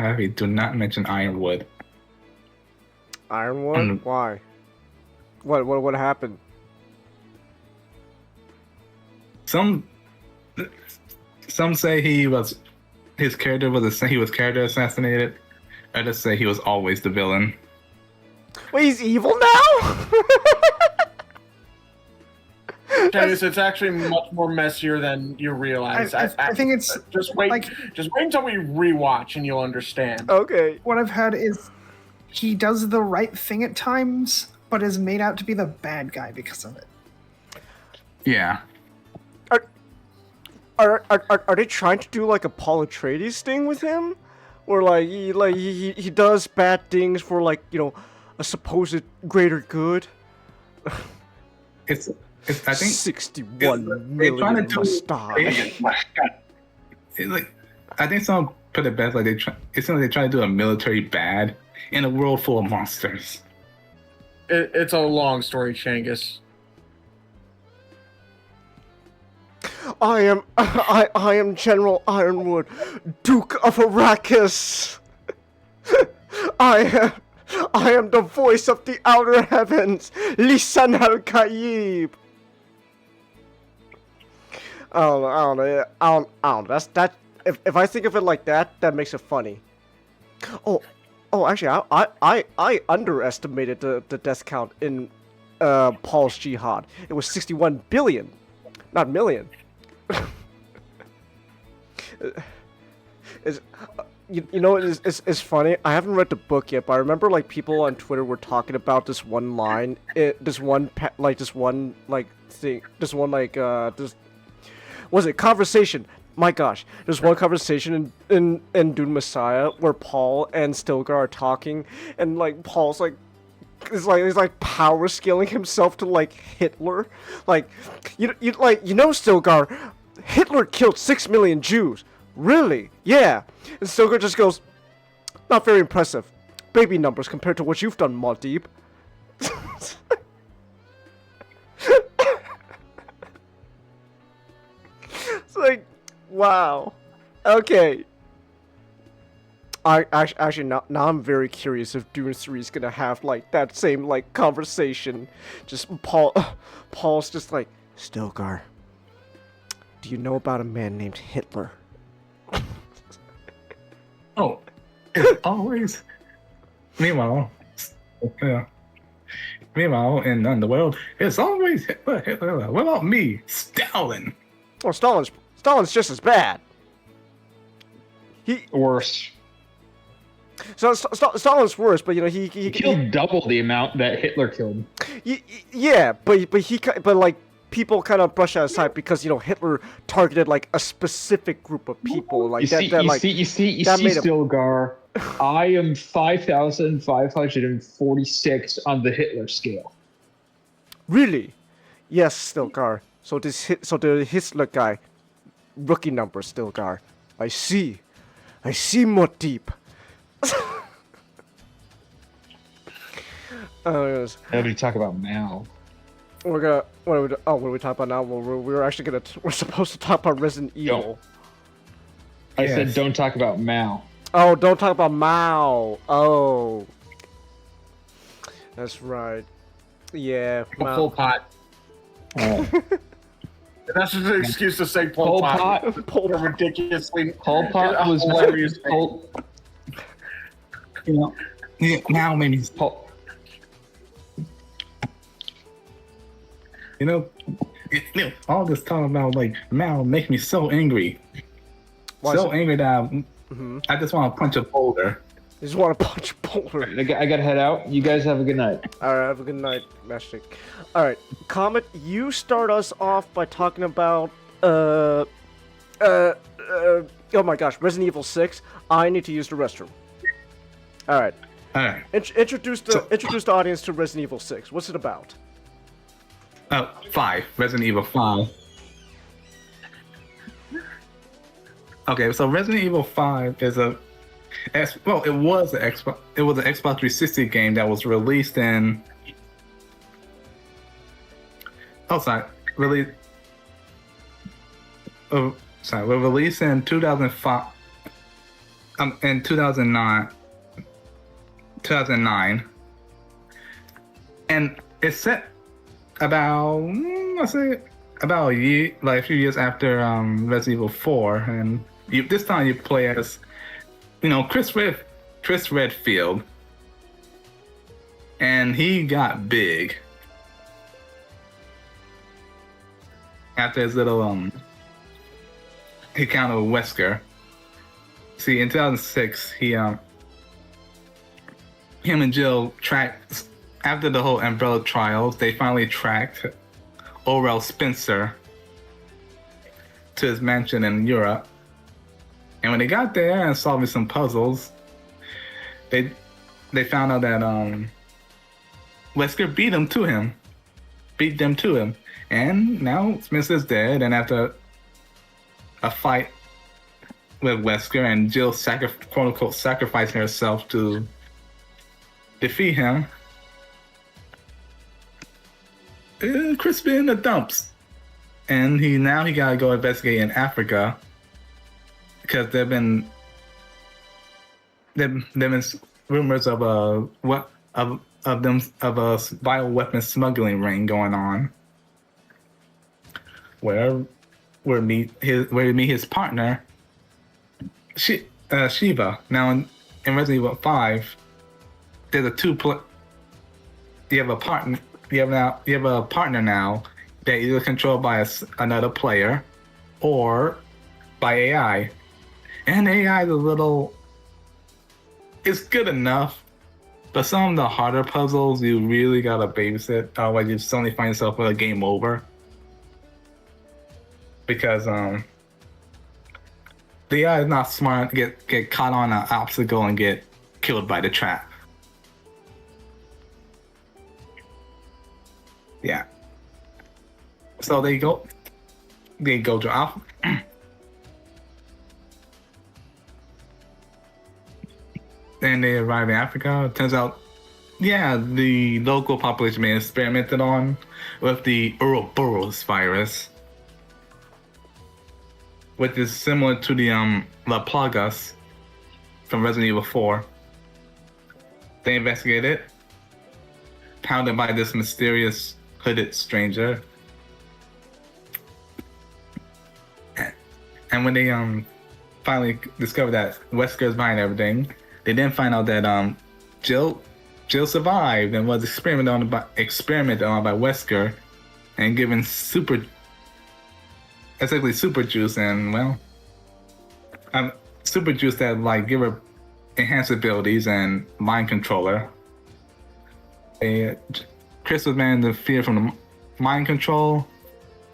mention Ironwood. Ironwood? Why? What happened? Some say he was character assassinated. Others say he was always the villain. Wait, he's evil now? It's actually much more messier than you realize. I think it's just wait. like, just wait until we rewatch, and you'll understand. Okay. what I've heard is he does the right thing at times, but is made out to be the bad guy because of it. Yeah. Are they trying to do like a Paul Atreides thing with him? Or he does bad things for, like, a supposed greater good? I think 61 they're trying to million do- mustache. It's like I think someone put it best. Like it seems like they try to do a military bad in a world full of monsters. It's a long story, Changus. I am General Ironwood, Duke of Arrakis. I am the voice of the outer heavens, Lisan al-Khaib. I don't know. That's that. If I think of it like that, that makes it funny. Oh, actually, I underestimated the death count in Paul's Jihad. It was 61 billion, not million. It's funny. I haven't read the book yet, but I remember like people on Twitter were talking about this one line, was it conversation? My gosh, there's one conversation in Dune Messiah where Paul and Stilgar are talking, and like Paul's like. He's like power scaling himself to like Hitler, like you Stilgar, Hitler killed 6 million Jews. Really? Yeah. And Stilgar just goes, not very impressive. Baby numbers compared to what you've done, Muad'Dib. It's like, wow. Okay. Actually now I'm very curious if Dune 3 is gonna have like that same like conversation. Just Paul's just like, Stilgar, do you know about a man named Hitler? Oh, it's always. Meanwhile, yeah. Meanwhile, in the world, it's always Hitler. What about me, Stalin? Oh, Stalin's just as bad. Worse. So Stalin's worse, but you know he killed double the amount that Hitler killed. Yeah, but like people kind of brush that aside because you know Hitler targeted like a specific group of people. Like you see, Stilgar. I am 5,546 on the Hitler scale. Really? Yes, Stilgar. So the Hitler guy, rookie number Stilgar. I see Muad'Dib. How do you talk about Mao? What are we talking about now? Well, we're supposed to talk about Resident Evil. I said don't talk about Mao. Oh, don't talk about Mao. Oh, that's right. Yeah, Mao. Pol Pot. Oh. That's just an excuse to say Pol Pot. Pol Pot. Ridiculously. Pol Pot was hilarious. You know, now maybe all this talk about like Mao makes me so angry. Angry that I just want to punch a boulder. You just want to punch a boulder. I gotta head out. You guys have a good night. All right, have a good night, Master. All right, Comet, you start us off by talking about oh my gosh, Resident Evil 6. I need to use the restroom. All right. Introduce the audience to Resident Evil 6. What's it about? 5. Resident Evil 5. Okay, so Resident Evil 5 is it was an Xbox 360 game that was released in. Released in 2005. In 2009. 2009, and it's set about a year, like a few years after Resident Evil 4, and this time you play as, Chris Redfield, and he got big after his little encounter with Wesker. See, in 2006, him and Jill tracked, after the whole Umbrella trials, they finally tracked Orel Spencer to his mansion in Europe. And when they got there and solving some puzzles, they found out that Wesker beat him to him. beat them to him. And now Smith is dead, and after a fight with Wesker and Jill quote unquote sacrificing herself to defeat him, Chris been in the dumps. And he gotta go investigate in Africa because there've been rumors of a bioweapon smuggling ring going on, where we meet his partner, Shiva. Now in Resident Evil 5, there's you have a partner. You have a partner now that is either controlled by another player or by AI, and AI is it's good enough, but some of the harder puzzles you really gotta babysit, otherwise you suddenly find yourself with a game over. Because the AI is not smart to get caught on an obstacle and get killed by the trap. Yeah. So they go to Alpha. Then they arrive in Africa. It turns out, the local population may have experimented on with the Ouroboros virus, which is similar to the La Plagas from Resident Evil 4. They investigate it, pounded by this mysterious hooded stranger. And when they finally discover that Wesker is behind everything, they then find out that Jill survived and was experimented on by Wesker and given super juice, and super juice that give her enhanced abilities and mind controller. Chris was managed to fear from the mind control.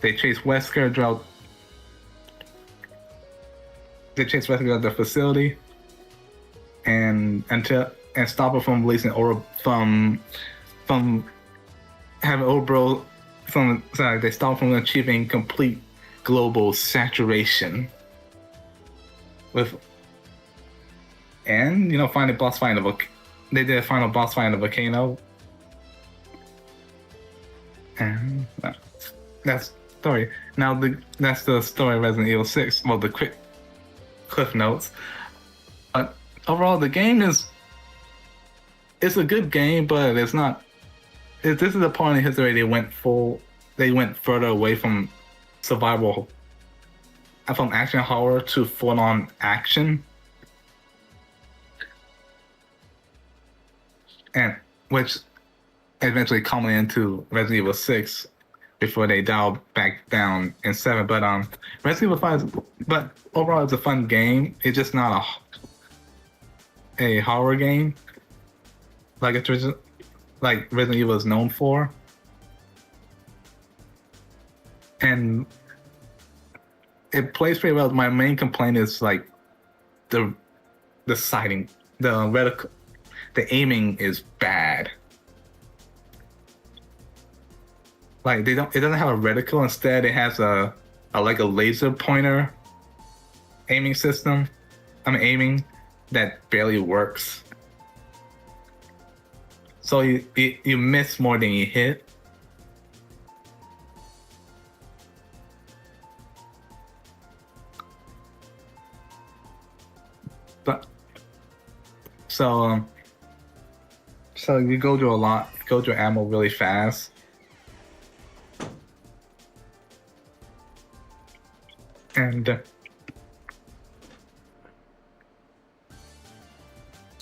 They chased Wesker throughout. They chased Wesker out the facility, and stop her from releasing from having Ouroboros. They stopped from achieving complete global saturation. Finally boss fight they did a final boss fight in the volcano. And that's the story. Now that's the story of Resident Evil 6. Well, the quick cliff notes. But overall, the game it's a good game, but it's not. This is the point in history they went further away from survival, from action horror to full-on action, and which eventually culminated into Resident Evil 6 before they dialed back down in 7. But Resident Evil 5, but overall it's a fun game. It's just not a horror game like Resident Evil is known for. And it plays pretty well. My main complaint is the sighting, the reticle, the aiming is bad. It doesn't have a reticle. Instead, it has a laser pointer aiming system. Aiming that barely works. So you miss more than you hit. But so you go through ammo really fast. And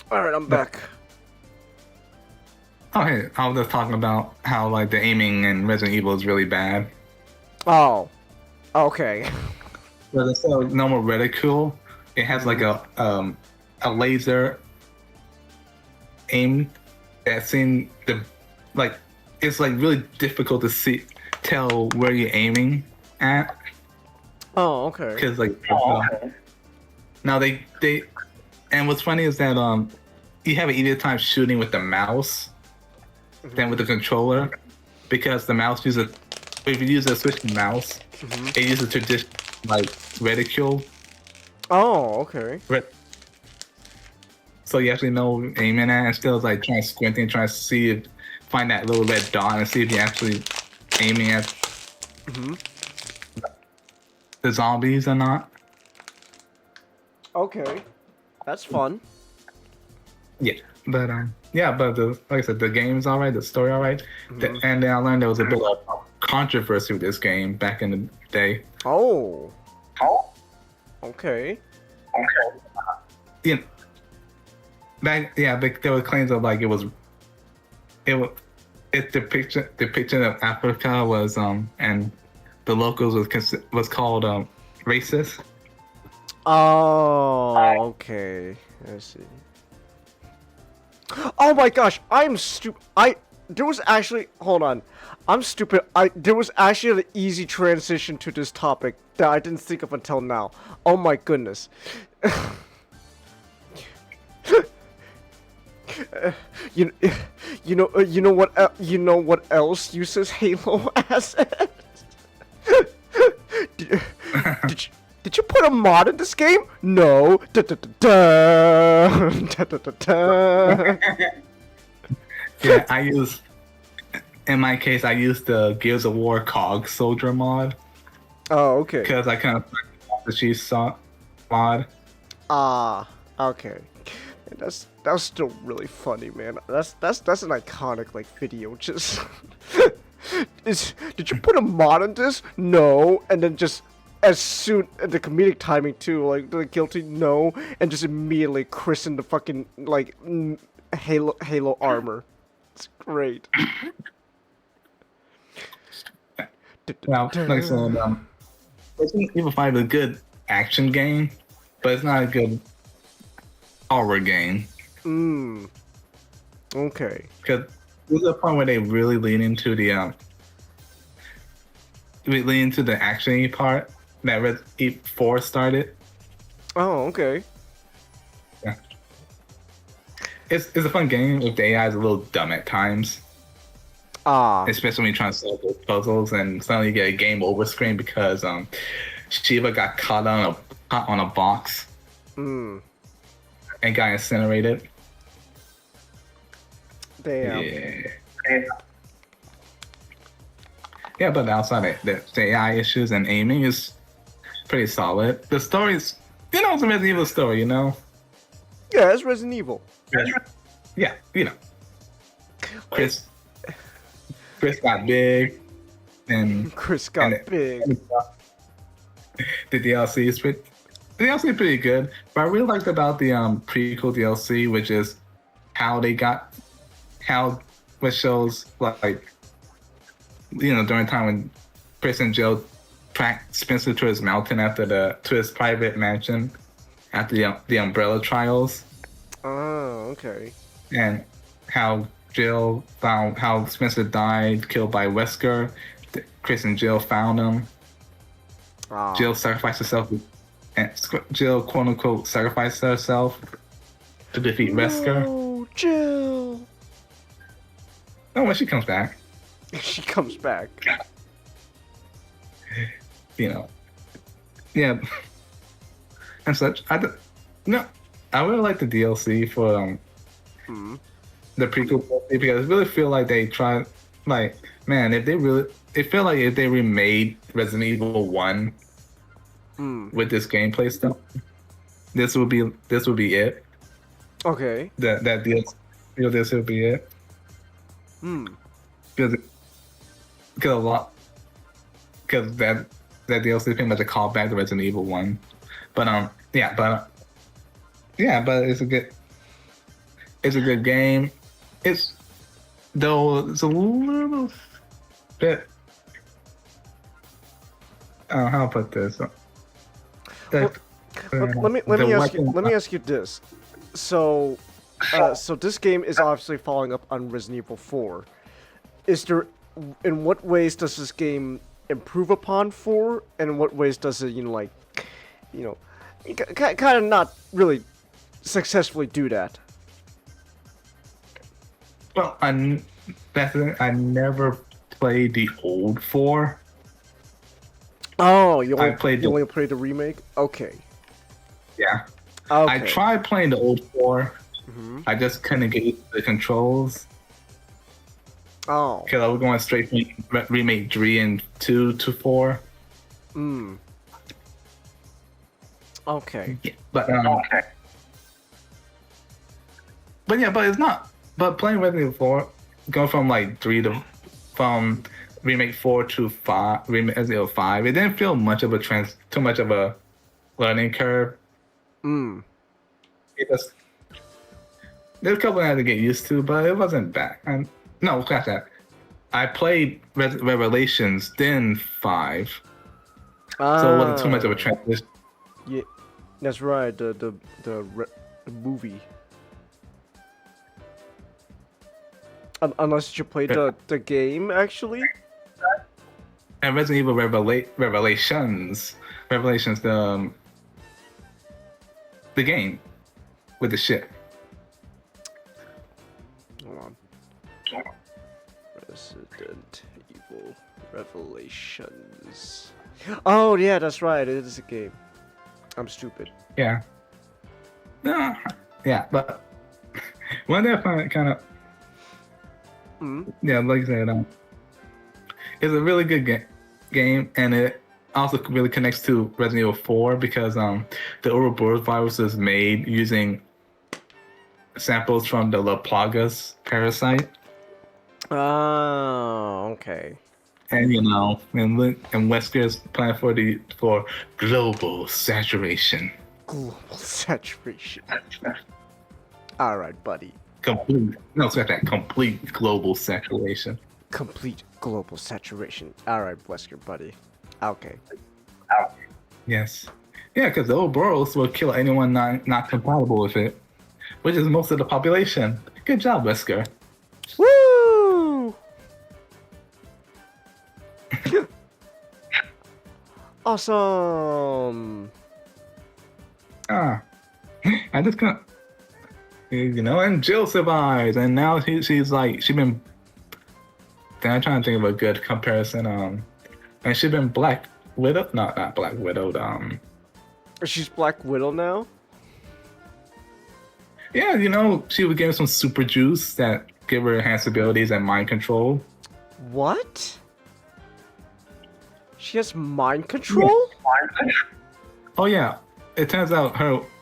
all right, I'm back. Oh, hey, I was just talking about how the aiming in Resident Evil is really bad. Oh, okay. But instead of normal reticule, it has a laser aim that's in it's really difficult to tell where you're aiming at. Oh, okay. Because now they and what's funny is that you have an easier time shooting with the mouse than with the controller. because the mouse uses if you use a switching mouse, it uses traditional like reticule. Oh, okay. So you actually know aiming at, and still like trying to squint and trying to see if find that little red dot and see if you're actually aiming at the zombies or not. Okay. That's fun. Yeah, but like I said, the game's alright, the story alright, and then I learned there was a bit of controversy with this game back in the day. Oh. Okay. Yeah, but there were claims of like its depiction of Africa was and the locals was called racist. Oh, okay. I see. Oh my gosh, I'm stupid. There was actually, hold on. I'm stupid. There was actually an easy transition to this topic that I didn't think of until now. Oh my goodness. You know what else uses Halo assets? Did you put a mod in this game? No. Yeah, in my case, I used the Gears of War COG Soldier mod. Oh, okay. Because I kind of the Chiefs mod. Ah, okay. And that was still really funny, man. That's an iconic like video. Just did you put a mod in this? No, and then just as soon the comedic timing too, like the guilty no, and just immediately christen the fucking like Halo armor. It's great. Now, like I said, Resident Evil 5 is a good action game, but it's not a good horror game. Okay. Because there's a point where they really lean into the action part that Resident Evil 4 started. Oh, okay. Yeah. It's a fun game if the AI is a little dumb at times. Especially when you're trying to solve those puzzles and suddenly you get a game over screen because Shiva got caught on a box and got incinerated. Damn. Yeah, but outside the AI issues and aiming is pretty solid. The story's, it's a Resident Evil story, you know? Yeah, it's Resident Evil. Yeah, Chris got big, and Chris got big. The DLC is pretty good, but I really liked about the prequel DLC, which is what shows like during the time when Chris and Jill tracked Spencer to his mountain to his private mansion after the Umbrella trials. Oh, okay. And how Jill found how Spencer died, killed by Wesker. Chris and Jill found him. Jill sacrificed herself, and Jill quote unquote sacrificed herself to defeat Wesker. Oh, Jill. Oh, when she comes back. She comes back. Yeah. And such. I really like the DLC for the prequel DLC because I really feel like they tried, like, man, it felt like if they remade Resident Evil 1 with this gameplay stuff, this would be it. Okay. That DLC, this would be it. Because that DLC is pretty much a callback to Resident Evil 1. But but it's a good game. It's a little bit. How I put this? Let me ask you this. So this game is obviously following up on Resident Evil 4. In what ways does this game improve upon 4, and in what ways does it kind of not really successfully do that? Well, I never played the old 4. Oh, you I only played you the- only played the remake? Okay. Yeah. Okay. I tried playing the old 4. Mhm. I just couldn't get used to the controls. Oh. Because I was going straight from remake 3 and 2 to 4. Mm. Okay. But but yeah, but it's not. But playing Resident Evil 4, going from like from remake 4 to 5, Resident Evil 5, it didn't feel too much of a learning curve. Mm. It just there's a couple I had to get used to, but it wasn't bad. And no, scratch that. I played Revelations, then 5, so it wasn't too much of a transition. Yeah, that's right. The movie. Unless you played the game, actually. And Resident Evil Revelations, the game with the ship. Hold on. Resident Evil Revelations. Oh yeah, that's right. It is a game. I'm stupid. Yeah. No. Yeah, but one day I find it kind of. Yeah, like I said, it's a really good game, and it also really connects to Resident Evil 4 because the Ouroboros virus is made using samples from the La Plagas parasite. Oh, okay. And and Wesker's plan for global saturation. Global saturation. All right, buddy. Complete global saturation. Complete global saturation. All right, Wesker, buddy. Okay. Yes. Yeah, because the Ouroboros will kill anyone not compatible with it, which is most of the population. Good job, Wesker. Woo! Awesome. I just can't. And Jill survives, and now she's been. Then I'm trying to think of a good comparison. And she's been Black Widow, not Black Widowed. She's Black Widow now? Yeah, she was given some super juice that give her enhanced abilities and mind control. What? She has mind control? Oh yeah, it turns out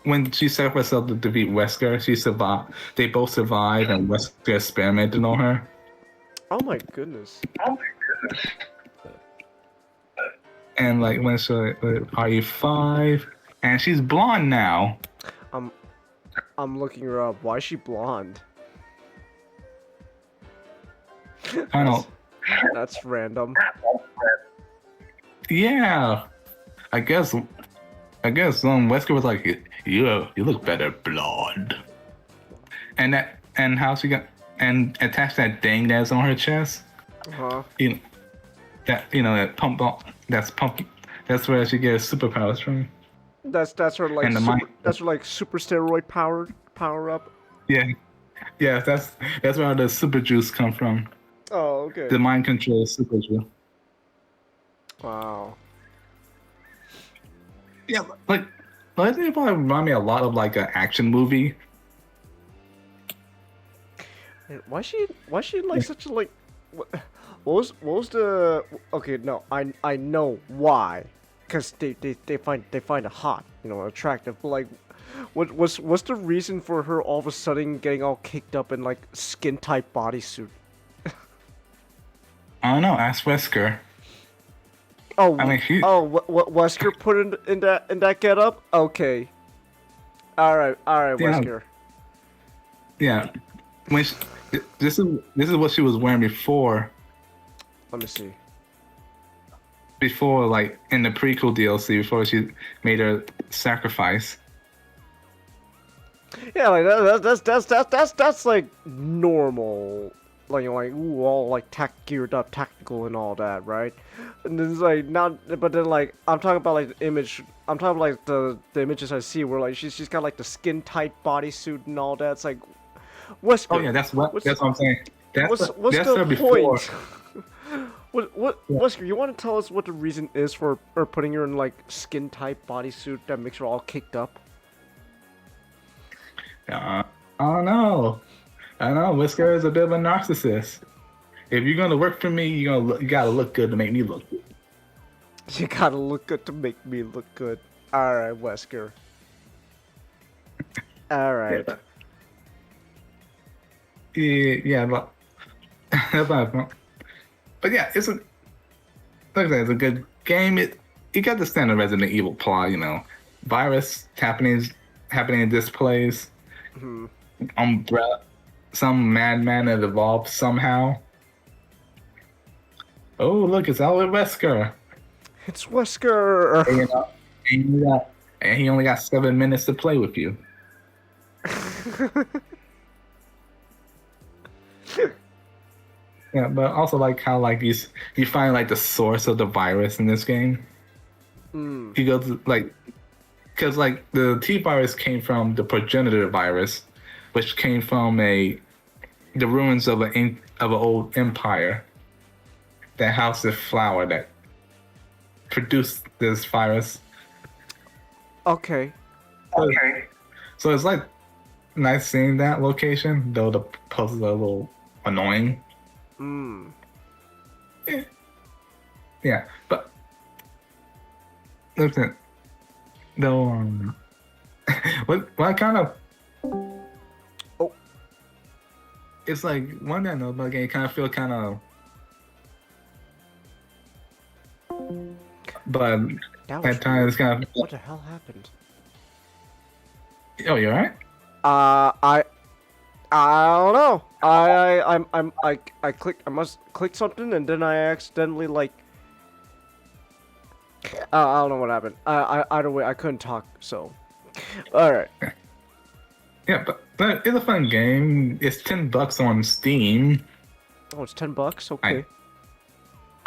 when she set up herself to defeat Wesker, she survived. They both survived, and Wesker experimented on her. Oh my goodness. And like when she RE5, and she's blonde now. I'm looking her up. Why is she blonde? I know. That's random. Yeah, I guess Wesker was like, you look better blonde. And how she got and attached that thing that's on her chest. Uh-huh. That pump. That's where she gets superpowers from. That's her like that's her like super steroid power up. Yeah, that's where the super juice come from. Oh, okay. The mind control super juice. Wow. Yeah, like I think it probably remind me a lot of like an action movie. Why she like such a like what was the okay, no, I know why, because they find it hot, attractive, but like what's the reason for her all of a sudden getting all kicked up in like skin tight bodysuit? I don't know, ask Wesker. Oh, I mean, what Wesker put in that getup? Okay. All right, Yeah. Wesker. Yeah, this is what she was wearing before. Let me see. Before, like in the prequel DLC, before she made her sacrifice. Yeah, like that's like normal. Like ooh, all like geared up, tactical and all that, right? And then it's like but then like I'm talking about like the image. I'm talking about like the images I see where like she's got like the skin tight bodysuit and all that. It's like, what's Oh yeah, that's what I'm saying. That's what's her the before. point? Wesker, you want to tell us what the reason is for putting her in like skin type bodysuit that makes her all caked up? I don't know. I don't know. Whisker is a bit of a narcissist. If you're gonna work for me, you gotta look good to make me look good. You gotta look good to make me look good. All right, Wesker. All right. Yeah, but that's not fun. But yeah, like I said, it's a good game. You got the standard Resident Evil plot, virus happening in this place. Hmm. Umbrella, some madman that evolved somehow. Oh, look, it's Albert Wesker. It's Wesker. And he only got 7 minutes to play with you. Yeah, but also like how like you find like the source of the virus in this game. Mm. You go to because like the T virus came from the progenitor virus, which came from the ruins of an old empire that housed a flower that produced this virus. Okay. So it's like nice seeing that location, though the puzzles are a little annoying. Mm. Yeah, but listen, though, what kind of? Oh, it's like one that I know about the game. Kind of feel kind of, but that was at times kind of. what the hell happened? Oh, you alright? I don't know. I clicked. I must click something, and then I accidentally like. I don't know what happened. Either way, I couldn't talk. So, all right. Yeah, but it's a fun game. It's $10 on Steam. Oh, it's $10. Okay.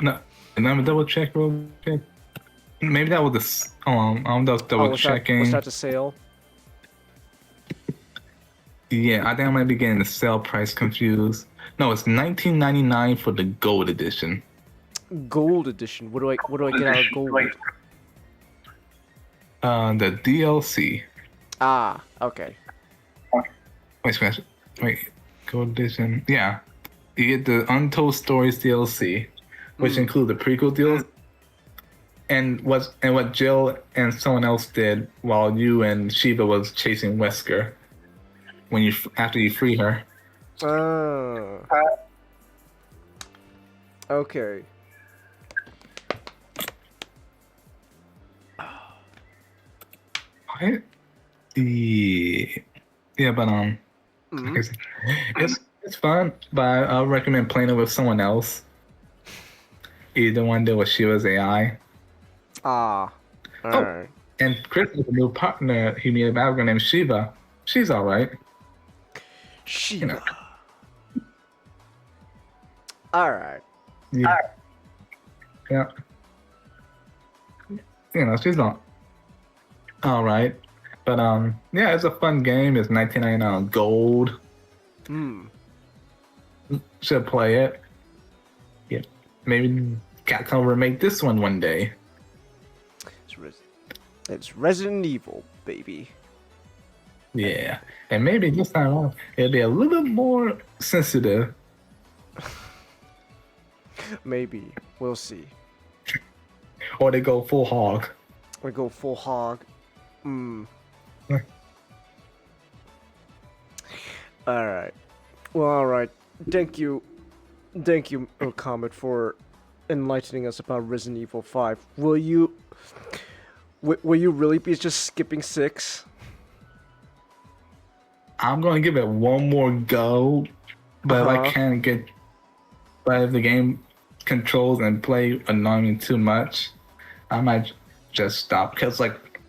No, and I'm double check real quick. Maybe that was I'm just double checking. Was that the sale? Yeah, I think I might be getting the sale price confused. No, it's $19.99 for the gold edition. Gold edition. What do I get out of gold? The DLC. Ah, okay. Wait, gold edition. Yeah, you get the Untold Stories DLC, which include the prequel deals, and what Jill and someone else did while you and Shiva was chasing Wesker. After you free her. Okay. What? Yeah, but it's fun, but I recommend playing it with someone else. Either one did with Shiva's AI. Alright. And Chris has a new partner he made a background named Shiva. She's alright. Shiva. Alright. Yeah. Yeah. She's not alright. But yeah, it's a fun game. It's $19.99 on gold. Should play it. Yeah. Maybe Capcom will remake this one day. It's Resident Evil, baby. Yeah. And maybe this time around, it'll be a little more sensitive. Maybe. We'll see. Or they go full hog. We go full hog. Alright. Well, alright. Thank you, Comet, for enlightening us about Resident Evil 5. Will you really be just skipping 6? I'm gonna give it one more go, but if I can't but if the game controls and play annoy me too much, I might just stop because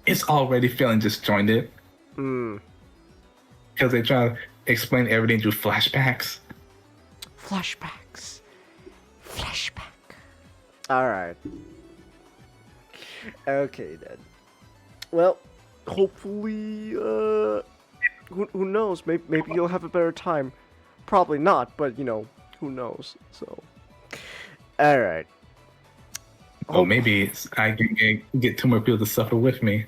it's already feeling disjointed. Because they try to explain everything through flashbacks. Flashback. Alright. Okay then. Well, hopefully, who knows? Maybe you'll have a better time. Probably not, but who knows? So, All right. Oh, maybe I can get 2 more people to suffer with me.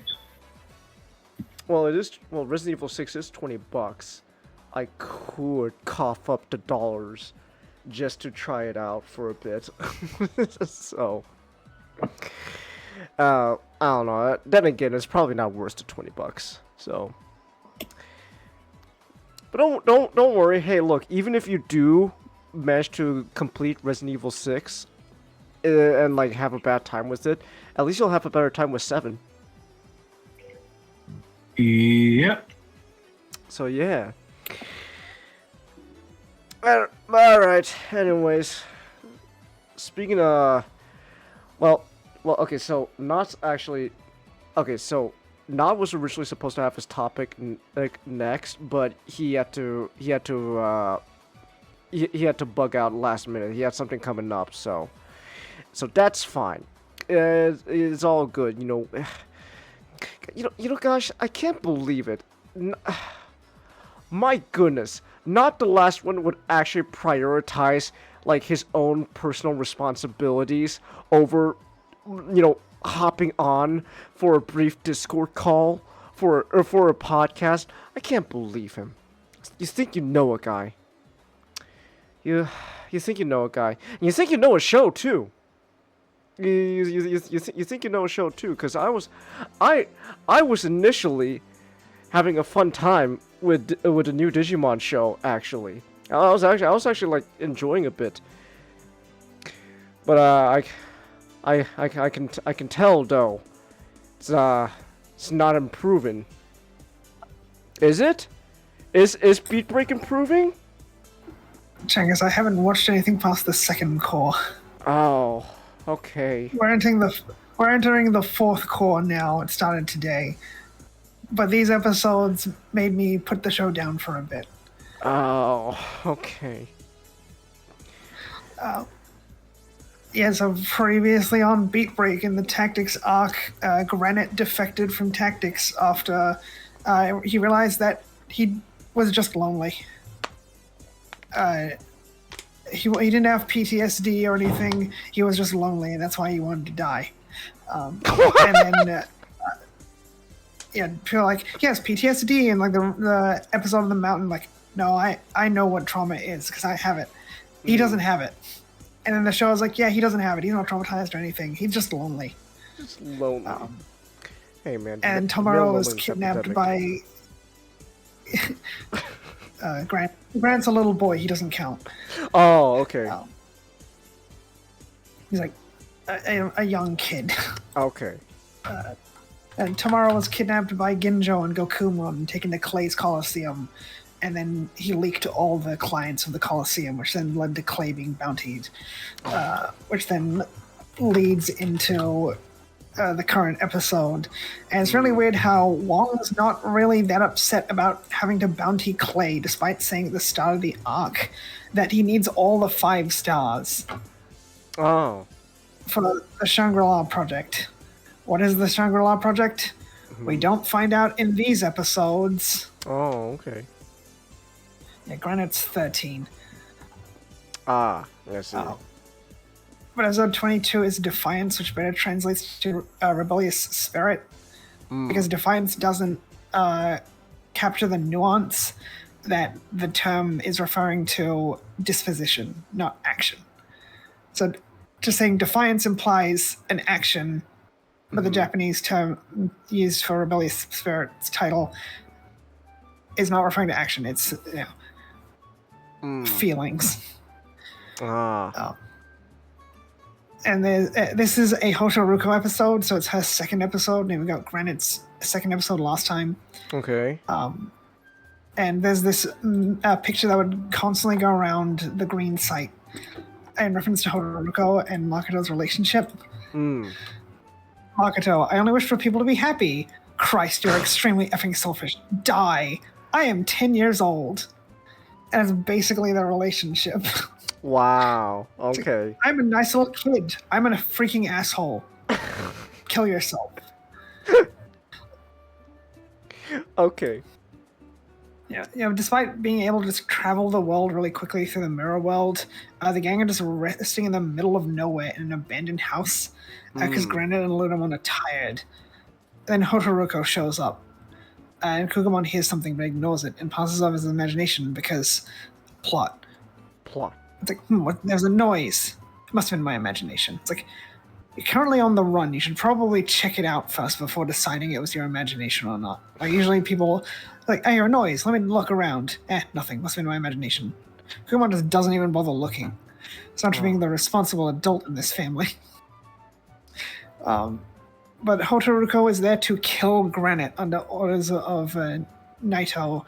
Well, it is. Well, Resident Evil 6 is $20. I could cough up the dollars just to try it out for a bit. So, I don't know. Then again, it's probably not worth the $20. So, but don't worry. Hey, look, even if you do manage to complete Resident Evil 6 and like have a bad time with it, at least you'll have a better time with 7. Yep. So yeah. Alright, anyways. Speaking of... Well, okay, so Not's actually... Okay, so Not was originally supposed to have his topic next, but he had to bug out last minute. He had something coming up, so that's fine. It's all good, you know. Gosh, I can't believe it. My goodness, Not the last one would actually prioritize like his own personal responsibilities over, hopping on for a brief Discord call for a podcast. I can't believe him. You think you know a guy. You think you know a guy. And you think you know a show too. You think you know a show too, because I was initially having a fun time with the new Digimon show. Actually, I was actually like enjoying a bit, but I can tell though, it's not improving. Is it? Is Beatbreak improving? Changus, I haven't watched anything past the second core. Oh. Okay. We're entering the 4th core now. It started today, but these episodes made me put the show down for a bit. Oh, okay. Yeah, so previously on Beatbreak in the Tactics arc, Granite defected from Tactics after he realized that he was just lonely. He didn't have PTSD or anything. He was just lonely, and that's why he wanted to die. And then, people like, yes, PTSD, and like the episode on the mountain, like, no, I know what trauma is because I have it. He doesn't have it. And then the show is like, yeah, he doesn't have it. He's not traumatized or anything. He's just lonely. Just lonely. Hey, man. And Tomorrow was kidnapped by Grant. Grant's a little boy. He doesn't count. Oh, okay. He's like a young kid. Okay. And Tomorrow was kidnapped by Ginjo and Gokumon and taken to Clay's Coliseum. And then he leaked all the clients of the Coliseum, which then led to Clay being bountied, which then leads into the current episode. And it's really weird how Wong's not really that upset about having to bounty Clay, despite saying at the start of the arc that he needs all the 5 stars. Oh. For the Shangri-La project. What is the Shangri-La project? Mm-hmm. We don't find out in these episodes. Oh, okay. Yeah, Granite's 13. Ah, I see. But episode 22 is Defiance, which better translates to Rebellious Spirit. Because Defiance doesn't capture the nuance that the term is referring to disposition, not action. So just saying Defiance implies an action, but the Japanese term used for Rebellious Spirit's title is not referring to action. It's feelings. And this is a Hoshouruko episode, so it's her second episode, and we got Granite's second episode last time. Okay. And there's this picture that would constantly go around the green site in reference to Hoshouruko and Makoto's relationship. Makoto, I only wish for people to be happy. Christ, you're extremely effing selfish. Die. I am 10 years old. And it's basically their relationship. Wow. Okay. I'm a nice little kid. I'm a freaking asshole. Kill yourself. Okay. Yeah, despite being able to just travel the world really quickly through the mirror world, the gang are just resting in the middle of nowhere in an abandoned house because Granite and Lunamon are tired. Then Hotaruko shows up, and Kugamon hears something but ignores it and passes off his imagination because plot. Plot. It's like, there's a noise. It must have been my imagination. It's like, you're currently on the run. You should probably check it out first before deciding it was your imagination or not. Like, usually people, like, I hear a noise. Let me look around. Nothing. Must have been my imagination. Kugamon just doesn't even bother looking. It's not being the responsible adult in this family. But Hotaruko is there to kill Granite under orders of Naito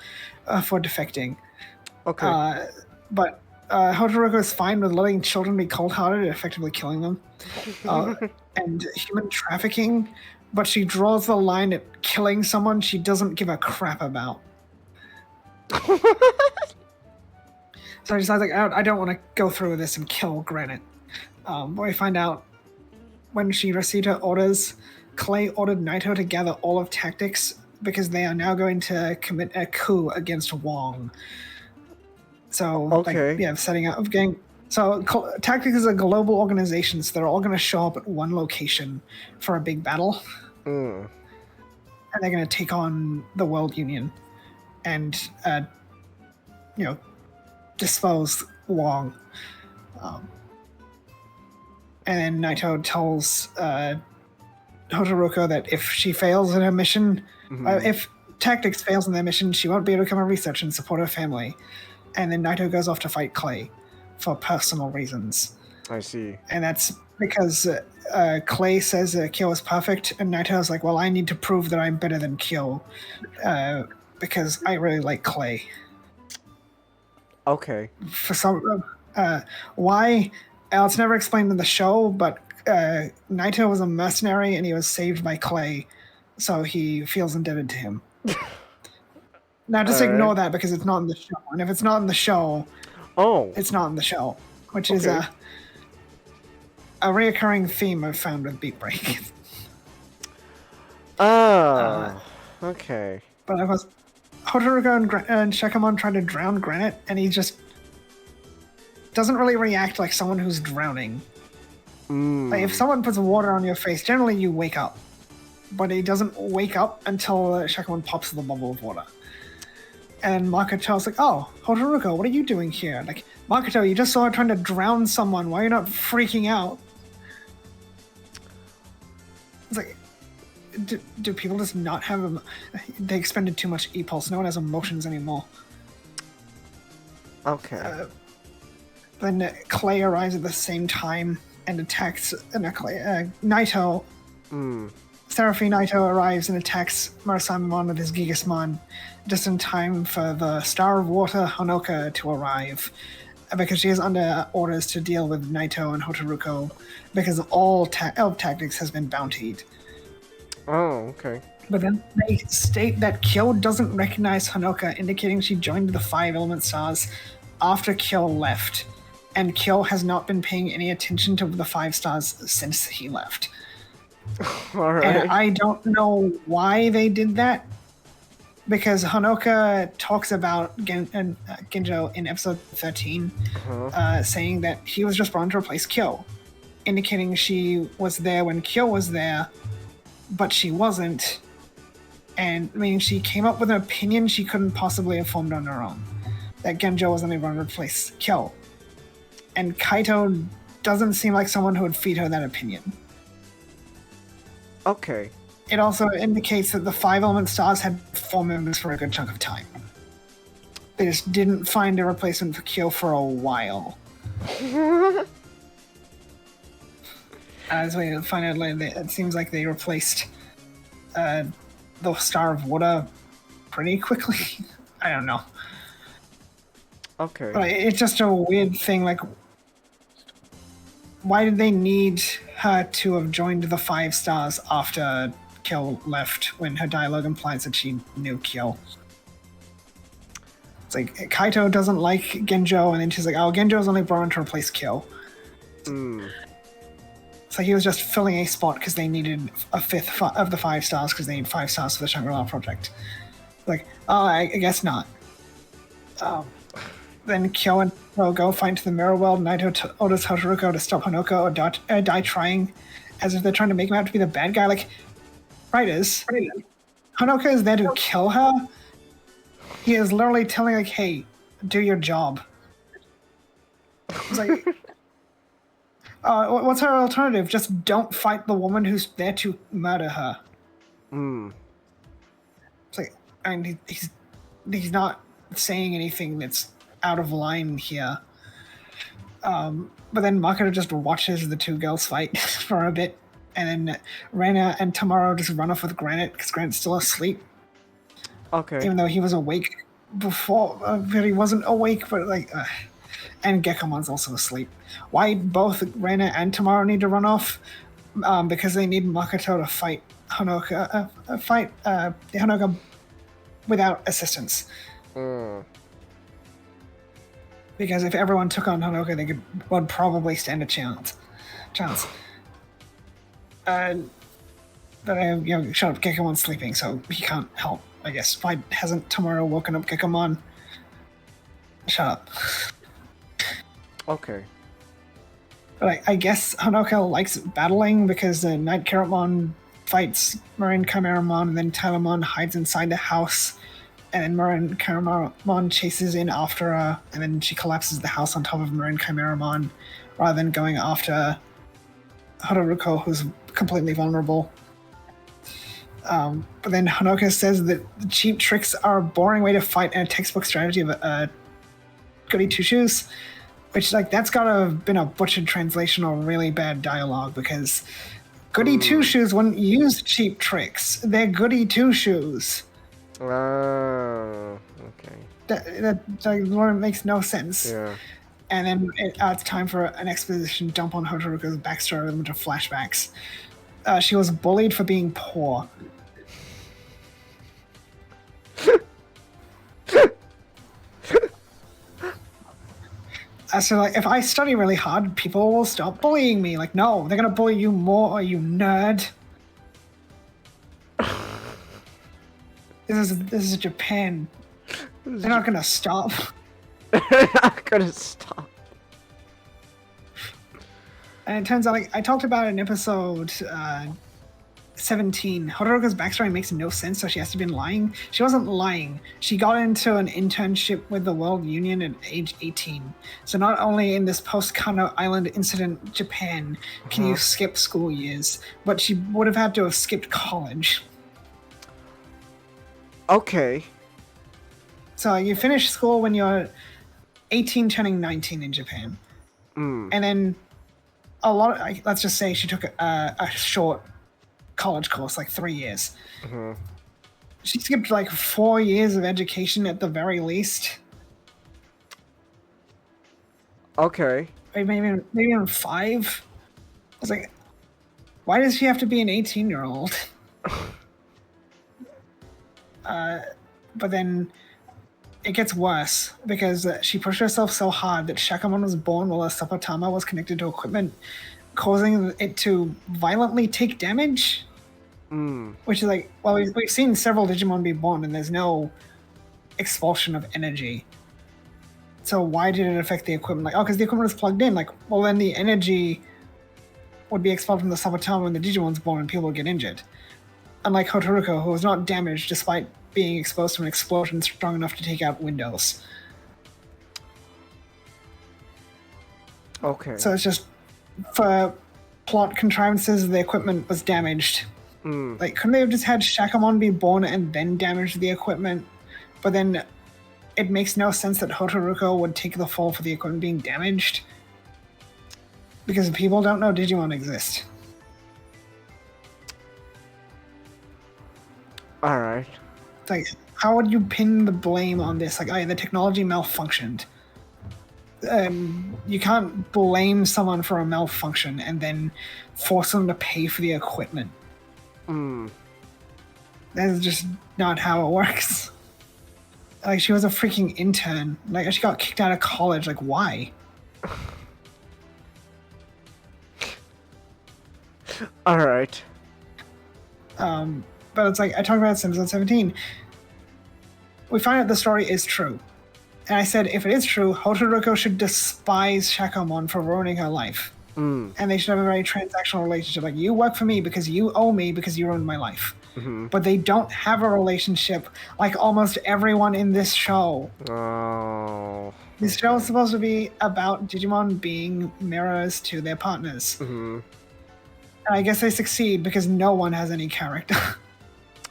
for defecting. Okay. But Hotaruko is fine with letting children be cold-hearted and effectively killing them. And human trafficking, but she draws the line at killing someone she doesn't give a crap about. So I decides, like, I don't want to go through with this and kill Granite. But we find out when she received her orders, Clay ordered Naito to gather all of Tactics because they are now going to commit a coup against Wong. So, setting up gang. So, Tactics is a global organization, so they're all going to show up at one location for a big battle. And they're going to take on the World Union and, dispose Wong. And then Naito tells Hotaruko that if she fails in her mission, if Tactics fails in their mission, she won't be able to come and research and support her family. And then Naito goes off to fight Clay for personal reasons. I see. And that's because Clay says Kyo is perfect, and Naito's like, well, I need to prove that I'm better than Kyo because I really like Clay. Okay. For some... why... it's never explained in the show, but Naito was a mercenary and he was saved by Clay, so he feels indebted to him. Now, just ignore that because it's not in the show. And if it's not in the show, it's not in the show, which is a reoccurring theme I've found with Beatbreak. Okay. But of course, Hotaruko and Shakamon try to drown Granite, and he just doesn't really react like someone who's drowning. Like, if someone puts water on your face, generally you wake up. But he doesn't wake up until Shakamon pops the bubble of water. And Makoto's like, oh, Hotaruko, what are you doing here? Like, Makoto, you just saw her trying to drown someone. Why are you not freaking out? It's like, do people just not have... They expended too much E-Pulse. No one has emotions anymore. Okay. Then Clay arrives at the same time and attacks Naito. Seraphy Naito arrives and attacks Murasamon with his Gigasmon just in time for the Star of Water Honoka to arrive, because she is under orders to deal with Naito and Hotaruko because all Elf Tactics has been bountied. Oh, okay. But then they state that Kyo doesn't recognize Honoka, indicating she joined the 5 Element Stars after Kyo left, and Kyo has not been paying any attention to the 5 stars since he left. All right. And I don't know why they did that, because Honoka talks about Genjo in episode 13, saying that he was just brought to replace Kyo, indicating she was there when Kyo was there, but she wasn't, and meaning she came up with an opinion she couldn't possibly have formed on her own, that Genjo was only going to replace Kyo. And Kaito doesn't seem like someone who would feed her that opinion. Okay. It also indicates that the 5 Element Stars had 4 members for a good chunk of time. They just didn't find a replacement for Kyo for a while. As we find out later, it seems like they replaced the Star of Water pretty quickly. I don't know. Okay. But it's just a weird thing, like, why did they need her to have joined the 5 stars after Kyo left, when her dialogue implies that she knew Kyo? It's like, Kaito doesn't like Genjo, and then she's like, oh, Genjo's only brought in to replace Kyo. So he was just filling a spot because they needed a 5th of the 5 stars, because they need 5 stars for the Shangri-La project. Like, oh, I guess not. Then Kyo and Taro go find the mirror world. Naito orders Todoroki to stop Honoka or die trying, as if they're trying to make him out to be the bad guy. Like, writers, Honoka is there to kill her. He is literally telling, like, hey, do your job. It's like, what's her alternative? Just don't fight the woman who's there to murder her. It's like, and he's not saying anything that's out of line here. But then Makoto just watches the two girls fight for a bit, and then Reina and Tamaro just run off with Granite because Granite's still asleep. Okay. Even though he was awake before, but he wasn't awake, but like, and Geckomon's also asleep. Why both Reina and Tamaro need to run off? Because they need Makoto to fight Honoka, Honoka without assistance. Because if everyone took on Honoka, they would probably stand a chance. But shut up, Geckomon's sleeping, so he can't help. I guess. Why hasn't Tamaro woken up Geckomon? Shut up. Okay. But I guess Honoka likes battling because Night Carrotmon fights Marine Chimeramon, and then Tylermon hides inside the house, and then Marine Chimeramon chases in after her, and then she collapses the house on top of Marine Chimeramon, rather than going after Haruko, who's completely vulnerable. But then Honoka says that the cheap tricks are a boring way to fight and a textbook strategy of goody two-shoes, which, like, that's gotta have been a butchered translation or really bad dialogue, because goody two-shoes wouldn't use cheap tricks. They're goody two-shoes. Okay. That makes no sense. Yeah. And then it's time for an exposition dump on Todoroki's backstory with a bunch of flashbacks. She was bullied for being poor. So, like, if I study really hard, people will stop bullying me. Like, no, they're gonna bully you more, you nerd. This is Japan. They're not gonna stop. They're not gonna stop. And it turns out, like, I talked about it in episode 17. Hodoroka's backstory makes no sense, so she has to be lying. She wasn't lying. She got into an internship with the World Union at age 18. So not only in this post-Kano Island incident Japan can you skip school years, but she would have had to have skipped college. Okay. So you finish school when you're 18 turning 19 in Japan. And then let's just say she took a short college course, like 3 years. She skipped like 4 years of education at the very least. Okay. Maybe even 5. I was like, why does she have to be an 18-year-old? But then it gets worse because she pushed herself so hard that Shakamon was born while a Sapatama was connected to equipment, causing it to violently take damage. Which is like, well, we've seen several Digimon be born and there's no expulsion of energy. So why did it affect the equipment? Like, oh, because the equipment was plugged in. Like, well, then the energy would be expelled from the Sapatama when the Digimon's born and people would get injured. Unlike Hotoruko, who was not damaged despite being exposed to an explosion strong enough to take out windows. Okay. So it's just, for plot contrivances, the equipment was damaged. Like, couldn't they have just had Shakamon be born and then damage the equipment? But then it makes no sense that Hotoruko would take the fall for the equipment being damaged. Because people don't know Digimon exist. Alright. It's like, how would you pin the blame on this? Like, oh, the technology malfunctioned. You can't blame someone for a malfunction and then force them to pay for the equipment. That's just not how it works. Like, she was a freaking intern. Like, she got kicked out of college. Like, why? Alright. But it's like, I talked about it in episode 17. We find out the story is true. And I said, if it is true, Hotoroko should despise Shakomon for ruining her life. And they should have a very transactional relationship. Like, you work for me because you owe me because you ruined my life. But they don't have a relationship like almost everyone in this show. Oh. This show is supposed to be about Digimon being mirrors to their partners. And I guess they succeed because no one has any character.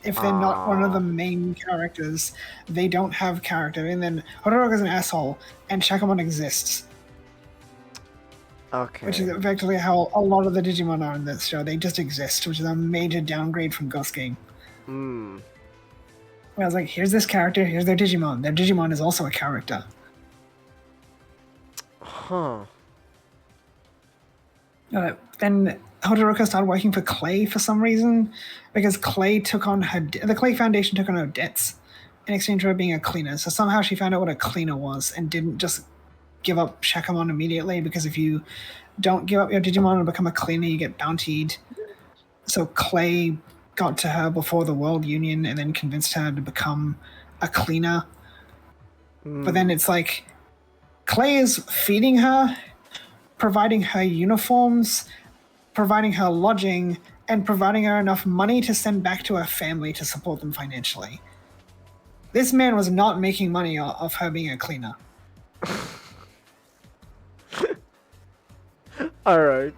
If they're not one of the main characters, they don't have character. And then Hodoroko's an asshole, and Shakomon exists. Okay. Which is effectively how a lot of the Digimon are in this show. They just exist, which is a major downgrade from Ghost Game. Where I was like, here's this character, here's their Digimon. Their Digimon is also a character. Huh. Then Hodoroko started working for Clay for some reason, because Clay took on the Clay Foundation took on her debts in exchange for her being a cleaner. So somehow she found out what a cleaner was and didn't just give up Shakomon immediately, because if you don't give up your Digimon and become a cleaner, you get bountied. So Clay got to her before the World Union and then convinced her to become a cleaner. But then it's like Clay is feeding her, providing her uniforms, providing her lodging, and providing her enough money to send back to her family to support them financially. This man was not making money off her being a cleaner. Alright.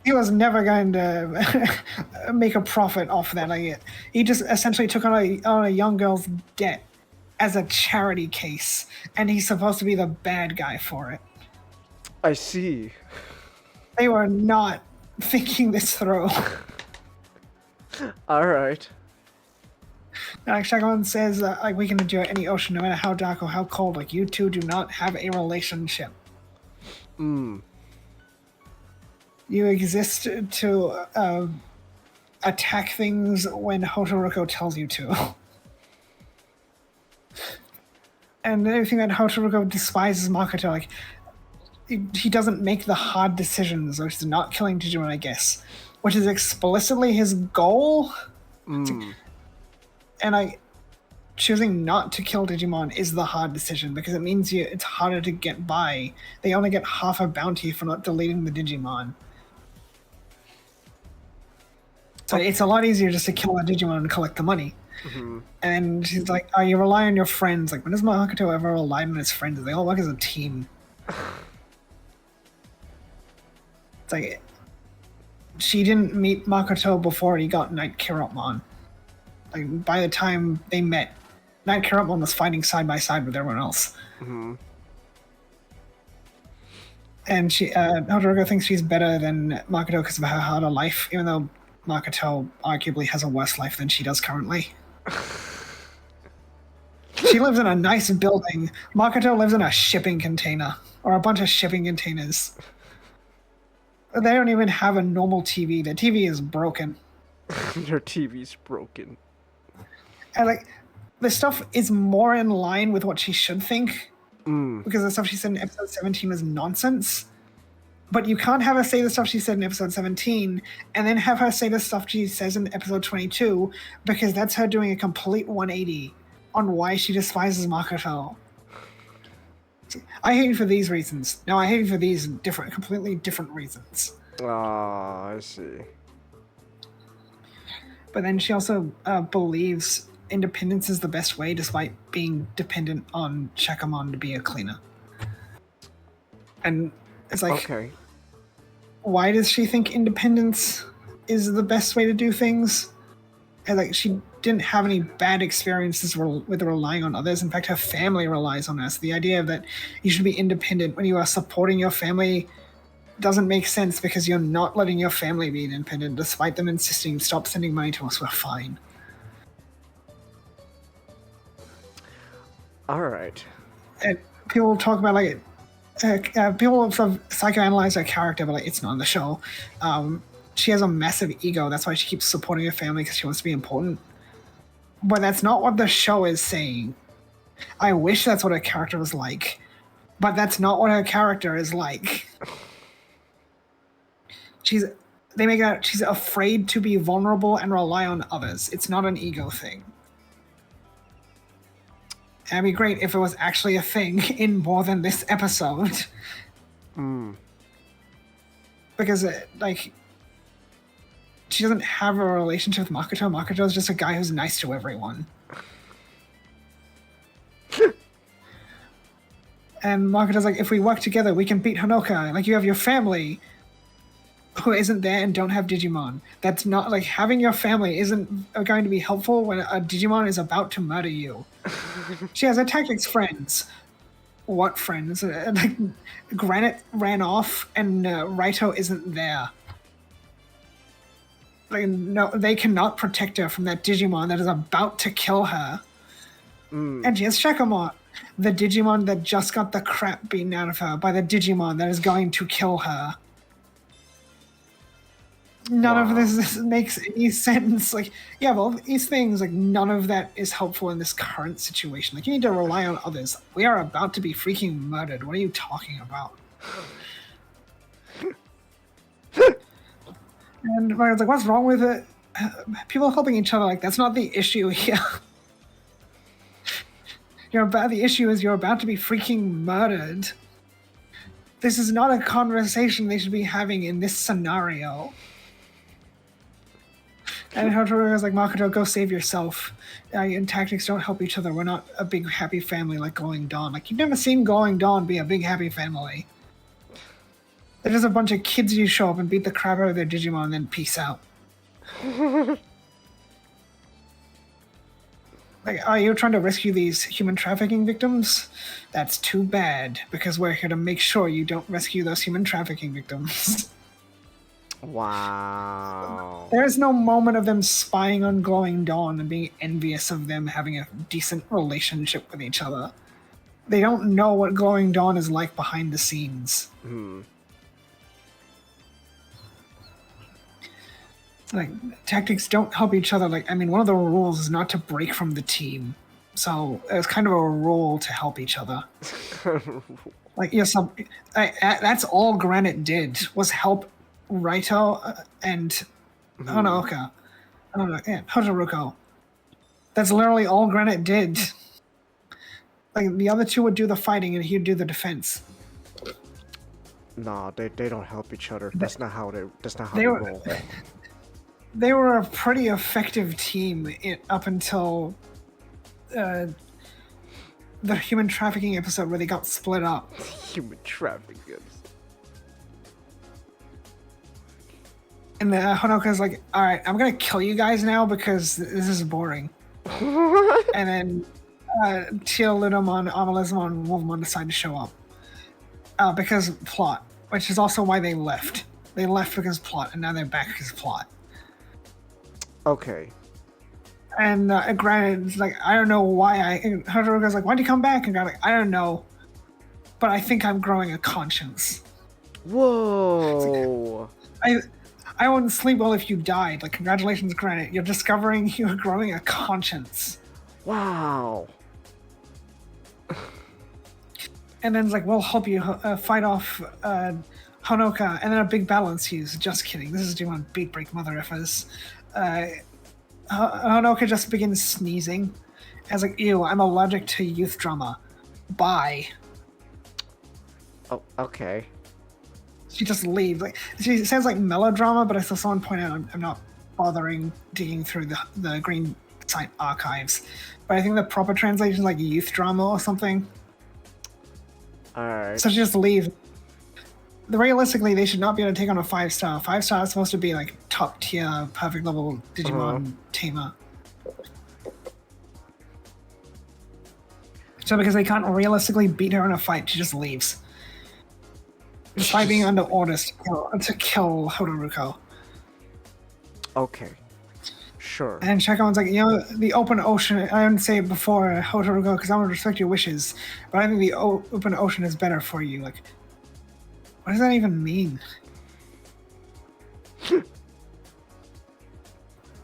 He was never going to make a profit off that. Like, he just essentially took on a young girl's debt as a charity case, and he's supposed to be the bad guy for it. I see. They were not thinking this through. Alright. Like Shakomon says, like, we can endure any ocean, no matter how dark or how cold. Like, you two do not have a relationship. You exist to attack things when Hotoroko tells you to. And everything that Hotoroko despises Makoto, like, he doesn't make the hard decisions, which is not killing Digimon, I guess, which is explicitly his goal. And choosing not to kill Digimon is the hard decision, because it means it's harder to get by. They only get half a bounty for not deleting the Digimon. So it's a lot easier just to kill a Digimon and collect the money. And she's like, oh, you rely on your friends. Like, when has Makoto ever relied on his friends? They all work as a team. It's like, she didn't meet Makoto before he got Night Kirotmon. Like, by the time they met, Night Kirotmon was fighting side by side with everyone else. And Hodoroko thinks she's better than Makoto because of her harder life, even though Makoto arguably has a worse life than she does currently. She lives in a nice building. Makoto lives in a shipping container, or a bunch of shipping containers. They don't even have a normal TV. The TV is broken. Your TV's broken. And like, the stuff is more in line with what she should think, because the stuff she said in episode 17 was nonsense. But you can't have her say the stuff she said in episode 17 and then have her say the stuff she says in episode 22, because that's her doing a complete 180 on why she despises Makoto. I hate you for these reasons. No, I hate you for these completely different reasons. Ah, I see. But then she also believes independence is the best way, despite being dependent on Shakomon to be a cleaner. And it's like, okay, why does she think independence is the best way to do things? And like, she didn't have any bad experiences with relying on others. In fact, her family relies on her. So the idea that you should be independent when you are supporting your family doesn't make sense, because you're not letting your family be independent, despite them insisting, stop sending money to us, we're fine. alright. And people talk about, like, people sort of psychoanalyze her character, but like, it's not in the show. She has a massive ego. That's why she keeps supporting her family, because she wants to be important. But that's not what the show is saying. I wish that's what her character was like, but that's not what her character is like. They make it out she's afraid to be vulnerable and rely on others. It's not an ego thing. It'd be great if it was actually a thing in more than this episode. Because, like, she doesn't have a relationship with Makoto. Makoto's just a guy who's nice to everyone. And Makoto's like, if we work together, we can beat Honoka. Like, you have your family who isn't there and don't have Digimon. That's not, like, having your family isn't going to be helpful when a Digimon is about to murder you. She has a tactics friends. What friends? Like, Granite ran off and Raito isn't there. Like, no, they cannot protect her from that Digimon that is about to kill her. And she has Shakamot, the Digimon that just got the crap beaten out of her by the Digimon that is going to kill her. None of this makes any sense. Like, yeah, well, these things, like, none of that is helpful in this current situation. Like, you need to rely on others. We are about to be freaking murdered. What are you talking about? And I was like, what's wrong with it? People helping each other, like, that's not the issue here. The issue is you're about to be freaking murdered. This is not a conversation they should be having in this scenario. And Hotaru was like, Makoto, go save yourself. And tactics don't help each other. We're not a big happy family like Going Dawn. Like, you've never seen Going Dawn be a big happy family. They're just a bunch of kids you show up and beat the crap out of their Digimon and then peace out. Like, are you trying to rescue these human trafficking victims? That's too bad, because we're here to make sure you don't rescue those human trafficking victims. Wow. There is no moment of them spying on Glowing Dawn and being envious of them having a decent relationship with each other. They don't know what Glowing Dawn is like behind the scenes. Like, tactics don't help each other. Like, I mean, one of the rules is not to break from the team. So it's kind of a rule to help each other. Like, yes, that's all Granite did, was help Raito and Honoka. Hotaruko. That's literally all Granite did. Like, the other two would do the fighting and he'd do the defense. No, they don't help each other. That's not how they They were- roll. They were a pretty effective team up until the human trafficking episode where they got split up. Human trafficking. And Honoka's like, all right, I'm going to kill you guys now because this is boring. And then Teal, Ludamon, Amalazamon, and Wolfmon decide to show up. Because plot, which is also why they left. They left because plot, and now they're back because plot. Okay. And Granite's like, I don't know why Hotaruka's like, why'd you come back? And like, I don't know. But I think I'm growing a conscience. Whoa. I wouldn't sleep well if you died. Like, congratulations, Granite. You're discovering you're growing a conscience. Wow. And then it's like, we'll help you fight off Honoka. And then a big battle ensues. Just kidding. This is Digimon Beatbreak, mother effers. Honoka just begins sneezing. I was like, ew, I'm allergic to youth drama. Bye. Oh, okay. She just leaves. Like, she sounds like melodrama, but I saw someone point out I'm not bothering digging through the Green Site archives. But I think the proper translation is like youth drama or something. Alright. So she just leaves. Realistically, they should not be able to take on a 5-star. 5-star is supposed to be like top tier, perfect level Digimon tamer. So because they can't realistically beat her in a fight, she just leaves. Despite being under orders to kill Hotaruko. Okay. Sure. And Shakomon's like, the open ocean, I didn't say it before, Hotaruko, because I want to respect your wishes, but I think the open ocean is better for you. Like, what does that even mean? It's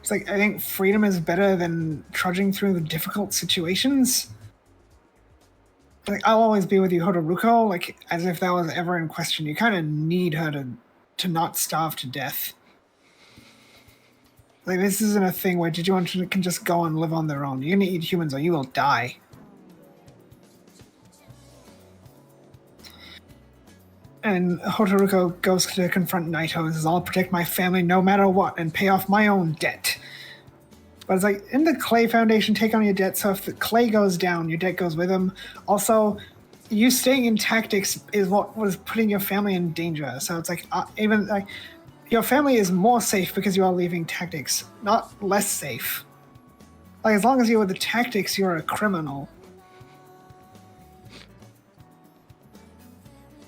like, I think freedom is better than trudging through the difficult situations. Like, I'll always be with you, Hotaruko, like, as if that was ever in question. You kind of need her to not starve to death. Like, this isn't a thing where Digimon can just go and live on their own. You're gonna eat humans or you will die. And Hotaruko goes to confront Naito and says, I'll protect my family no matter what and pay off my own debt. But it's like, in the Clay Foundation, take on your debt, so if the Clay goes down, your debt goes with him. Also, you staying in tactics is what was putting your family in danger. So it's like, even like, your family is more safe because you are leaving tactics, not less safe. Like, as long as you're with the tactics, you're a criminal.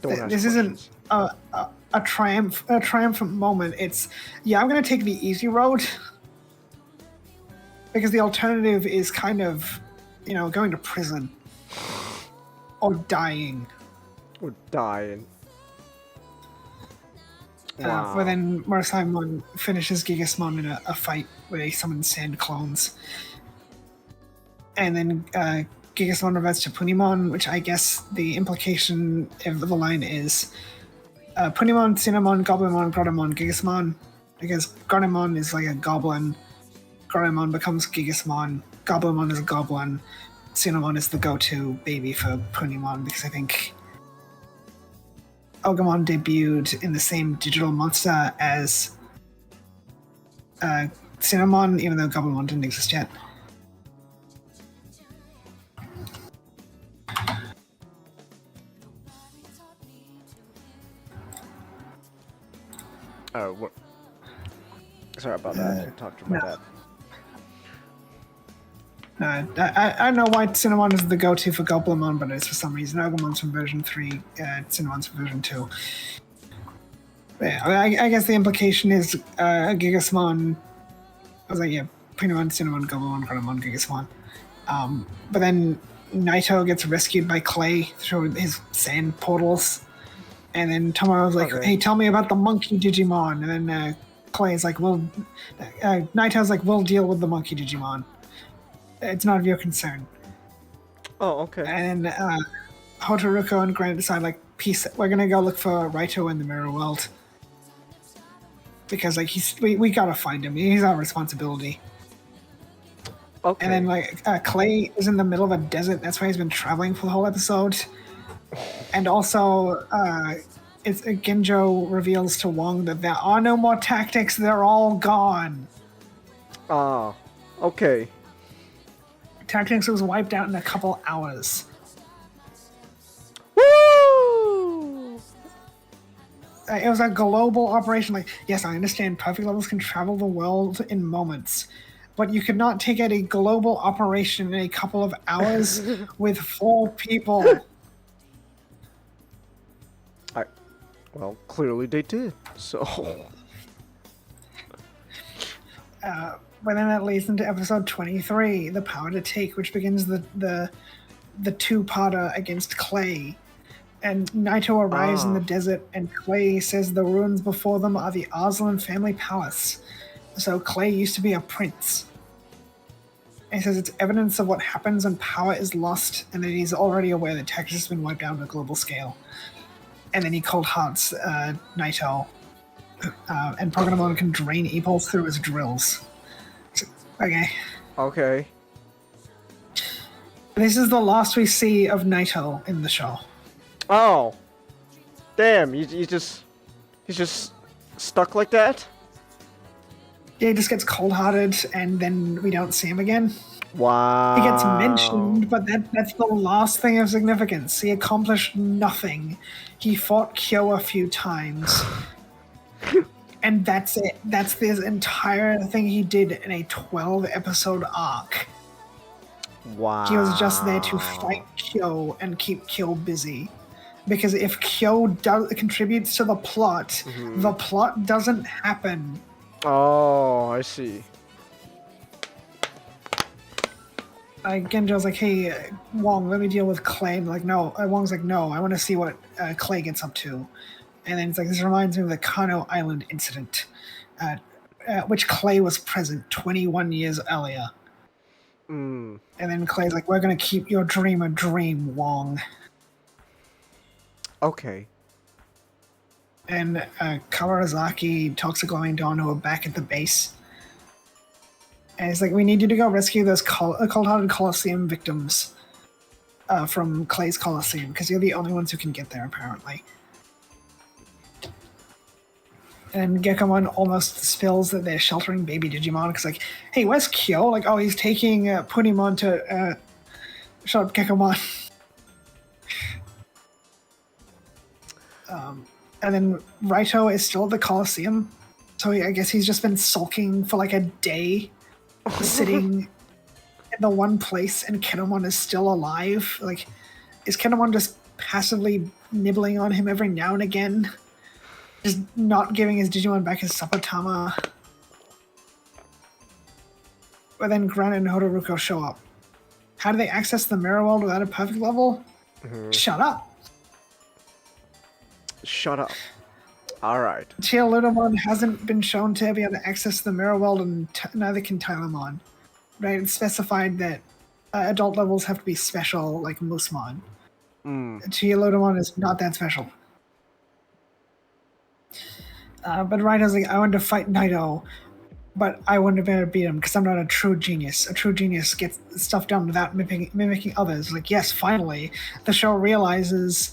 This isn't a triumphant moment. It's, yeah, I'm going to take the easy road. Because the alternative is kind of, going to prison. Or dying. Or dying. Wow. But then Murasaimon finishes Gigasmon in a fight where he summons sand clones. And then Gigasmon reverts to Punimon, which I guess the implication of the line is Punimon, Cinnamon, Goblimon, Grodomon, Gigasmon. Because Grodomon is like a goblin. Grodomon becomes Gigasmon. Goblimon is a goblin. Cinnamon is the go-to baby for Punimon because I think Ogamon debuted in the same digital monster as Cinnamon, even though Goblimon didn't exist yet. Oh, what? Sorry about that. I talked to my dad. I don't know why Cinnamon is the go-to for Goblimon, but it's for some reason. Ogamon's from version 3, Cinnamon's from version 2. But yeah, I guess the implication is Gigasmon. I was like, yeah, Punimon, Cinnamon, Goblimon, Grodomon, Gigasmon. But then Naito gets rescued by Clay through his sand portals. And then Tomoro's like, hey, tell me about the monkey Digimon. And then Clay's like, Naito's like, we'll deal with the monkey Digimon. It's not of your concern. Oh, okay. And then Hotaruko and Grant decide, like, peace. We're gonna go look for Raito in the mirror world because, like, we gotta find him. He's our responsibility. Okay. And then, like, Clay is in the middle of a desert. That's why he's been traveling for the whole episode. And also, Genjo reveals to Wong that there are no more tactics. They're all gone. Ah, okay. Tactics was wiped out in a couple hours. Woo! It was a global operation. Like, yes, I understand perfect levels can travel the world in moments, but you could not take out a global operation in a couple of hours with 4 people. Well, clearly they did. So. But then that leads into episode 23, The Power to Take, which begins the two-parter against Clay. And Naito arrives in the desert, and Clay says the ruins before them are the Arslan family palace. So Clay used to be a prince. And he says it's evidence of what happens when power is lost, and that he's already aware that Texas has been wiped out on a global scale. And then he cold hearts Naito, and Pokemon can drain Epulse through his drills. Okay. Okay. This is the last we see of Naito in the show. Oh. Damn, he's just stuck like that? Yeah, he just gets cold-hearted, and then we don't see him again. Wow. He gets mentioned, but that's the last thing of significance. He accomplished nothing. He fought Kyo a few times. And that's it. That's this entire thing he did in a 12-episode arc. Wow. He was just there to fight Kyo and keep Kyo busy. Because if Kyo contributes to the plot, the plot doesn't happen. Oh, I see. Genjo's like, hey, Wong, let me deal with Clay. I'm like, no. Wong's like, no, I want to see what Clay gets up to. And then it's like, this reminds me of the Kano Island incident, which Clay was present 21 years earlier. Mm. And then Clay's like, we're going to keep your dream a dream, Wong. Okay. And Kawarazaki talks to Glowing Dawn, who are back at the base. And he's like, we need you to go rescue those cold-hearted Colosseum victims from Clay's Colosseum, because you're the only ones who can get there, apparently. And Gekomon almost spills that they're sheltering baby Digimon because, like, hey, where's Kyo? Like, oh, he's taking Punimon to shut up Gekomon. And then Raito is still at the Coliseum, so I guess he's just been sulking for like a day, sitting in the one place, and Kinemon is still alive. Like, is Kinemon just passively nibbling on him every now and again? Just not giving his Digimon back his Sapotama. But then Gran and Hodoriko show up. How do they access the mirror world without a perfect level? Shut up. Shut up. Alright. Teoludamon hasn't been shown to be able to access the mirror world, and neither can Tylemon. Right? It's specified that adult levels have to be special, like Moosmon. Teoludamon is not that special. But Raito's like, I wanted to fight Naito, but I wouldn't have been able to beat him because I'm not a true genius. A true genius gets stuff done without mimicking others. Like, yes, finally, the show realizes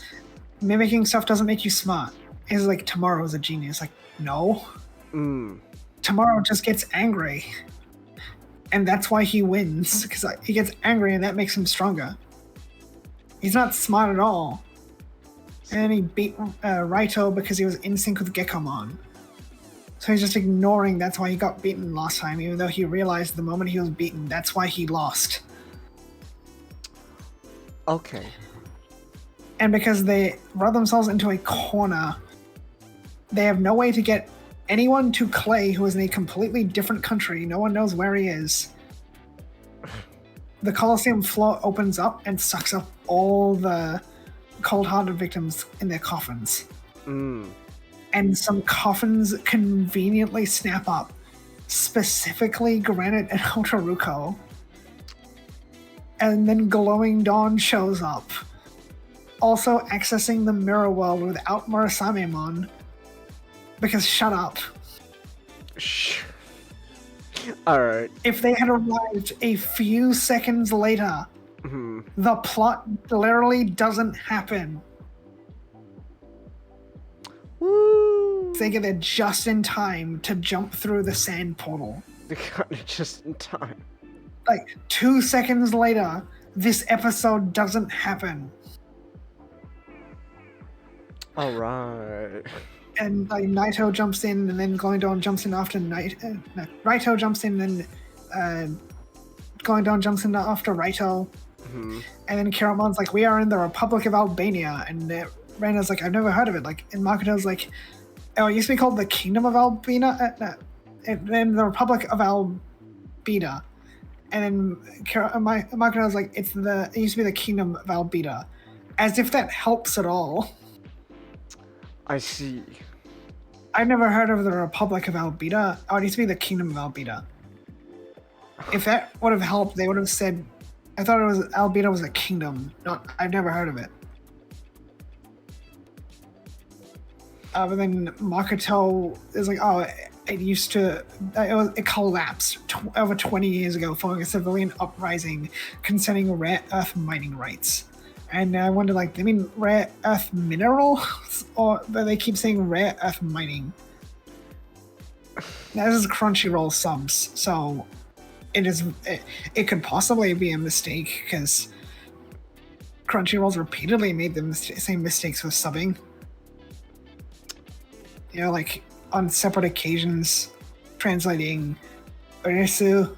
mimicking stuff doesn't make you smart. It's like, Tomorrow's a genius. Like, no. Tomorrow just gets angry. And that's why he wins, because he gets angry and that makes him stronger. He's not smart at all. And he beat Raito because he was in sync with Gekomon. So he's just ignoring that's why he got beaten last time, even though he realized the moment he was beaten, that's why he lost. Okay. And because they run themselves into a corner, they have no way to get anyone to Clay, who is in a completely different country. No one knows where he is. The Coliseum floor opens up and sucks up all the cold-hearted victims in their coffins. And some coffins conveniently snap up, specifically Granite and Hotaruko. And then Glowing Dawn shows up, also accessing the mirror world without Murasamemon, because shut up. Alright. If they had arrived a few seconds later, the plot literally doesn't happen. Woo! They get there just in time to jump through the sand portal. They got it just in time. Like, 2 seconds later, this episode doesn't happen. Alright. And like Naito jumps in, and then Glowing Dawn jumps in after Raito jumps in, and Glowing Dawn jumps in after Raito. And then Kiramon's like, we are in the Republic of Albania, and Reina's like, I've never heard of it. Like, and Makoto's like, oh, it used to be called the Kingdom of Albania, and then the Republic of Albina. And then Makoto's like, it used to be the Kingdom of Albina, as if that helps at all. I see. I've never heard of the Republic of Albina. Oh, it used to be the Kingdom of Albina. If that would have helped, they would have said, I thought it was Albina was a kingdom. I've never heard of it. But then Makoto is like, oh, it collapsed over 20 years ago following a civilian uprising concerning rare earth mining rights. And I wonder, like, they mean rare earth minerals? Or but they keep saying rare earth mining. Now, this is Crunchyroll subs, so it could possibly be a mistake, because Crunchyroll's repeatedly made the same mistakes with subbing. You know, like, on separate occasions, translating Urisu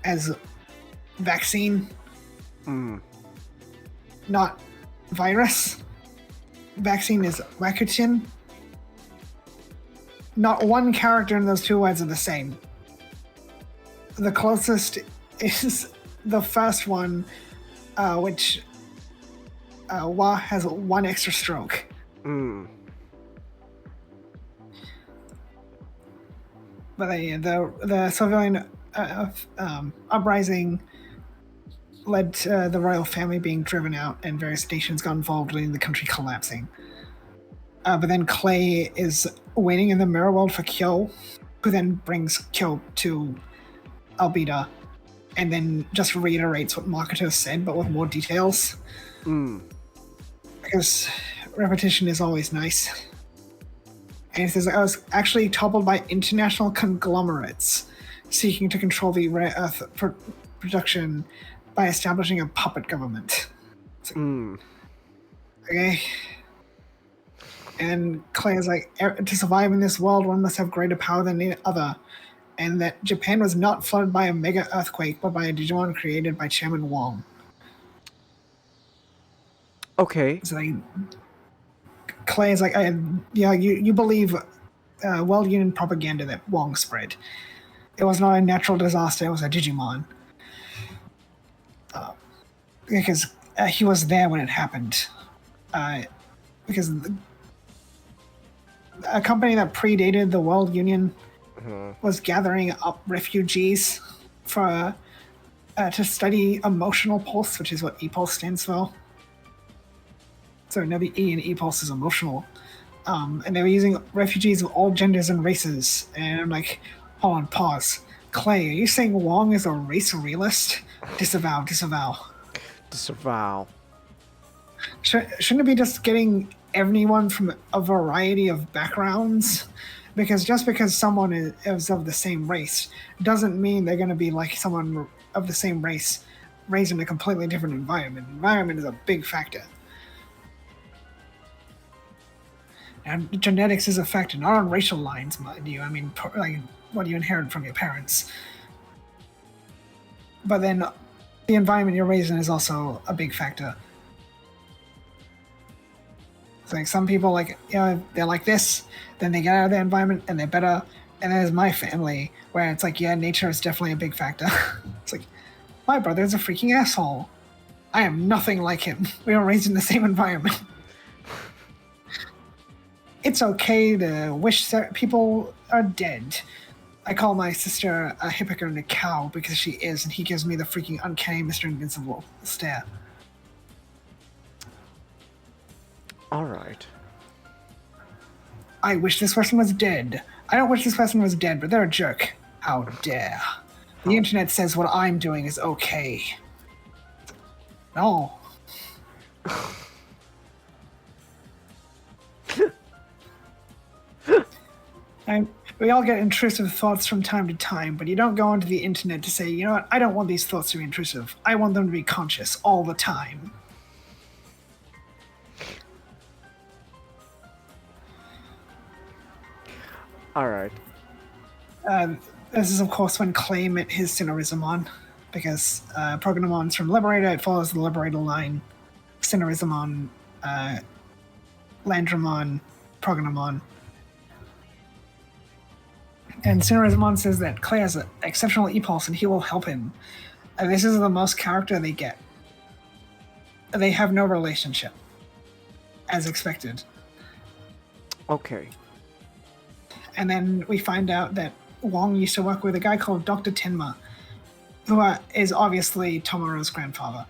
as vaccine. Not virus. Vaccine is Rakuten. Not one character in those two words are the same. The closest is the first one, which Wa has one extra stroke. But the civilian uprising led to the royal family being driven out, and various nations got involved, leading the country collapsing. But then Clay is waiting in the mirror world for Kyo, who then brings Kyo to Albina, and then just reiterates what Makoto said, but with more details. Because repetition is always nice. And it says, I was actually toppled by international conglomerates seeking to control the rare earth production by establishing a puppet government. Okay. And Claire's like, to survive in this world, one must have greater power than any other. And that Japan was not flooded by a mega earthquake, but by a Digimon created by Chairman Wong. Okay. So like, Claire's like, yeah, you believe World Union propaganda that Wong spread. It was not a natural disaster, it was a Digimon. Because he was there when it happened. Because a company that predated the World Union was gathering up refugees for to study emotional pulse, which is what EPulse stands for. So now the E in EPulse is emotional. And they were using refugees of all genders and races. And I'm like, hold on, pause. Clay, are you saying Wong is a race realist? Disavow. Disavow. Shouldn't it be just getting everyone from a variety of backgrounds? Because just because someone is of the same race doesn't mean they're going to be like someone of the same race raised in a completely different environment. Environment is a big factor. And genetics is a factor, not on racial lines, mind you. I mean, like, what do you inherit from your parents? But then the environment you're raised in is also a big factor. It's like some people, like, you know, they're like this, then they get out of their environment and they're better. And there's my family, where it's like, yeah, nature is definitely a big factor. It's like, my brother's a freaking asshole. I am nothing like him. We were raised in the same environment. It's okay to wish that people are dead. I call my sister a hypocrite and a cow because she is, and he gives me the freaking uncanny Mr. Invincible stare. Alright. I wish this person was dead. I don't wish this person was dead, but they're a jerk. How dare. The internet says what I'm doing is okay. No. We all get intrusive thoughts from time to time, but you don't go onto the internet to say, you know what, I don't want these thoughts to be intrusive. I want them to be conscious all the time. Alright. This is, of course, when Clay met his Cinerizamon, because Prognomon's from Liberator, it follows the Liberator line. Cinerizamon, Landramon, Prognomon. And Cinerizamon says that Clay has an exceptional e-pulse and he will help him. And this is the most character they get. They have no relationship, as expected. Okay. And then we find out that Wong used to work with a guy called Dr. Tenma, who is obviously Tomoru's grandfather.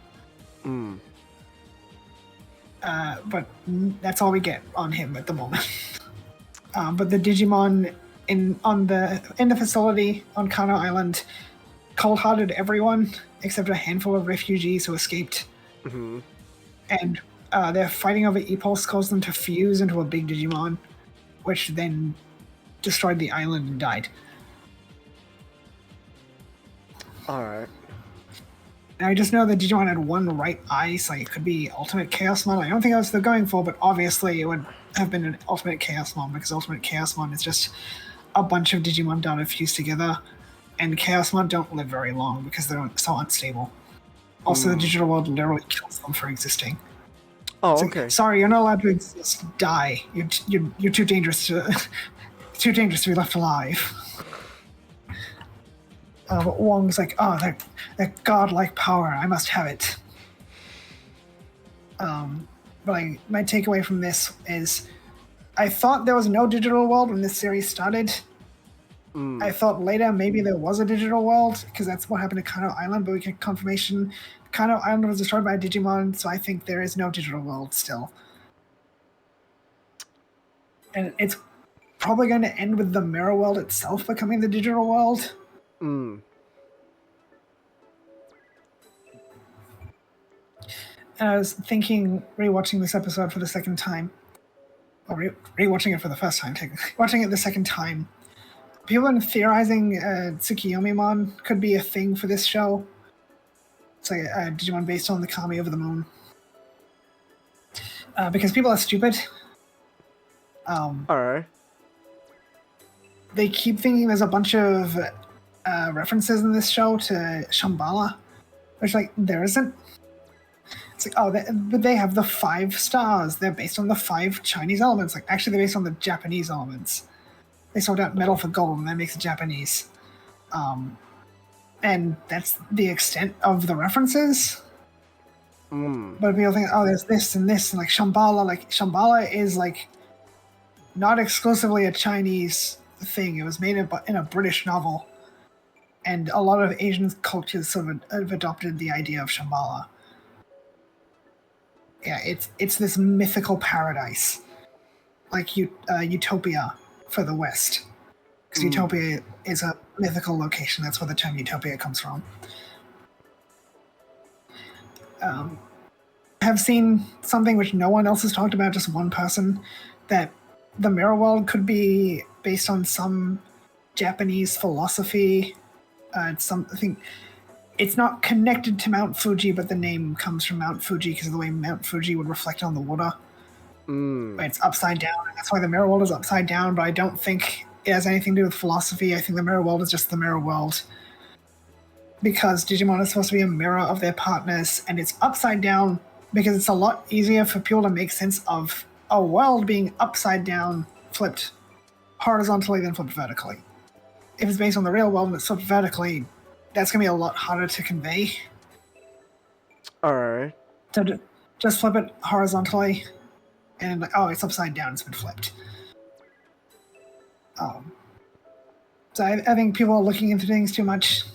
But that's all we get on him at the moment. But the Digimon in the facility on Kano Island cold-hearted everyone except a handful of refugees who escaped. Mm-hmm. And their fighting over E-Pulse caused them to fuse into a big Digimon, which then destroyed the island and died. Alright. Now I just know that Digimon had one right eye, so it could be Ultimate Chaosmon. I don't think that's what they're going for, but obviously it would have been an Ultimate Chaosmon, because Ultimate Chaosmon is just a bunch of Digimon data fused together, and Chaosmon don't live very long because they're so unstable. Also, the digital world literally kills them for existing. Oh, It's okay. like, sorry, you're not allowed to exist. Die. You're too dangerous to be left alive. But Wong's like, oh, that godlike power, I must have it. But my takeaway from this is, I thought there was no digital world when this series started. I thought later maybe there was a digital world, because that's what happened to Kano Island, but we get confirmation Kano Island was destroyed by Digimon, so I think there is no digital world still. And it's probably going to end with the mirror world itself becoming the digital world. And I was thinking, rewatching this episode for the second time, Rewatching it for the first time, watching it the second time. People have been theorizing Tsukiyomi-mon could be a thing for this show. It's like a Digimon based on the Kami over the moon. Because people are stupid. Alright. They keep thinking there's a bunch of references in this show to Shambhala, which, like, there isn't. It's like, oh, but they have the 5 stars. They're based on the 5 Chinese elements. Like, actually, they're based on the Japanese elements. They sold out metal for gold, and that makes it Japanese. And that's the extent of the references. But people think, oh, there's this and this, and like Shambhala. Like, Shambhala is, like, not exclusively a Chinese thing. It was made in a British novel. And a lot of Asian cultures sort of have adopted the idea of Shambhala. Yeah, it's this mythical paradise, like Utopia for the West, because Utopia is a mythical location. That's where the term Utopia comes from. I have seen something which no one else has talked about, just one person, that the Mirror World could be based on some Japanese philosophy. It's something. It's not connected to Mount Fuji, but the name comes from Mount Fuji because of the way Mount Fuji would reflect on the water. But it's upside down, and that's why the Mirror World is upside down, but I don't think it has anything to do with philosophy. I think the Mirror World is just the Mirror World. Because Digimon is supposed to be a mirror of their partners, and it's upside down because it's a lot easier for people to make sense of a world being upside down, flipped horizontally than flipped vertically. If it's based on the real world and it's flipped vertically, that's going to be a lot harder to convey. Alright. So just flip it horizontally, and like, oh, it's upside down, it's been flipped. So I think people are looking into things too much.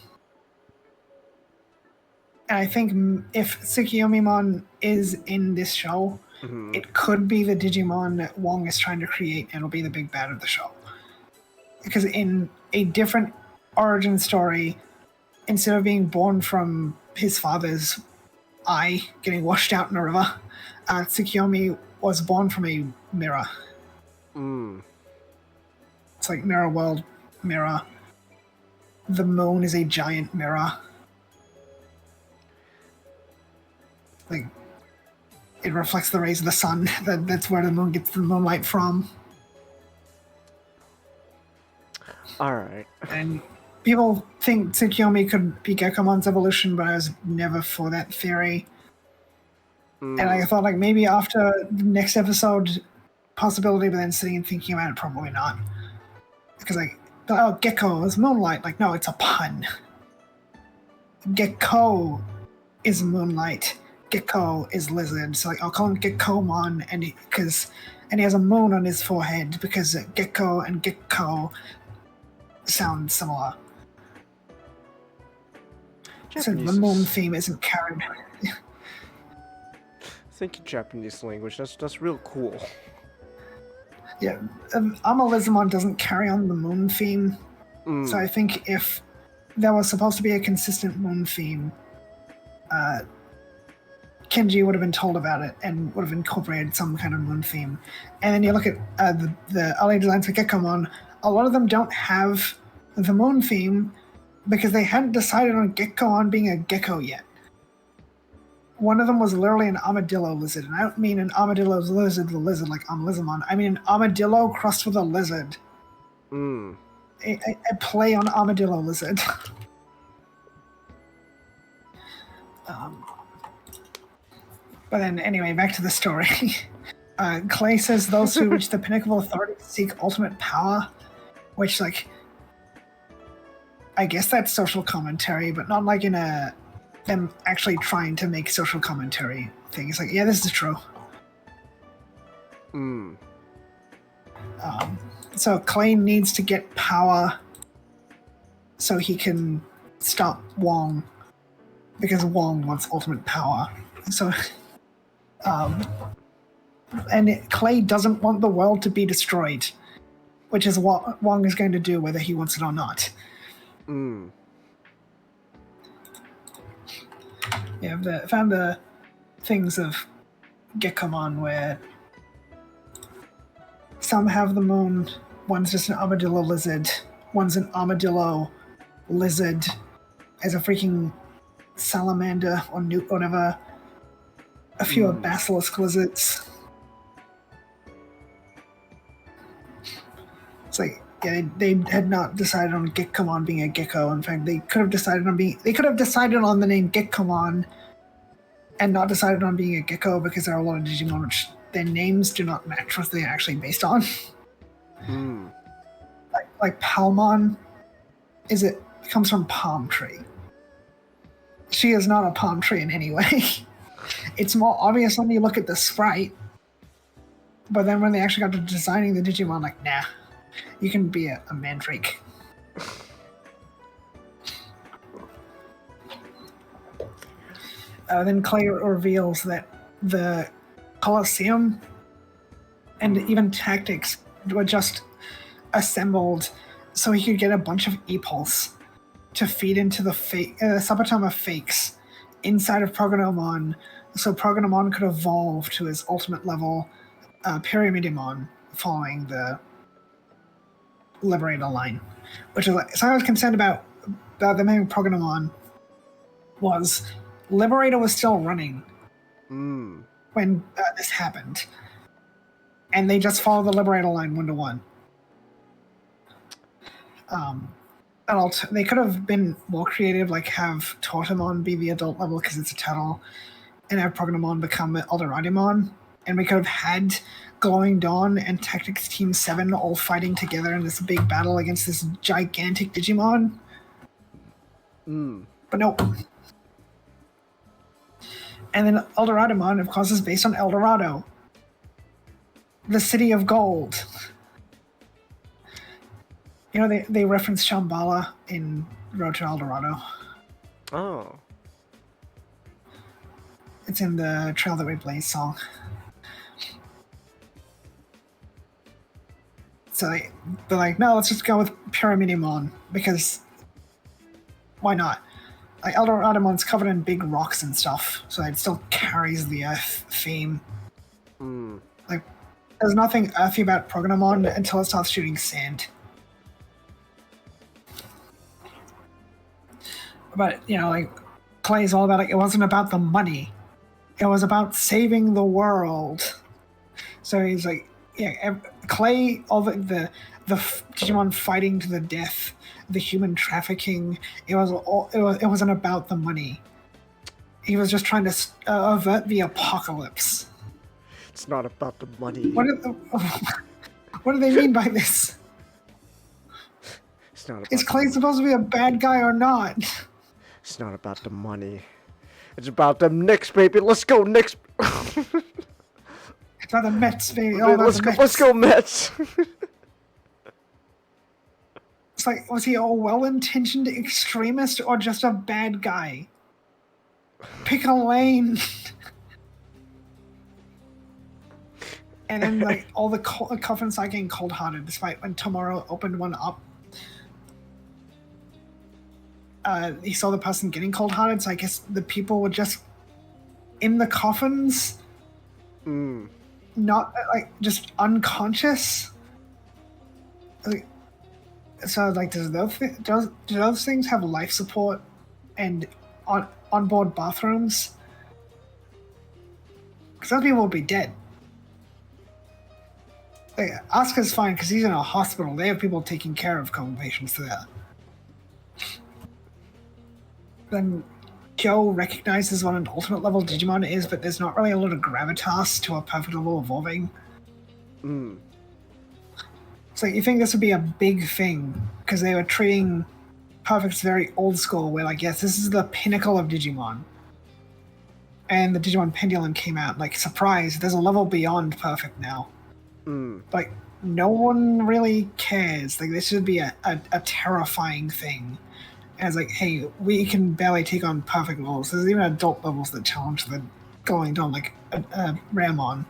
And I think if Tsukiyomi-mon is in this show, it could be the Digimon that Wong is trying to create, and it'll be the big bad of the show. Because in a different origin story, instead of being born from his father's eye getting washed out in a river, Tsukiyomi was born from a mirror. It's like Mirror World, mirror. The moon is a giant mirror. Like, it reflects the rays of the sun. That's where the moon gets the moonlight from. Alright. And people think Tsukiyomi could be Gekkomon's evolution, but I was never for that theory. And I thought, like, maybe after the next episode, possibility, but then sitting and thinking about it, probably not. Because, like, oh, Gecko is moonlight. Like, no, it's a pun. Gecko is moonlight. Gecko is lizard. So, like, I'll call him Gekkomon, and he has a moon on his forehead because Gecko and Gecko sound similar. So the moon theme isn't carried. Thank you, Japanese language. That's real cool. Yeah, Amelizamon doesn't carry on the moon theme. So I think if there was supposed to be a consistent moon theme, Kenji would have been told about it and would have incorporated some kind of moon theme. And then you look at the early designs for Gekkomon, a lot of them don't have the moon theme because they hadn't decided on Gekkomon being a gecko yet. One of them was literally an armadillo lizard, and I don't mean an armadillo lizard, the lizard like Amelizamon. I mean an armadillo crossed with a lizard. A play on armadillo lizard. But then, anyway, back to the story. Clay says those who reach the pinnacle of authority seek ultimate power, which, like, I guess that's social commentary, but not like in them actually trying to make social commentary thing. It's like, yeah, this is true. So Clay needs to get power so he can stop Wong, because Wong wants ultimate power. So, and Clay doesn't want the world to be destroyed, which is what Wong is going to do whether he wants it or not. Yeah, I've found the things of Gekkomon where some have the moon. One's just an armadillo lizard. One's an armadillo lizard as a freaking salamander or newt, whatever. A few are basilisk lizards. It's like, yeah, they had not decided on Gekkomon being a gecko. In fact, they could have decided on the name Gekkomon and not decided on being a gecko because there are a lot of Digimon which their names do not match what they're actually based on. Like Palmon comes from palm tree. She is not a palm tree in any way. It's more obvious when you look at the sprite, but then when they actually got to designing the Digimon, like, nah, you can be a mandrake. Then Clay reveals that the Colosseum and even Tactics were just assembled so he could get a bunch of E-Pulse to feed into the subatoma fakes inside of Prognomon, so Prognomon could evolve to his ultimate level, Pyramidimon, following the Liberator line. Which is like, so I was concerned about them having Prognomon was Liberator was still running when this happened, and they just followed the Liberator line 1-to-1. They could have been more creative, like have Tortamon be the adult level because it's a turtle, and have Prognomon become Eldoradimon, and we could have had Glowing Dawn and Tactics Team 7 all fighting together in this big battle against this gigantic Digimon. But nope. And then Eldoradimon, of course, is based on El Dorado, the city of gold. You know, they reference Shambhala in Road to El Dorado. Oh. It's in the Trail That We Blaze song. So they're like, no, let's just go with Pyramidimon, because why not? Like, Eldoradimon's covered in big rocks and stuff, so it still carries the Earth theme. Like, there's nothing earthy about Prognomon until it starts shooting sand. But, you know, like, Clay's all about, like, it wasn't about the money. It was about saving the world. So he's like, yeah, Clay, all the Digimon fighting to the death, the human trafficking, it wasn't about the money. He was just trying to avert the apocalypse. It's not about the money. What do they mean by this? It's not about Is Clay supposed to be a bad guy or not? It's not about the money. It's about them Knicks, baby. Let's go Knicks. It's about the Mets, baby. Let's go Mets. It's like, was he a well-intentioned extremist or just a bad guy? Pick a lane. And then, like, all the coffins are getting cold-hearted, despite when Tomorrow opened one up. He saw the person getting cold-hearted, so I guess the people were just in the coffins, not, like, just unconscious. Like, so, like, do those things have life support and onboard bathrooms? Because those people will be dead. Like, Asuka's fine because he's in a hospital. They have people taking care of coma patients there. Then Joe recognizes what an ultimate level Digimon is, but there's not really a lot of gravitas to a perfect level evolving. So you think this would be a big thing, because they were treating Perfect's very old school, where, like, yes, this is the pinnacle of Digimon. And the Digimon Pendulum came out, like, surprise, there's a level beyond Perfect now. Like, no one really cares. Like, this should be a terrifying thing. And it's like, hey, we can barely take on Perfect levels. There's even adult levels that challenge the going down, like Ramon.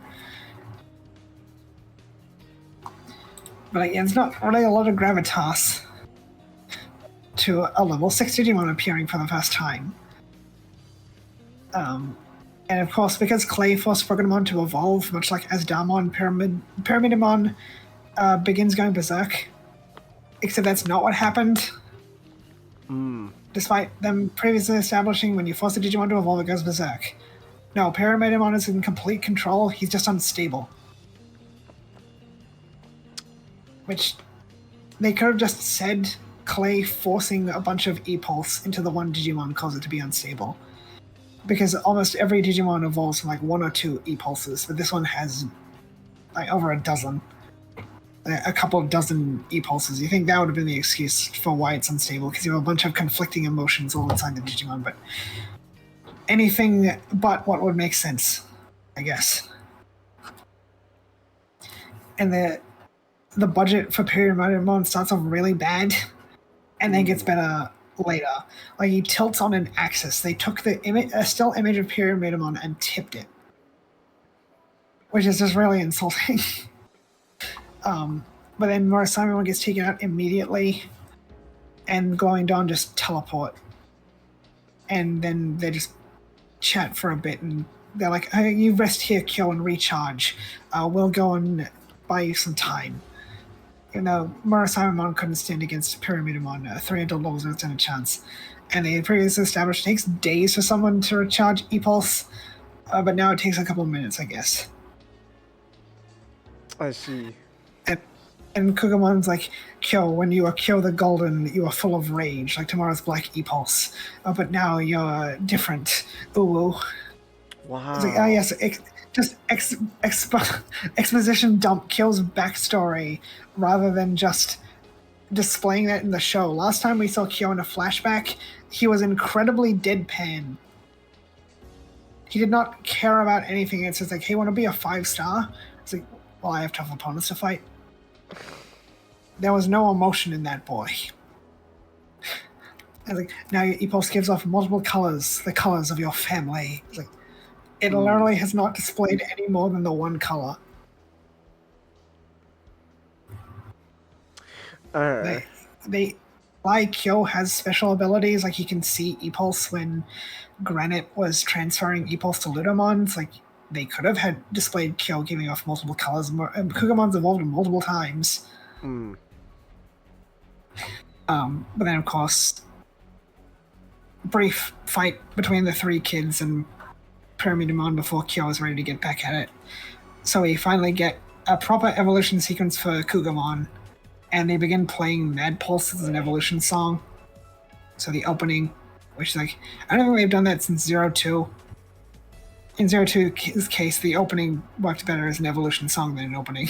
But like, yeah, it's not really a lot of gravitas to a level 6 Digimon appearing for the first time. And of course, because Clay forced Prognomon to evolve, much like Asdamon, Pyramidimon begins going berserk. Except that's not what happened. Despite them previously establishing when you force a Digimon to evolve, it goes berserk. No, Pyramidamon is in complete control. He's just unstable. Which they could have just said Clay forcing a bunch of E-Pulse into the one Digimon causes it to be unstable. Because almost every Digimon evolves from like 1 or 2 E-Pulses, but this one has like over a dozen. A couple of dozen E-Pulses. You think that would have been the excuse for why it's unstable, because you have a bunch of conflicting emotions all inside the Digimon, but anything but what would make sense, I guess. And the budget for Pyramidamon starts off really bad, and then gets better later. Like, he tilts on an axis. They took a still image of Pyramidamon and tipped it, which is just really insulting. But then Murasamimon gets taken out immediately, and Glowing Dawn just teleport. And then they just chat for a bit, and they're like, hey, you rest here, Kyo, and recharge. We'll go and buy you some time. You know, Murasamimon couldn't stand against Pyramidamon. $300 doesn't stand a chance. And they previously established it takes days for someone to recharge E-Pulse, but now it takes a couple of minutes, I guess. I see. And Kugamon's like, Kyo, when you are Kyo the Golden, you are full of rage, like tomorrow's Black E-Pulse. But now you're different. Ooh. Wow. It's like, oh yes, exposition dump Kyo's backstory rather than just displaying that in the show. Last time we saw Kyo in a flashback, he was incredibly deadpan. He did not care about anything. It's just like, hey, want to be a 5-star? It's like, well, I have tough opponents to fight. There was no emotion in that boy. And like, now your E-Pulse gives off multiple colors, the colors of your family. It's like, it literally has not displayed any more than the one color. Like, Kyo has special abilities, like he can see E-Pulse when Granite was transferring E-Pulse to Ludamon. It's like, they could have had displayed Kyo giving off multiple colors, and Kugamon's evolved multiple times. But then, of course, brief fight between the 3 kids and Pyramidamon before Kyo is ready to get back at it. So we finally get a proper evolution sequence for Kugamon, and they begin playing Mad Pulse as an evolution song. So the opening, which is like, I don't think they've done that since 02. In 02's case, the opening worked better as an evolution song than an opening.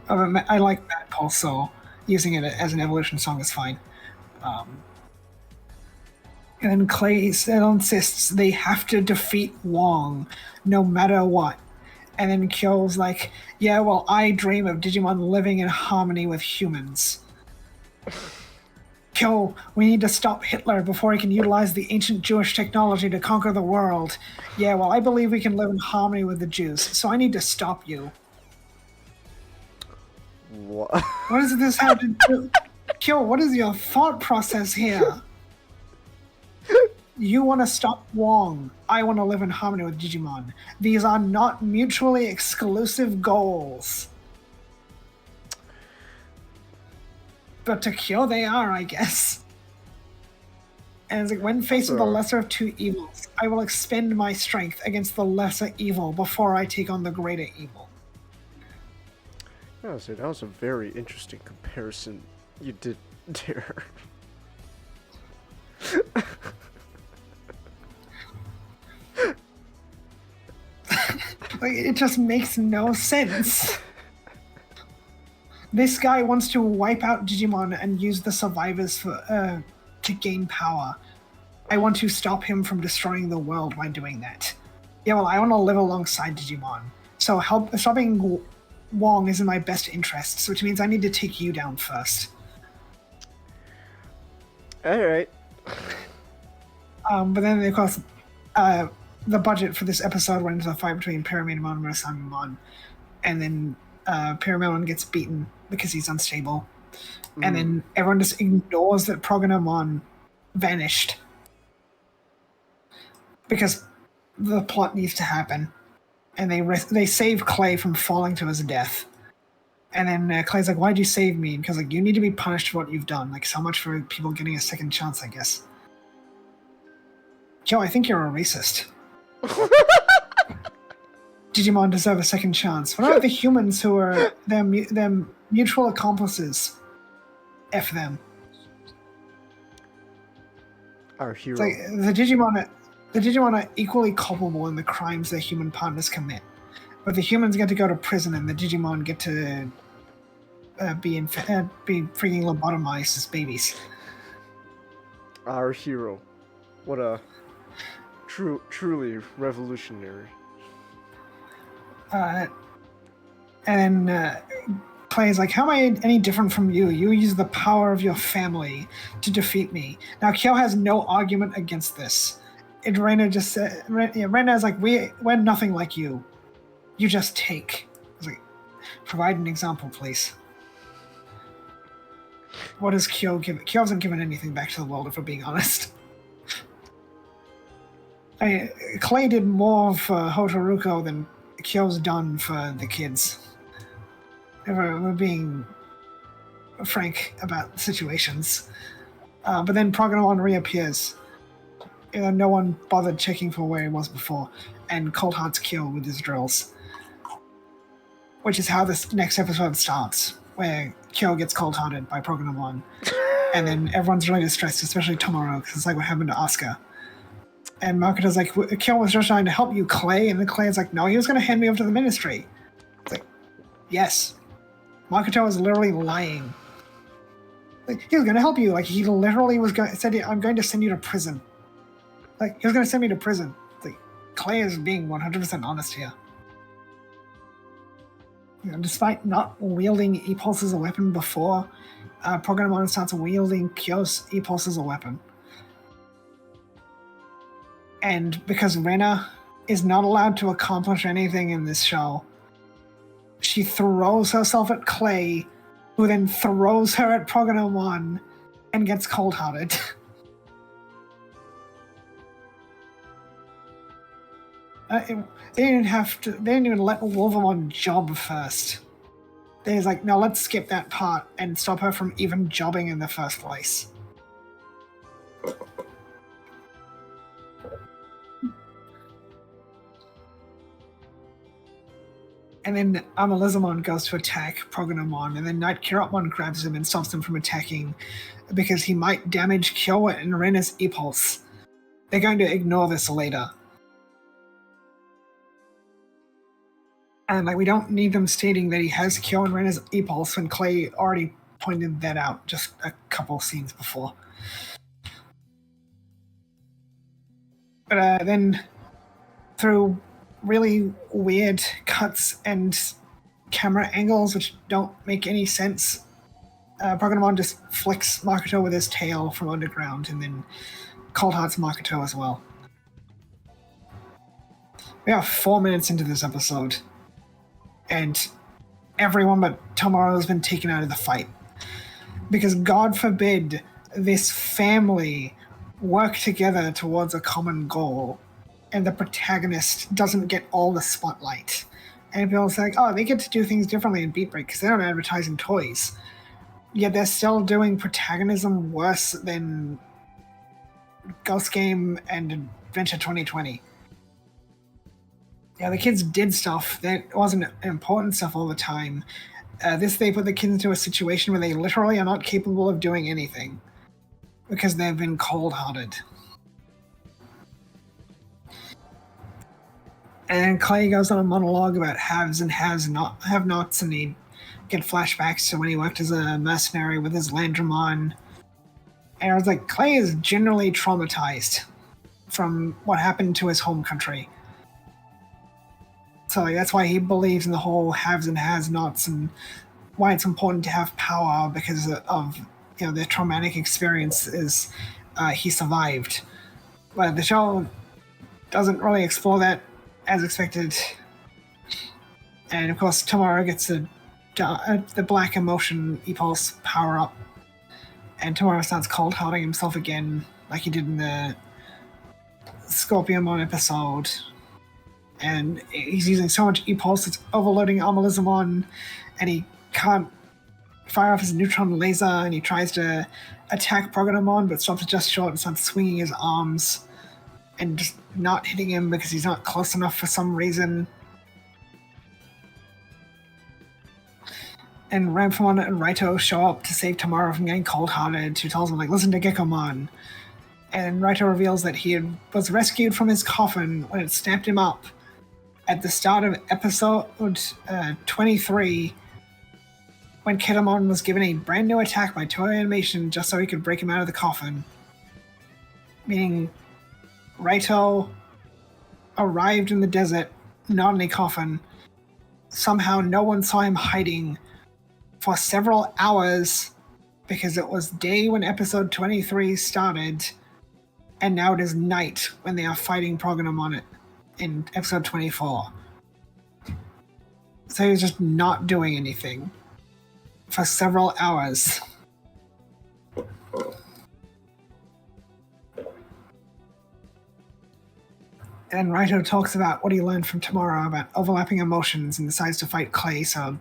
I like Mad Pulse, so using it as an evolution song is fine. And then Clay still insists they have to defeat Wong, no matter what. And then Kyo's like, yeah, well, I dream of Digimon living in harmony with humans. Kyo, we need to stop Hitler before he can utilize the ancient Jewish technology to conquer the world. Yeah, well, I believe we can live in harmony with the Jews, so I need to stop you. What? What does this have to do? Kyo, what is your thought process here? You want to stop Wong. I want to live in harmony with Digimon. These are not mutually exclusive goals. But to Kyo, they are, I guess. And it's like, when faced with the lesser of 2 evils, I will expend my strength against the lesser evil before I take on the greater evil. I would say that was a very interesting comparison you did there. Like, it just makes no sense. This guy wants to wipe out Digimon and use the survivors for to gain power. I want to stop him from destroying the world by doing that. Yeah, well, I want to live alongside Digimon. So stopping Wong is in my best interests, which means I need to take you down first. Alright. But then, of course, the budget for this episode went into a fight between Pyramidamon and Murasamimon. And then Pyramidamon gets beaten because he's unstable. And then everyone just ignores that Prognomon vanished. Because the plot needs to happen. And they save Clay from falling to his death. And then Clay's like, why'd you save me? Because like, you need to be punished for what you've done. Like, so much for people getting a second chance, I guess. Yo, I think you're a racist. Digimon deserve a second chance. What about the humans who are their mutual accomplices? F them. Our hero. It's like the Digimon are equally culpable in the crimes their human partners commit. But the humans get to go to prison, and the Digimon get to be freaking lobotomized as babies. Our hero. What a truly revolutionary. And then Clay is like, how am I any different from you? You use the power of your family to defeat me. Now, Kyo has no argument against this. And Rena just said, Rena is like, we're nothing like you. You just take. I was like, provide an example, please. What does Kyo give? Kyo hasn't given anything back to the world, if we're being honest. Clay did more for Hotaruko than Kyo's done for the kids. We're being frank about situations. But then Prognomon reappears. No one bothered checking for where he was before, and Cold Heart's Kyo with his drills. Which is how this next episode starts, where Kyo gets cold-hearted by Prognomon. And then everyone's really distressed, especially Tomorrow, because it's like what happened to Asuka. And Makoto's like, Kyo was just trying to help you, Clay. And then Clay's like, no, he was going to hand me over to the ministry. It's like, yes. Makoto was literally lying. Like, he was going to help you. Like, he literally said, I'm going to send you to prison. Like, he was going to send me to prison. It's like, Clay is being 100% honest here. You know, despite not wielding E-Pulse as a weapon before, Prognomon starts wielding Kyo's E-Pulse as a weapon. And because Rena is not allowed to accomplish anything in this show, she throws herself at Clay, who then throws her at Prognomon and gets cold-hearted. They didn't even let Wolvermon job first. They're just like, no, let's skip that part and stop her from even jobbing in the first place. And then Amelizamon goes to attack Prognomon, and then Night Kirotmon grabs him and stops him from attacking because he might damage Kyowa and Rena's E-Pulse. They're going to ignore this later. And like, we don't need them stating that he has Kyo and Rena's E-Pulse when Clay already pointed that out just a couple scenes before. But then through really weird cuts and camera angles which don't make any sense, Prognomon just flicks Makoto with his tail from underground, and then Cold Heart's Makoto as well. We are 4 minutes into this episode, and everyone but Tomorrow has been taken out of the fight. Because God forbid this family work together towards a common goal, and the protagonist doesn't get all the spotlight. And people say, like, oh, they get to do things differently in Beatbreak because they're not advertising toys. Yet they're still doing protagonism worse than Ghost Game and Adventure 2020. Yeah, the kids did stuff that wasn't important stuff all the time. They put the kids into a situation where they literally are not capable of doing anything because they've been cold-hearted. And Clay goes on a monologue about haves and have-nots, and he get flashbacks to when he worked as a mercenary with his Landramon. And I was like, Clay is generally traumatized from what happened to his home country. So that's why he believes in the whole haves and has-nots, and why it's important to have power because of the traumatic experience he survived. But the show doesn't really explore that as expected. And of course, Tomorrow gets the black emotion E-Pulse power up, and Tomorrow starts cold-hearting himself again, like he did in the Scorpiomon episode. And he's using so much E-Pulse, it's overloading Amelizamon, and he can't fire off his neutron laser, and he tries to attack Progonomon, but stops just short and starts swinging his arms and just not hitting him because he's not close enough for some reason. And Ramphomon and Raito show up to save Tomorrow from getting cold-hearted, who tells him, like, listen to Gekomon. And Raito reveals that he was rescued from his coffin when it snapped him up at the start of episode 23, when Kitamon was given a brand new attack by Toei Animation just so he could break him out of the coffin. Meaning, Raito arrived in the desert, not in a coffin. Somehow no one saw him hiding for several hours because it was day when episode 23 started, and now it is night when they are fighting Progonomon in episode 24. So he was just not doing anything for several hours. And Raito talks about what he learned from Tomorrow about overlapping emotions and decides to fight Clay so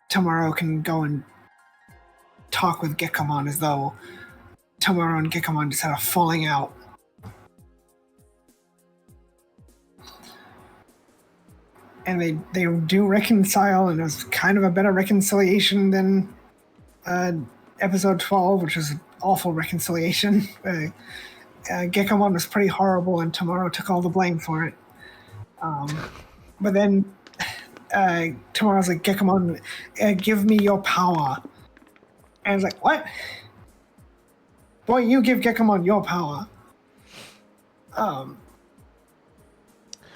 Tomorrow can go and talk with Gekomon as though Tomorrow and Gekomon just had a falling out. And they do reconcile, and it was kind of a better reconciliation than episode 12, which was an awful reconciliation. Gekomon was pretty horrible, and Tomorrow took all the blame for it. But then Tomorrow's like, Gekomon, give me your power. And I was like, what? Boy, you give Gekomon your power.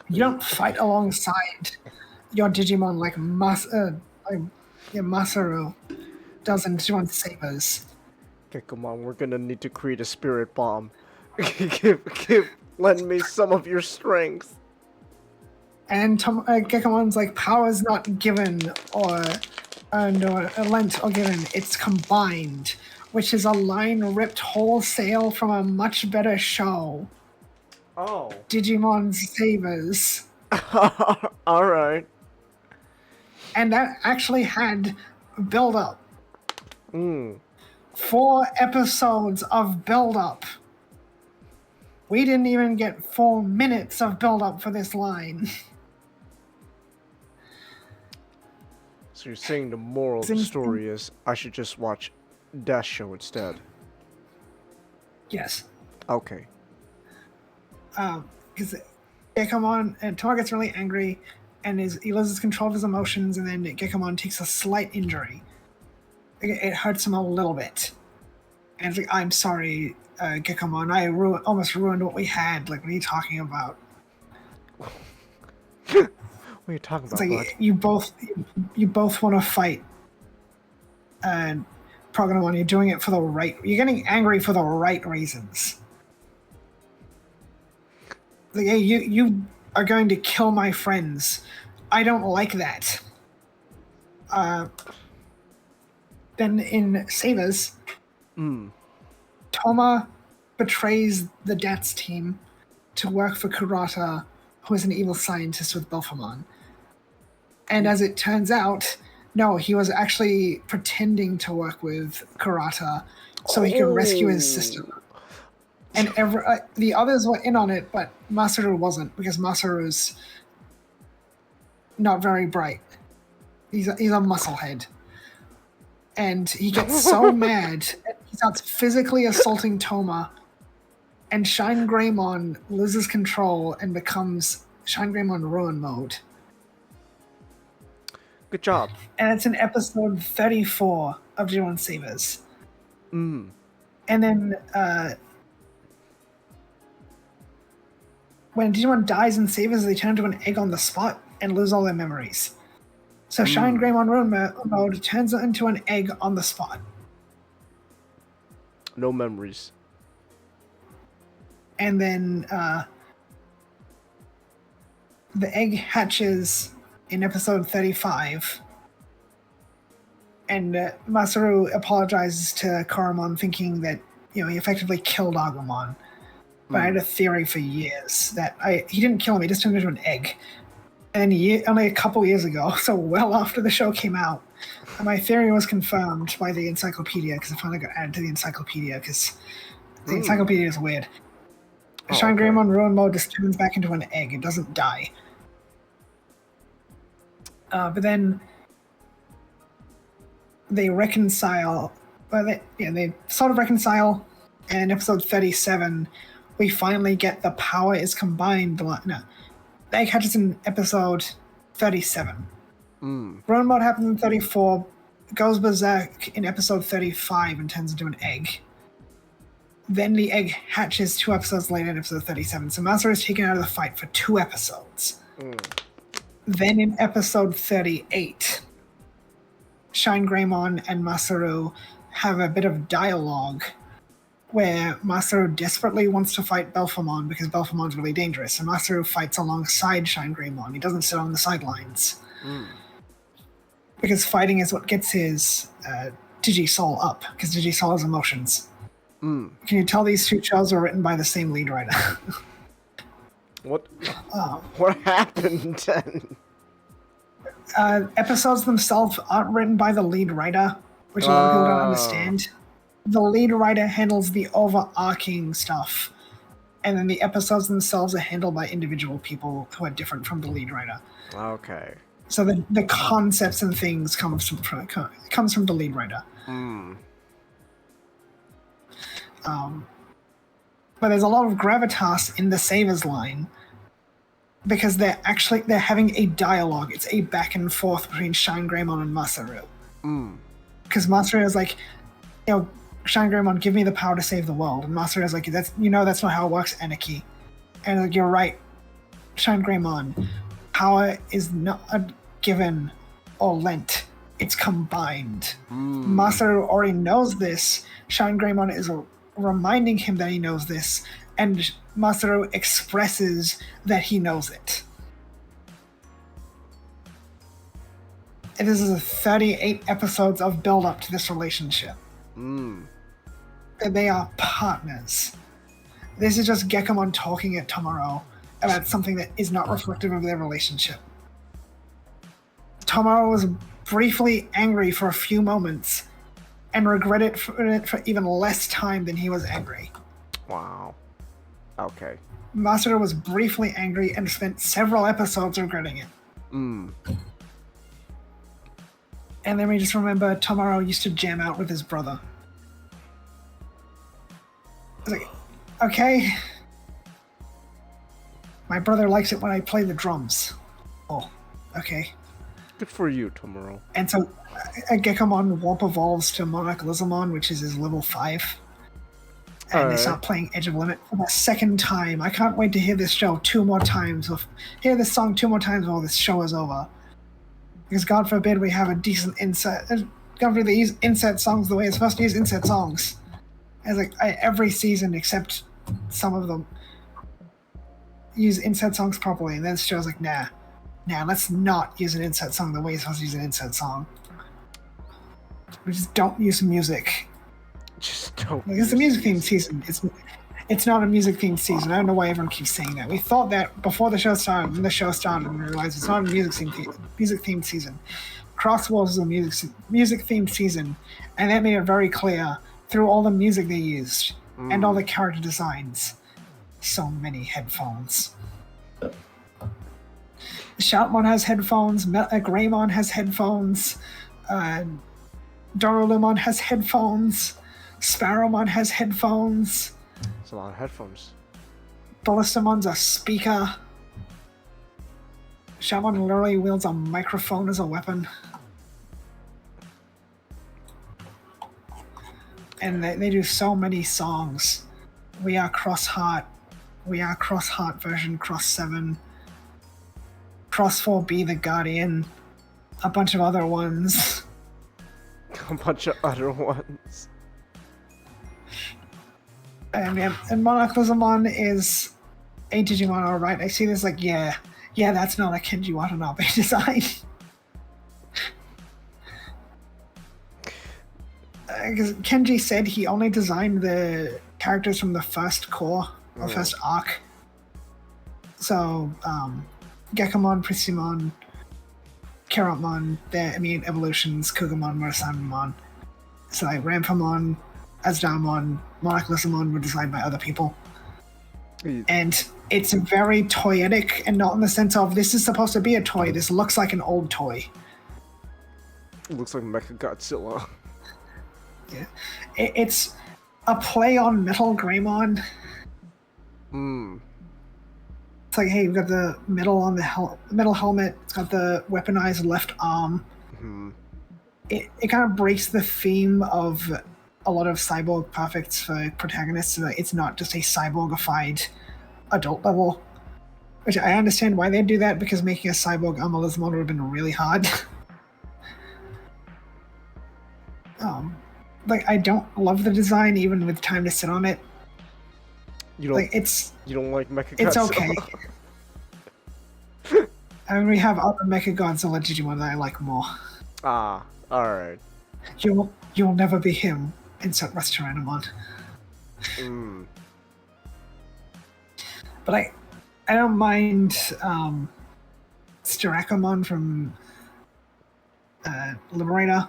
You don't fight alongside your Digimon like Masaru does in Digimon Sabers. Okay, come on, we're gonna need to create a spirit bomb. Lend me some of your strength. And Gekomon's like, power's not given or lent or given, it's combined, which is a line ripped wholesale from a much better show. Oh. Digimon Sabers. Alright. And that actually had build-up. 4 episodes of build-up. We didn't even get 4 minutes of build-up for this line. So you're saying the moral of the story is I should just watch that show instead? Yes. Okay. Because Gekomon and Tomorrow gets really angry, and he loses control of his emotions, and then Gekomon takes a slight injury. It hurts him a little bit. And it's like, I'm sorry, Gekomon, I almost ruined what we had. Like, what are you talking about? What are you talking about, It's bud? like, you both want to fight. And Progonomon, you're doing it for the right... You're getting angry for the right reasons. Like, hey, you are going to kill my friends. I don't like that. Then in Sabers, Toma betrays the DATS team to work for Kurata, who is an evil scientist with Belphemon. And as it turns out, no, he was actually pretending to work with Kurata so he could rescue his sister. And the others were in on it, but Masaru wasn't, because Masaru's not very bright. He's a musclehead. And he gets so mad, he starts physically assaulting Toma, and Shine Greymon loses control and becomes Shine Greymon Ruin Mode. Good job. And it's in episode 34 of Digimon Sabers. And then when Digimon dies in Sabers, they turn into an egg on the spot and lose all their memories. So Shine Greymon Ruin Mode turns into an egg on the spot. No memories. And then the egg hatches in episode 35. And Masaru apologizes to Koromon, thinking that, he effectively killed Agumon. But I had a theory for years that he didn't kill him, he just turned him into an egg. And only a couple years ago, so well after the show came out, my theory was confirmed by the encyclopedia because I finally got added to the encyclopedia because the encyclopedia is weird. Shine Greymon Ruin Mode just turns back into an egg. It doesn't die. But then they reconcile. They sort of reconcile. And in episode 37, we finally get the power is combined. No, the egg hatches in episode 37. Ruin Mode happens in 34. Goes berserk in episode 35 and turns into an egg. Then the egg hatches 2 episodes later in episode 37. So Masaru is taken out of the fight for 2 episodes. Then in episode 38, Shine Greymon and Masaru have a bit of dialogue where Masaru desperately wants to fight Belphemon because Belphemon's really dangerous. And Masaru fights alongside Shine Greymon. He doesn't sit on the sidelines. Because fighting is what gets his Digisoul up, because Digisoul has emotions. Can you tell these 2 shows are written by the same lead writer? What happened then? Episodes themselves aren't written by the lead writer, which a lot of people don't understand. The lead writer handles the overarching stuff, and then the episodes themselves are handled by individual people who are different from the lead writer. Okay. So the concepts and things comes from the lead writer. But there's a lot of gravitas in the Savers line because they're having a dialogue. It's a back and forth between Shine Greymon and Masaru. Because Masaru is like, Shine Greymon, give me the power to save the world. And Masaru is like, that's not how it works, Anarchy. And like, you're right, Shine Greymon. Power is not given or lent. It's combined. Masaru already knows this. Shine Greymon is reminding him that he knows this, and Masaru expresses that he knows it. And this is 38 episodes of build-up to this relationship. And they are partners. This is just Gekomon talking at Tomorrow about something that is not reflective of their relationship. Tomorrow was briefly angry for a few moments and regretted it for even less time than he was angry. Wow. Okay. Masaru was briefly angry and spent several episodes regretting it. And then we just remember Tomorrow used to jam out with his brother. I was like, okay. My brother likes it when I play the drums. Oh, okay. Good for you, Tomorrow. And so Gekomon Warp evolves to Monarch Lizamon, which is his level 5. And they start playing Edge of Limit for the 2nd time. I can't wait to hear this show 2 more times. Hear this song 2 more times while this show is over. Because God forbid we have a decent insert. God forbid they use insert songs the way it's supposed to use insert songs. It's like every season except some of them use insert songs properly. And then this show's like, nah, let's not use an insert song the way you're supposed to use an insert song. We just don't use music. Just don't. Like, it's a music themed season. It's not a music themed season. I don't know why everyone keeps saying that. We thought that before the show started. When the show started, and we realized it's not a music themed season. Cross Wars is a music themed season, and that made it very clear through all the music they used and all the character designs. So many headphones. Shoutmon has headphones. Greymon has headphones. Dorolumon has headphones. Sparrowmon has headphones. It's a lot of headphones. Ballistamon's a speaker. Shoutmon literally wields a microphone as a weapon. And they do so many songs. We Are Cross Heart. We Are Cross Heart version Cross 7. Cross 4B The Guardian. A bunch of other ones. A bunch of other ones. And Monarch Lizamon is a Digimon, alright. I see this like, yeah, that's not a Kenji Watanabe design. Because Kenji said he only designed the characters from the first core, or first arc. So, Gekomon, Priscimon, Carrotmon, their immediate evolutions, Kugamon, Murasanmon. So like Rampamon, Asdamon, Monoclissamon were designed by other people. And it's very toyetic, and not in the sense of this is supposed to be a toy, this looks like an old toy. It looks like Mechagodzilla. Yeah. It's a play on Metal Greymon. It's like, hey, we've got the metal on the metal helmet, it's got the weaponized left arm. It kind of breaks the theme of a lot of cyborg perfects for protagonists, so that it's not just a cyborgified adult level. Which I understand why they do that, because making a cyborg Amalysmon would have been really hard. Like, I don't love the design, even with time to sit on it. You don't. Like, You don't like Mechagodzilla? it's okay. I mean, we have other Mechagodzilla Digimon that I like more. Ah, alright. You'll never be him. Insert Rustyrannamon. But I don't mind Styracommon from Liberator,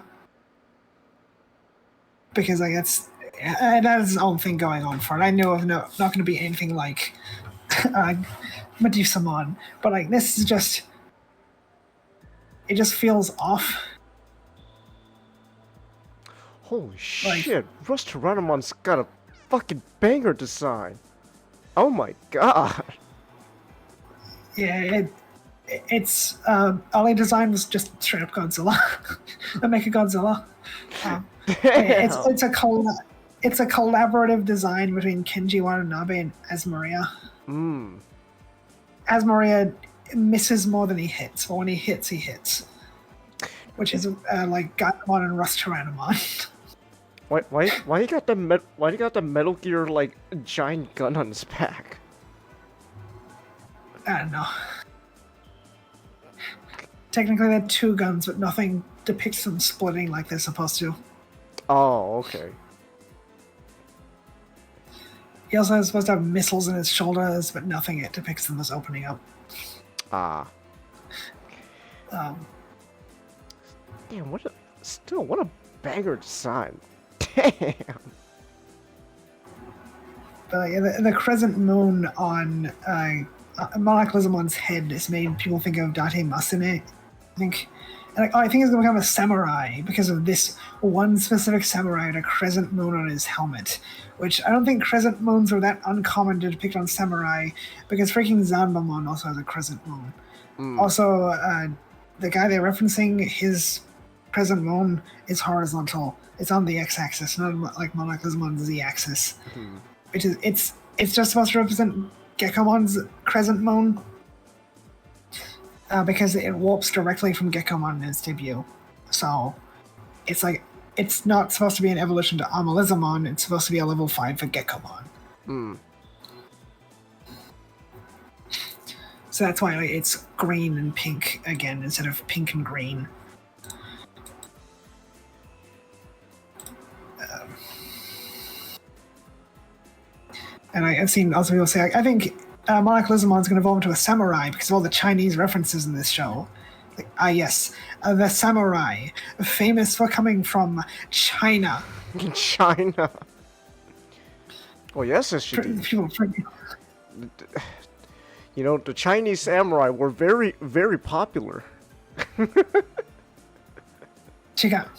because like it has its own thing going on for it. I know of not going to be anything like Medusamon, but like this is just, it just feels off. Holy shit, Rustyrannon's got a fucking banger design. Oh my god. Yeah, it's early design was just straight up Godzilla, a Mechagodzilla. It's a collaborative design between Kenji Watanabe and Asmaria. Asmaria misses more than he hits, but when he hits, which is like Gatomon and Rustyrannamon. Why you got the Metal Gear like giant gun on his back? I don't know. Technically, they're two guns, but nothing depicts them splitting like they're supposed to. Oh, okay. He also is supposed to have missiles in his shoulders, but nothing it depicts them as opening up. Ah. Damn, what a banger design. Damn. But the crescent moon on Monoclissamon's head has made people think of Date Masune. I think he's going to become a samurai because of this one specific samurai with a crescent moon on his helmet, which I don't think crescent moons are that uncommon to depict on samurai, because freaking Zanbamon also has a crescent moon. Also, the guy they're referencing, his crescent moon is horizontal. It's on the x-axis, not like Monoclissamon's z-axis. Which is it's just supposed to represent Geckomon's crescent moon, because it warps directly from Geckomon in its debut. So it's like, it's not supposed to be an evolution to Amalysmon, it's supposed to be a level 5 for Geckomon. So that's why like, it's green and pink again instead of pink and green. And I've seen also people say, I think Monoclissamon's going to evolve into a samurai because of all the Chinese references in this show. Like, yes, the samurai, famous for coming from China. China. Well, yes, SGD. You know, the Chinese samurai were very, very popular. Chica.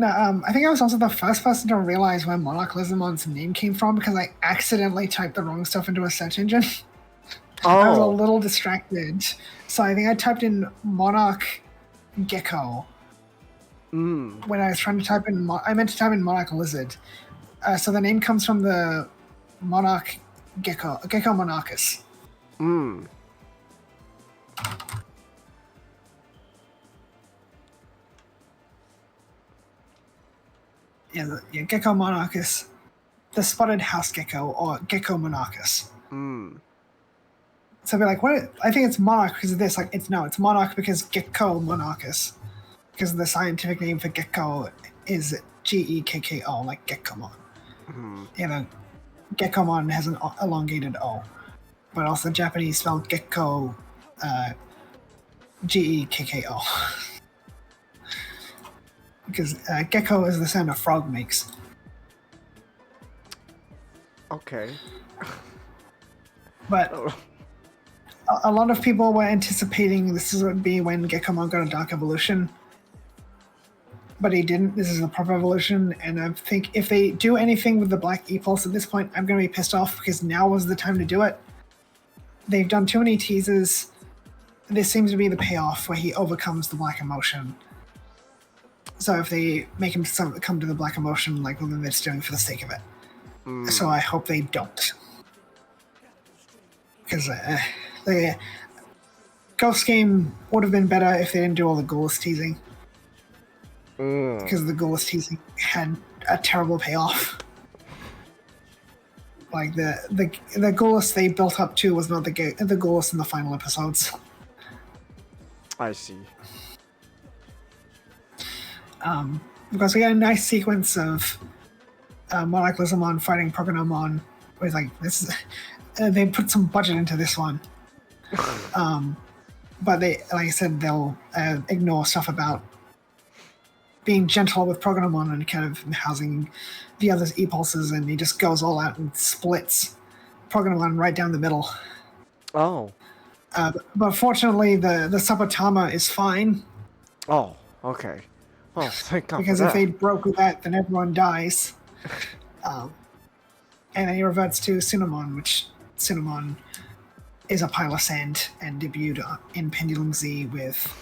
I think I was also the first person to realize where Monoclissamon's name came from, because I accidentally typed the wrong stuff into a search engine. I was a little distracted. So I think I typed in Monarch Gecko. When I was trying to type in, I meant to type in Monarch Lizard. So the name comes from the Monarch Gecko, Gecko Monarchus. Yeah, Gecko Monarchus, the spotted house gecko, or Gecko Monarchus. So I'd be like, what? I think it's Monarch because of this. Like, it's Monarch because Gecko Monarchus, because the scientific name for gecko is Gekko, like Gekkomon. You know, Gekomon has an elongated O, but also Japanese spelled Gekko, Gekko. Because gecko is the sound a frog makes. Okay. But a lot of people were anticipating this would be when Gekomon got a Dark Evolution. But he didn't. This is a proper evolution, and I think if they do anything with the Black E-Pulse at this point, I'm going to be pissed off because now was the time to do it. They've done too many teasers. This seems to be the payoff where he overcomes the Black Emotion. So if they make him come to the Black Emotion, like, well, then they're just doing it for the sake of it. So I hope they don't. Because the Ghost game would have been better if they didn't do all the Ghoulis teasing. Because the Ghoulis teasing had a terrible payoff. Like the Ghoulis they built up to was not the Ghoulis in the final episodes. I see. Because we got a nice sequence of Monarch Lizamon fighting Progonomon. With like this, they put some budget into this one. But they, like I said, they'll ignore stuff about being gentle with Progonomon and kind of housing the other's E-Pulses, and he just goes all out and splits Progonomon right down the middle. Oh. But fortunately, the Sabatama is fine. Oh, okay. Oh, thank God. Because for if that. they broke with that, then everyone dies. And then he reverts to Cinnamon, which Cinnamon is a pile of sand and debuted in Pendulum Z with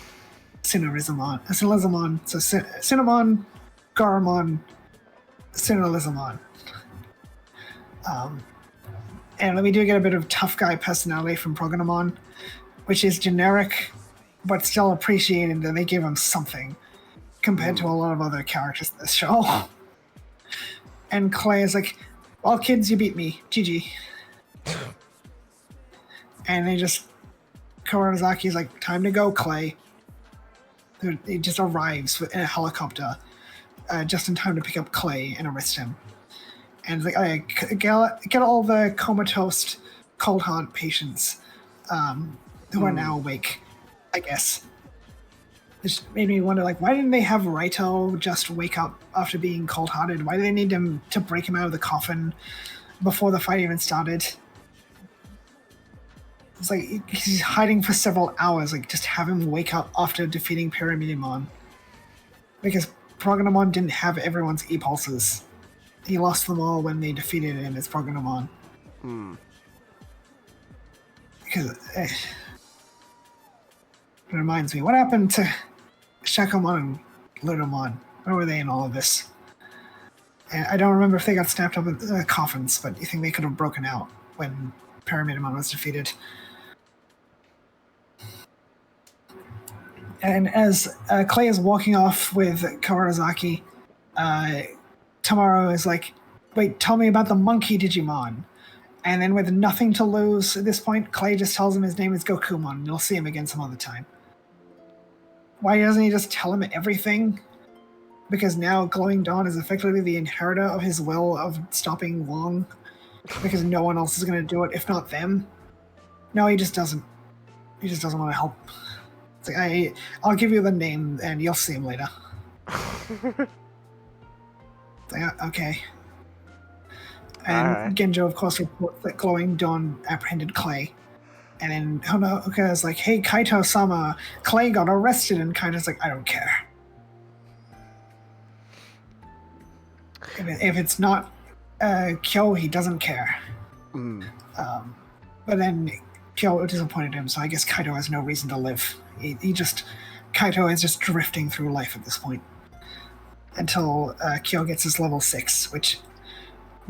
Cinnalizamon. So Cinnamon, Garmon, Cinnalizamon. And we do get a bit of tough guy personality from Progonomon, which is generic, but still appreciated that they give him something compared to a lot of other characters in this show. And Clay is like, well, kids, you beat me. GG. And they just, Kawarazaki's like, time to go, Clay. He just arrives in a helicopter just in time to pick up Clay and arrest him. And it's like, get all the comatose cold heart patients who are now awake, I guess. Which made me wonder, like, why didn't they have Raito just wake up after being cold-hearted? Why do they need him to break him out of the coffin before the fight even started? It's like he's hiding for several hours. Like, just have him wake up after defeating Pyramidimon. Because Progonomon didn't have everyone's E-Pulses. He lost them all when they defeated him as Progonomon. Because it reminds me, what happened to Shakomon and Ludomon? Where were they in all of this? And I don't remember if they got snapped up in coffins, but you think they could have broken out when Pyramidimon was defeated. And as Clay is walking off with Kawarazaki, Tamaro is like, wait, tell me about the monkey Digimon. And then with nothing to lose at this point, Clay just tells him his name is Gokumon, and you'll see him again some other time. Why doesn't he just tell him everything? Because now Glowing Dawn is effectively the inheritor of his will of stopping Long, because no one else is going to do it, if not them. No, he just doesn't. He just doesn't want to help. It's like, I'll give you the name, and you'll see him later. It's like, okay. And Genjo, of course, reports that Glowing Dawn apprehended Clay. And then Honoka is like, hey, Kaito-sama, Clay got arrested. And Kaito's like, I don't care. If it's not Kyo, he doesn't care. But then Kyo disappointed him, so I guess Kaito has no reason to live. Kaito is just drifting through life at this point. Until Kyo gets his level 6, which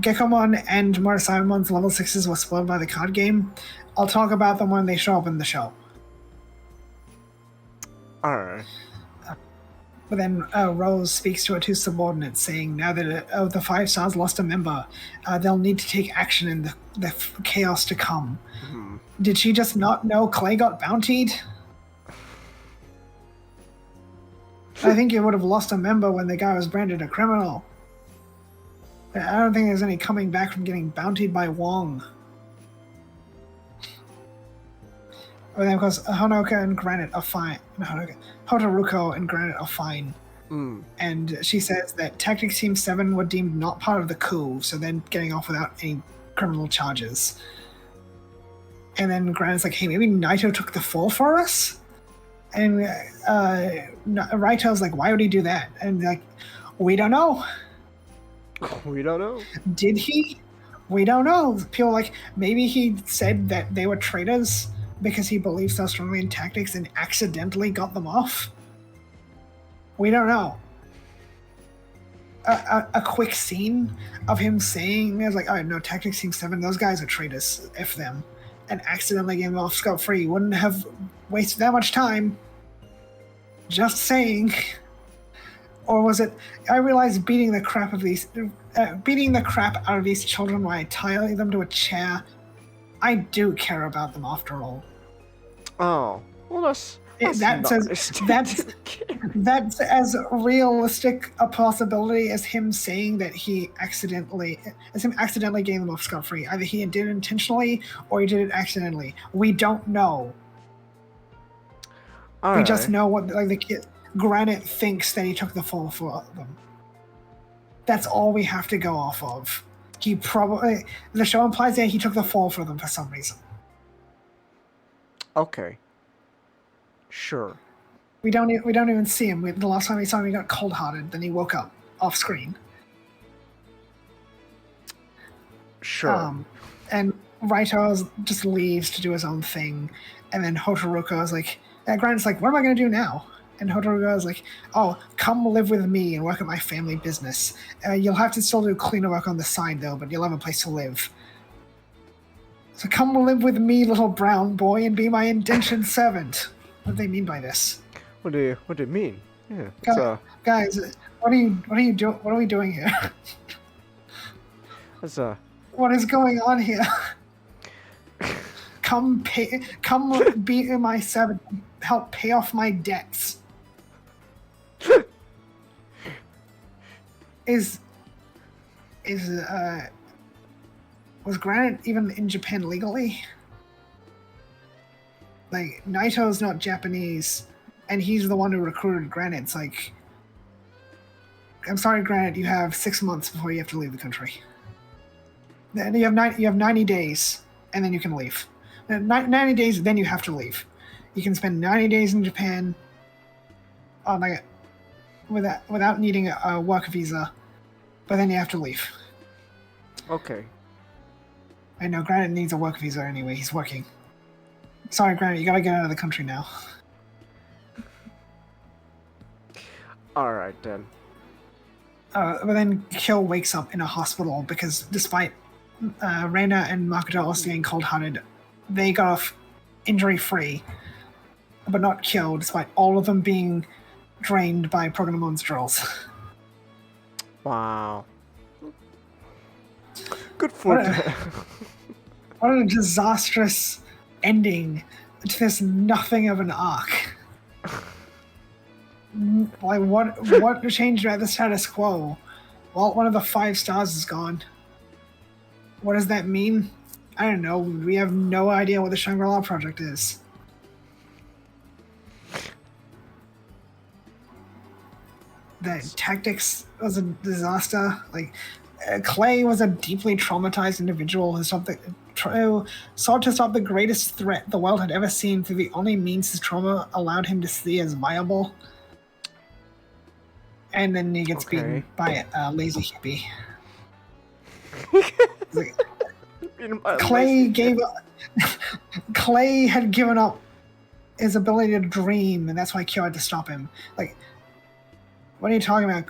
Gekomon and Murasaimon's level 6s were spoiled by the card game. I'll talk about them when they show up in the show. Alright. But then Rose speaks to her two subordinates, saying now that the 5 stars lost a member, they'll need to take action in the chaos to come. Did she just not know Clay got bountied? I think you would have lost a member when the guy was branded a criminal. I don't think there's any coming back from getting bountied by Wong. But then, of course, Honoka and Granite are fine. No, Hotaruko and Granite are fine. And she says that Tactics Team 7 were deemed not part of the coup, so they're getting off without any criminal charges. And then Granite's like, hey, maybe Naito took the fall for us? And Raito's like, why would he do that? And like, we don't know. We don't know. Did he? We don't know. People like, maybe he said that they were traitors because he believes so strongly in tactics and accidentally got them off. We don't know. A quick scene of him saying, "It's like, oh no, Tactics Team 7, those guys are traitors. F them," and accidentally getting them off scot free wouldn't have wasted that much time. Just saying. Or was it? I realized beating the crap out of these children while I tie them to a chair. I do care about them after all. Oh, well, that's that's as realistic a possibility as him saying that he accidentally getting them off scot free. Either he did it intentionally or he did it accidentally. We don't know. We just know what the kid Granite thinks that he took the fall for them. That's all we have to go off of. He probably the show implies that he took the fall for them for some reason. Okay. Sure. We don't even see him. The last time we saw him, he got cold-hearted. Then he woke up off screen. Sure. And Raito just leaves to do his own thing, and then Hotaruko is like, Granite's like, what am I going to do now? And Hotaruko is like, oh, come live with me and work at my family business. You'll have to still do cleaner work on the side though, but you'll have a place to live. So come live with me, little brown boy, and be my indentured servant. What do they mean by this? What do you mean? Yeah. Guys, what are we doing here? What is going on here? Come be my servant. Help pay off my debts. Was Granite even in Japan legally? Like, Naito's not Japanese, and he's the one who recruited Granite. It's like, I'm sorry, Granite, you have 6 months before you have to leave the country. Then you have 90 days, and then you can leave. 90 days, then you have to leave. You can spend 90 days in Japan without needing a work visa, but then you have to leave. Okay. I know Granite needs a work visa anyway. He's working. Sorry, Granite, you gotta get out of the country now. All right then. But then Kyo wakes up in a hospital because despite Reina and Makoto also getting cold-hearted, they got off injury-free, but not killed, despite all of them being drained by Prognomon's drills. Wow. Good for them. What a disastrous ending to this nothing of an arc. Like, what changed about the status quo? Well, one of the 5 stars is gone. What does that mean? I don't know. We have no idea what the Shangri-La project is. The tactics was a disaster. Like, Clay was a deeply traumatized individual who sought to stop the greatest threat the world had ever seen through the only means his trauma allowed him to see as viable. And then he gets beaten by a lazy hippie. Clay had given up his ability to dream, and that's why Kyo had to stop him. Like, what are you talking about?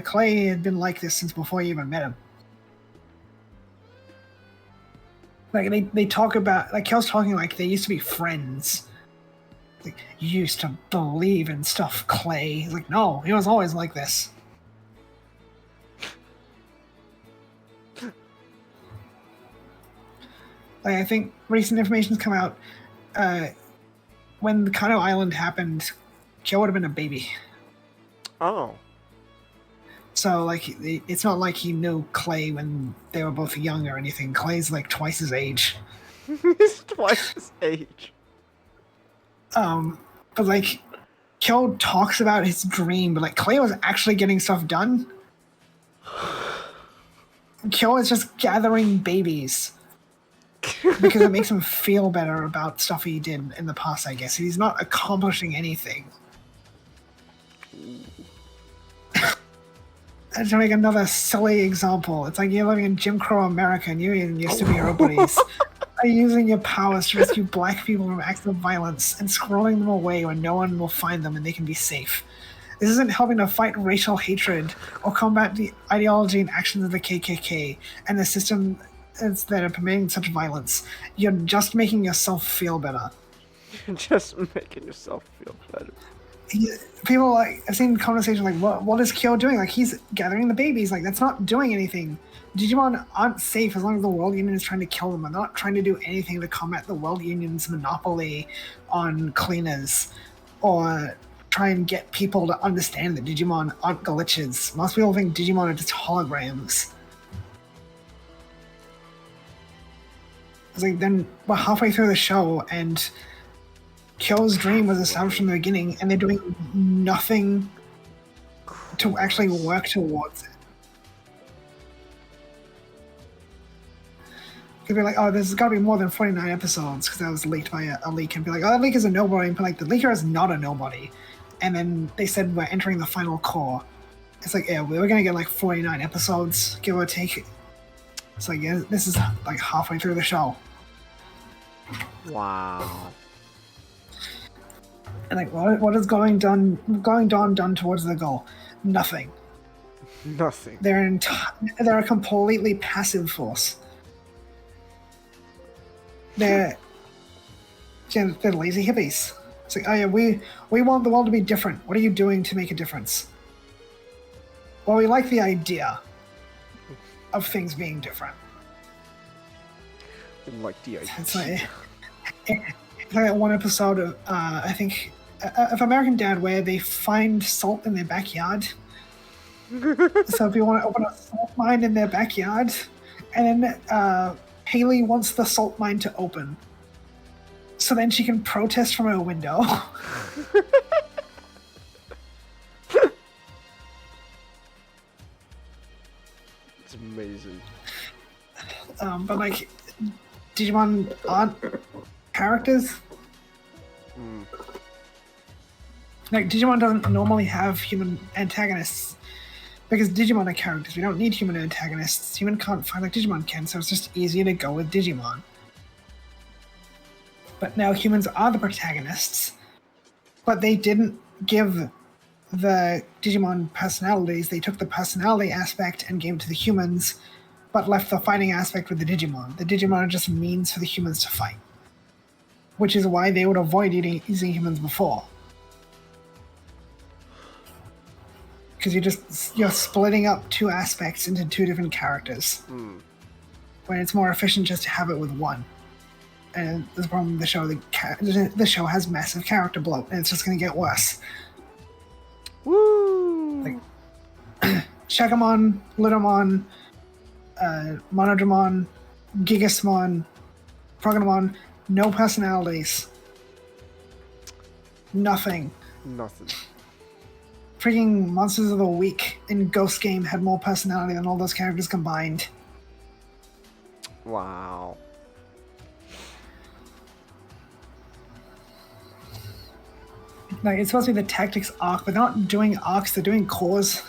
Clay had been like this since before you even met him. Like, they talk about, like, Kyo's talking like they used to be friends. Like, you used to believe in stuff, Clay. He's like, no, he was always like this. Like, I think recent information's come out. When the Kano Island happened, Kyo would have been a baby. Oh. So like it's not like he knew Clay when they were both young or anything. Clay's like twice his age. He's twice his age. But like Kyo talks about his dream, but like Clay was actually getting stuff done. Kyo is just gathering babies because it makes him feel better about stuff he did in the past, I guess. He's not accomplishing anything. And to make another silly example, it's like you're living in Jim Crow America and you and your superhero buddies are using your powers to rescue black people from acts of violence and squirreling them away where no one will find them and they can be safe. This isn't helping to fight racial hatred or combat the ideology and actions of the KKK and the system that are permitting such violence. You're just making yourself feel better. You're just making yourself feel better. People like I've seen conversations like, what is Kyo doing? Like he's gathering the babies. Like that's not doing anything. Digimon aren't safe as long as the World Union is trying to kill them. They're not trying to do anything to combat the World Union's monopoly on cleaners or try and get people to understand that Digimon aren't glitches. Most people think Digimon are just holograms. It's like then we're halfway through the show and Kyo's dream was established from the beginning, and they're doing nothing to actually work towards it. Could be like, oh, there's got to be more than 49 episodes because that was leaked by a leak, and be like, oh, that leak is a nobody, and be like, the leaker is not a nobody. And then they said we're entering the final core. It's like, yeah, we're gonna get like 49 episodes, give or take. It's like, yeah, this is like halfway through the show. Wow. And like, what is going on done towards the goal? Nothing. Nothing. They're a completely passive force. They're lazy hippies. It's like, oh yeah, we want the world to be different. What are you doing to make a difference? Well, we like the idea of things being different. Like the idea. It's like that one episode of I think of American Dad where they find salt in their backyard. So if you want to open a salt mine in their backyard, and then Haley wants the salt mine to open, so then she can protest from her window. It's amazing. But like, Digimon aren't characters. Like, Digimon doesn't normally have human antagonists because Digimon are characters. We don't need human antagonists. Human can't fight like Digimon can, so it's just easier to go with Digimon. But now humans are the protagonists, but they didn't give the Digimon personalities. They took the personality aspect and gave it to the humans, but left the fighting aspect with the Digimon. The Digimon are just means for the humans to fight, which is why they would avoid using humans before. Because you're splitting up two aspects into two different characters, when it's more efficient just to have it with one. And the problem with the show, the show has massive character bloat, and it's just going to get worse. Woo! Like, Shakamon, Litomon, Monodramon, Gigasmon, Prognamon, no personalities. Nothing. Nothing. Freaking Monsters of the Week in Ghost Game had more personality than all those characters combined. Wow. Like, it's supposed to be the tactics arc, but they're not doing arcs, they're doing cores.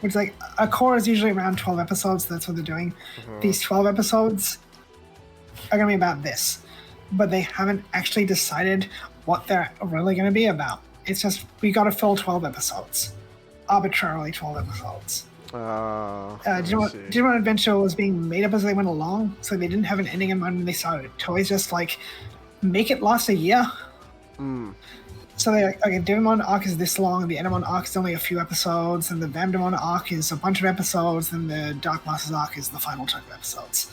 Which, like, a core is usually around 12 episodes, so that's what they're doing. These 12 episodes are going to be about this, but they haven't actually decided what they're really going to be about. It's just, we got to fill 12 episodes. Arbitrarily 12 episodes. Digimon Adventure was being made up as they went along, so they didn't have an ending in mind when they started. Toei's just like, make it last a year. So they're like, okay, Digimon arc is this long, the Enamon arc is only a few episodes, and the Vamdemon arc is a bunch of episodes, and the Dark Masters arc is the final chunk of episodes.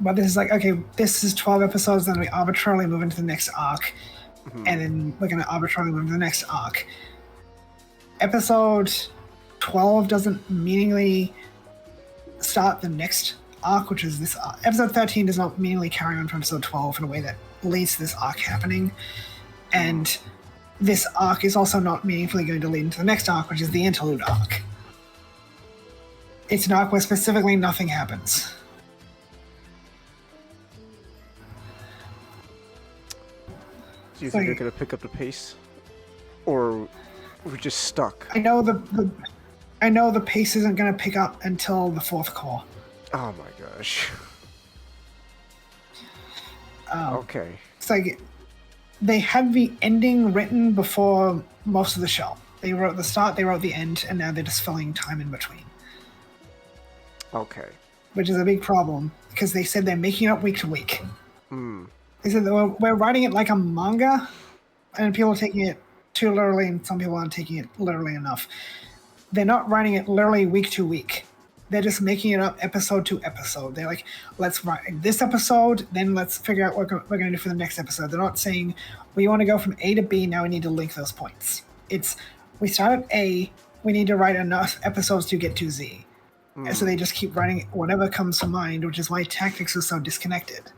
But this is like, okay, this is 12 episodes, then we arbitrarily move into the next arc. and then we're going to arbitrarily move to the next arc. Episode 12 doesn't meaningfully start the next arc, which is this arc. Episode 13 does not meaningfully carry on from episode 12 in a way that leads to this arc happening. And this arc is also not meaningfully going to lead into the next arc, which is the interlude arc. It's an arc where specifically nothing happens. Do you think they're gonna pick up the pace, or we're just stuck? I know the pace isn't going to pick up until the fourth core. Oh my gosh. Okay. It's like they had the ending written before most of the show. They wrote the start, they wrote the end, and now they're just filling time in between. Okay. Which is a big problem because they said they're making it up week to week. Hmm. They said that we're writing it like a manga, and people are taking it too literally, and some people aren't taking it literally enough. They're not writing it literally week to week. They're just making it up episode to episode. They're like, let's write this episode, then let's figure out what we're going to do for the next episode. They're not saying, we want to go from A to B, now we need to link those points. It's, we start at A, we need to write enough episodes to get to Z. And so they just keep writing whatever comes to mind, which is why Tactics is so disconnected.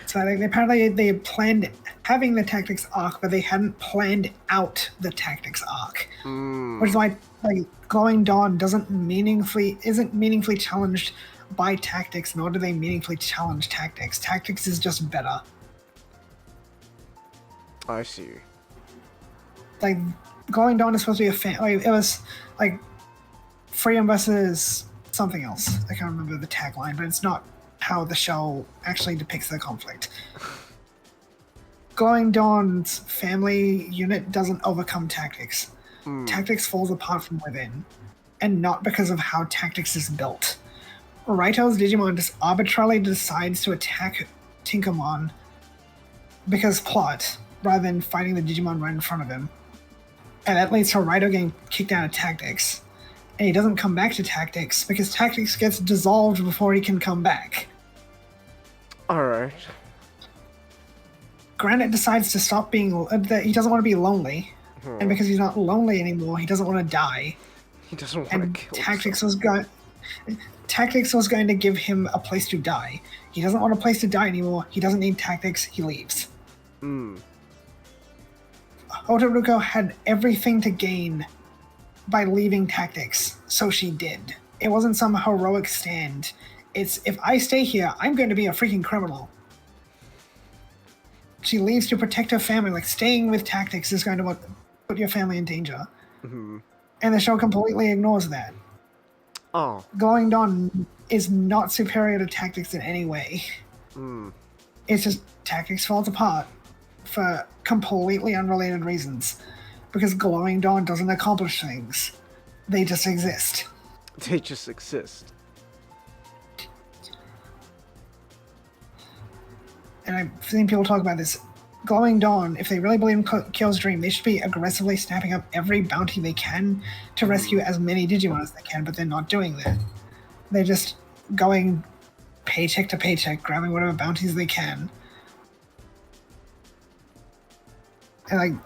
So apparently they planned having the Tactics arc, but they hadn't planned out the Tactics arc. Which is why Glowing Dawn isn't meaningfully challenged by Tactics, nor do they meaningfully challenge Tactics. Tactics is just better. I see. Like, Glowing Dawn is supposed to be it was like freedom versus something else. I can't remember the tagline, but it's not how the show actually depicts the conflict. Glowing Dawn's family unit doesn't overcome Tactics. Tactics falls apart from within, and not because of how Tactics is built. Raito's Digimon just arbitrarily decides to attack Tinkermon because plot, rather than fighting the Digimon right in front of him. And that leads to Raito getting kicked out of Tactics. And he doesn't come back to Tactics because Tactics gets dissolved before he can come back. Alright. Granite decides to stop being... he doesn't want to be lonely. And because he's not lonely anymore, he doesn't want to die. He doesn't want And to kill Tactics was going to give him a place to die. He doesn't want a place to die anymore. He doesn't need Tactics. He leaves. Otoruko had everything to gain by leaving Tactics, so she did. It wasn't some heroic stand. It's, if I stay here, I'm going to be a freaking criminal. She leaves to protect her family, like staying with Tactics is going to put your family in danger. And the show completely ignores that. Oh. Glowing Dawn is not superior to Tactics in any way. It's just Tactics falls apart for completely unrelated reasons. Because Glowing Dawn doesn't accomplish things. They just exist. They just exist. And I've seen people talk about this. Glowing Dawn, if they really believe in Kyo's dream, they should be aggressively snapping up every bounty they can to rescue as many Digimon as they can, but they're not doing that. They're just going paycheck to paycheck, grabbing whatever bounties they can. And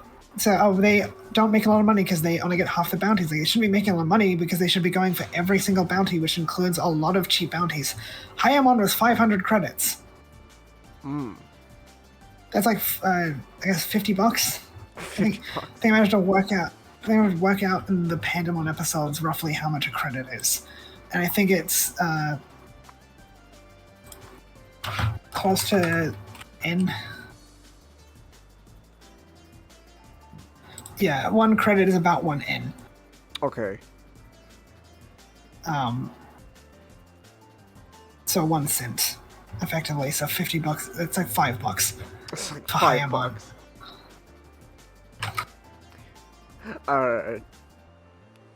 they don't make a lot of money because they only get half the bounties. They shouldn't be making a lot of money because they should be going for every single bounty, which includes a lot of cheap bounties. Hayamon was 500 credits. That's like, I guess, $50. I think they managed to work out. They managed to work out in the Pandemon episodes roughly how much a credit is, and I think it's close to N. Yeah, 1 credit is about 1 N. Okay. So 1 cent, effectively. So $50. It's like $5. It's like Hayamon. $5. Alright.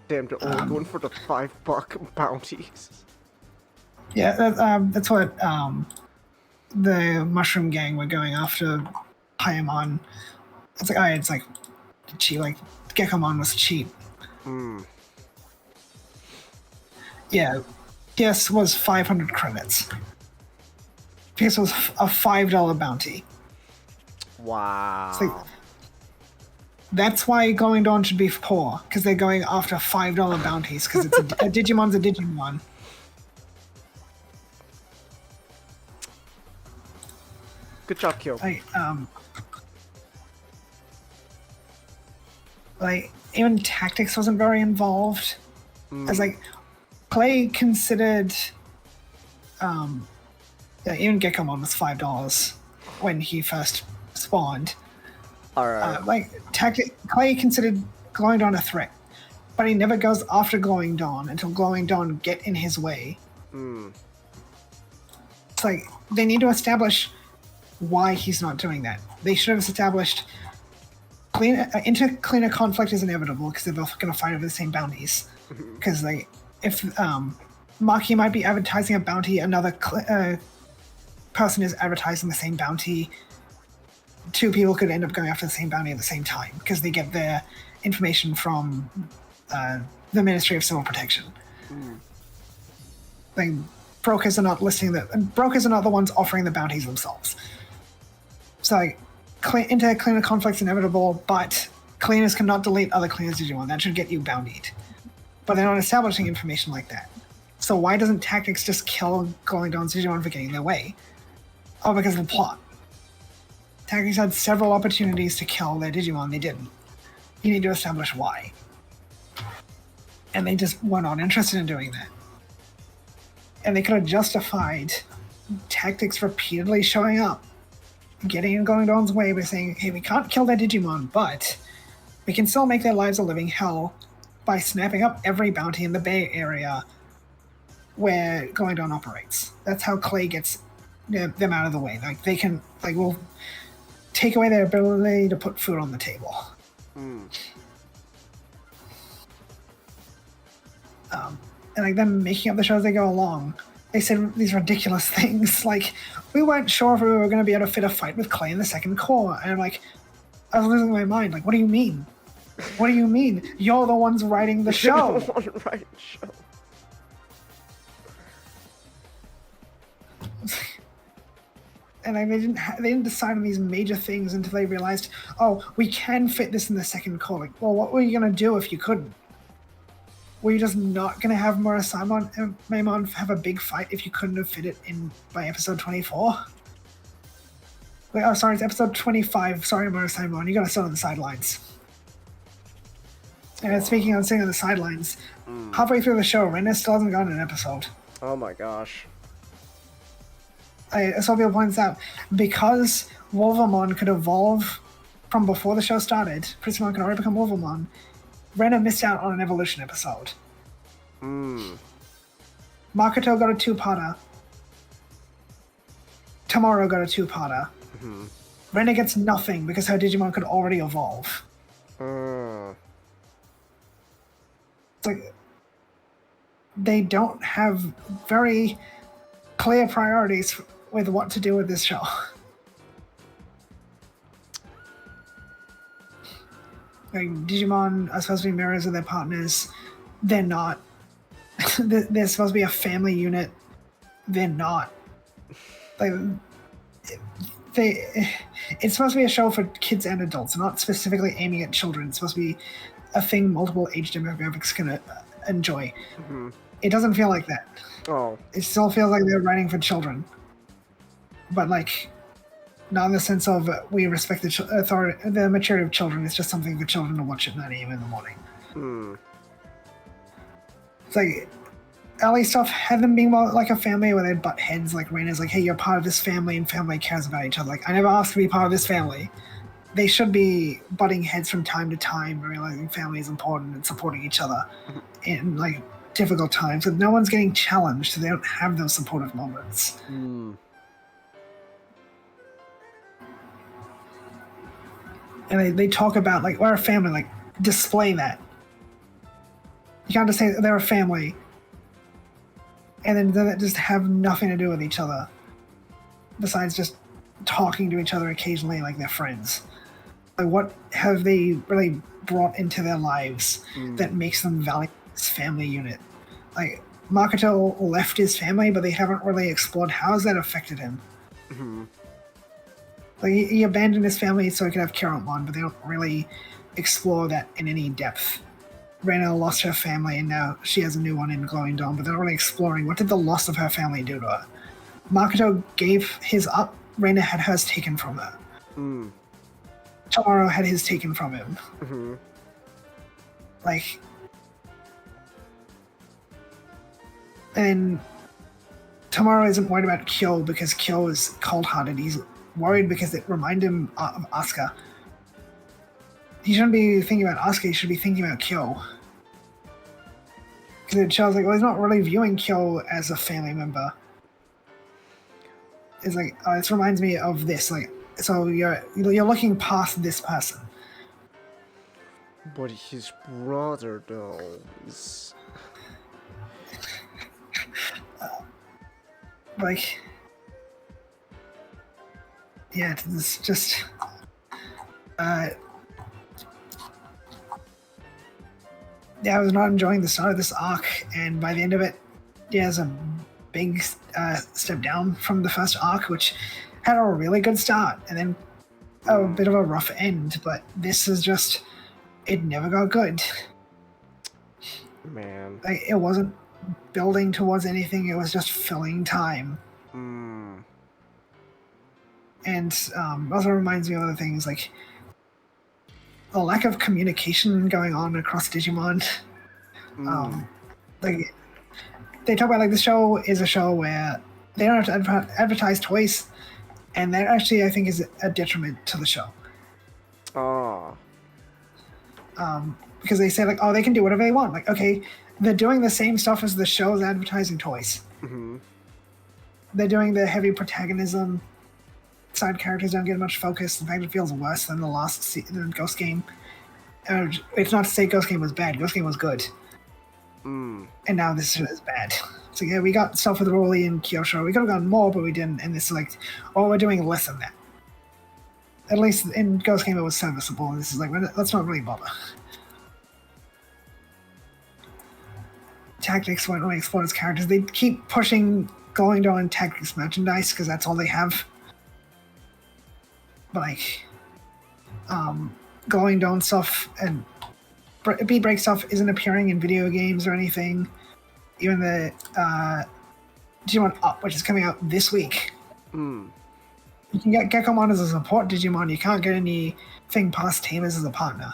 Damn, they're only going for the $5 bounties. Yeah, that's what the Mushroom Gang were going after Hayamon. It's like cheap. Like Gekomon was cheap. Yeah, yes was 500 credits. because it was a $5 bounty. Wow. It's like, that's why Glowing Dawn should be poor, because they're going after $5 bounties, because it's a Digimon's a Digimon. Good job, Kyo. Like even tactics wasn't very involved. As like Clay considered, even Gekomon was $5 when he first spawned. Alright. Clay considered Glowing Dawn a threat, but he never goes after Glowing Dawn until Glowing Dawn get in his way. It's like they need to establish why he's not doing that. They should have established intercleaner conflict is inevitable because they're both going to fight over the same bounties. Because if Maki might be advertising a bounty, another person is advertising the same bounty. Two people could end up going after the same bounty at the same time because they get their information from the Ministry of Civil Protection. Like brokers are not listing that, and brokers are not the ones offering the bounties themselves. So like intercleaner conflict's inevitable, but cleaners cannot delete other cleaners Digimon. That should get you bountied. But they're not establishing information like that. So why doesn't Tactics just kill Glowing Dawn's Digimon for getting in their way? Oh, because of the plot. Tactics had several opportunities to kill their Digimon, they didn't. You need to establish why. And they just were not interested in doing that. And they could have justified Tactics repeatedly showing up, getting in Glowing Dawn's way by saying, hey, we can't kill their Digimon, but we can still make their lives a living hell by snapping up every bounty in the Bay Area where Glowing Dawn operates. That's how Clay gets them out of the way. Like they can, we'll take away their ability to put food on the table. And them making up the show as they go along. They said these ridiculous things like, we weren't sure if we were going to be able to fit a fight with Clay in the second core. And I was losing my mind. Like, what do you mean? What do you mean? You're the ones writing the show. You're the one writing the show. And they didn't decide on these major things until they realized, oh, we can fit this in the second core. Like, well, what were you going to do if you couldn't? Were you just not going to have Murasamon and Maimon have a big fight if you couldn't have fit it in by episode 24? Wait, oh, sorry, it's episode 25. Sorry, Murasamon, you got to sit on the sidelines. And speaking on sitting on the sidelines, halfway through the show, Renna still hasn't gotten an episode. Oh my gosh. So people points out, because Wolvermon could evolve from before the show started, Prismon could already become Wolvermon, Renna missed out on an evolution episode. Makoto got a two-parter. Tomorrow got a two-parter. Renna gets nothing because her Digimon could already evolve. It's like they don't have very clear priorities with what to do with this show. Like, Digimon are supposed to be mirrors of their partners. They're not. They're supposed to be a family unit. They're not. Like, it's supposed to be a show for kids and adults, not specifically aiming at children. It's supposed to be a thing multiple age demographics can enjoy. It doesn't feel like that. Oh. It still feels like they're writing for children. But, not in the sense of we respect the maturity of children. It's just something for children to watch at 9 a.m. in the morning. It's like, at least stuff had them being more like a family where they'd butt heads. Like, Reina's like, hey, you're part of this family and family cares about each other. Like, I never asked to be part of this family. They should be butting heads from time to time, realizing family is important and supporting each other in, difficult times. But no one's getting challenged, so they don't have those supportive moments. And they talk about, we're a family, display that. You can't just say they're a family and then just have nothing to do with each other besides just talking to each other occasionally like they're friends. Like, what have they really brought into their lives that makes them value this family unit? Like, Makoto left his family, but they haven't really explored how has that affected him. Like he abandoned his family so he could have Kiramon, but they don't really explore that in any depth. Reina lost her family and now she has a new one in Glowing Dawn, but they're not really exploring what did the loss of her family do to her. Makoto gave his up, Reina had hers taken from her. Tomorrow had his taken from him. Like, and Tomorrow isn't worried about Kyo because Kyo is cold-hearted. He's worried because it reminds him of Asuka. He shouldn't be thinking about Asuka, he should be thinking about Kyo. Because it shows like, well, he's not really viewing Kyo as a family member. It's like, it reminds me of this, like, so you're looking past this person. But his brother, though, is... Like... Yeah, it's just... Yeah, I was not enjoying the start of this arc, and by the end of it, yeah, there's a big step down from the first arc, which had a really good start, and then a bit of a rough end, but this is just... It never got good. Man. Like, it wasn't building towards anything, it was just filling time. And also reminds me of other things, like the lack of communication going on across Digimon. Like, they talk about, like, the show is a show where they don't have to advertise twice, and that actually, I think, is a detriment to the show. Because they say, like, oh, they can do whatever they want. Like, okay, they're doing the same stuff as the show's advertising twice. They're doing the heavy protagonism. Side characters don't get much focus. In fact, it feels worse than the last Ghost Game. It's not to say Ghost Game was bad. Ghost Game was good. And now this is bad. So yeah, we got stuff with Rolly and Kyosho. We could have gotten more, but we didn't. And this is like, oh, we're doing less than that. At least in Ghost Game it was serviceable. And this is like, let's not really bother. Tactics weren't really explored as characters. They keep pushing Glowing Dawn Tactics merchandise because that's all they have. But like, Glowing Dawn stuff and Beatbreak stuff isn't appearing in video games or anything. Even the Digimon Up, which is coming out this week. You can get Gekomon as a support Digimon. You can't get anything past Tamers as a partner.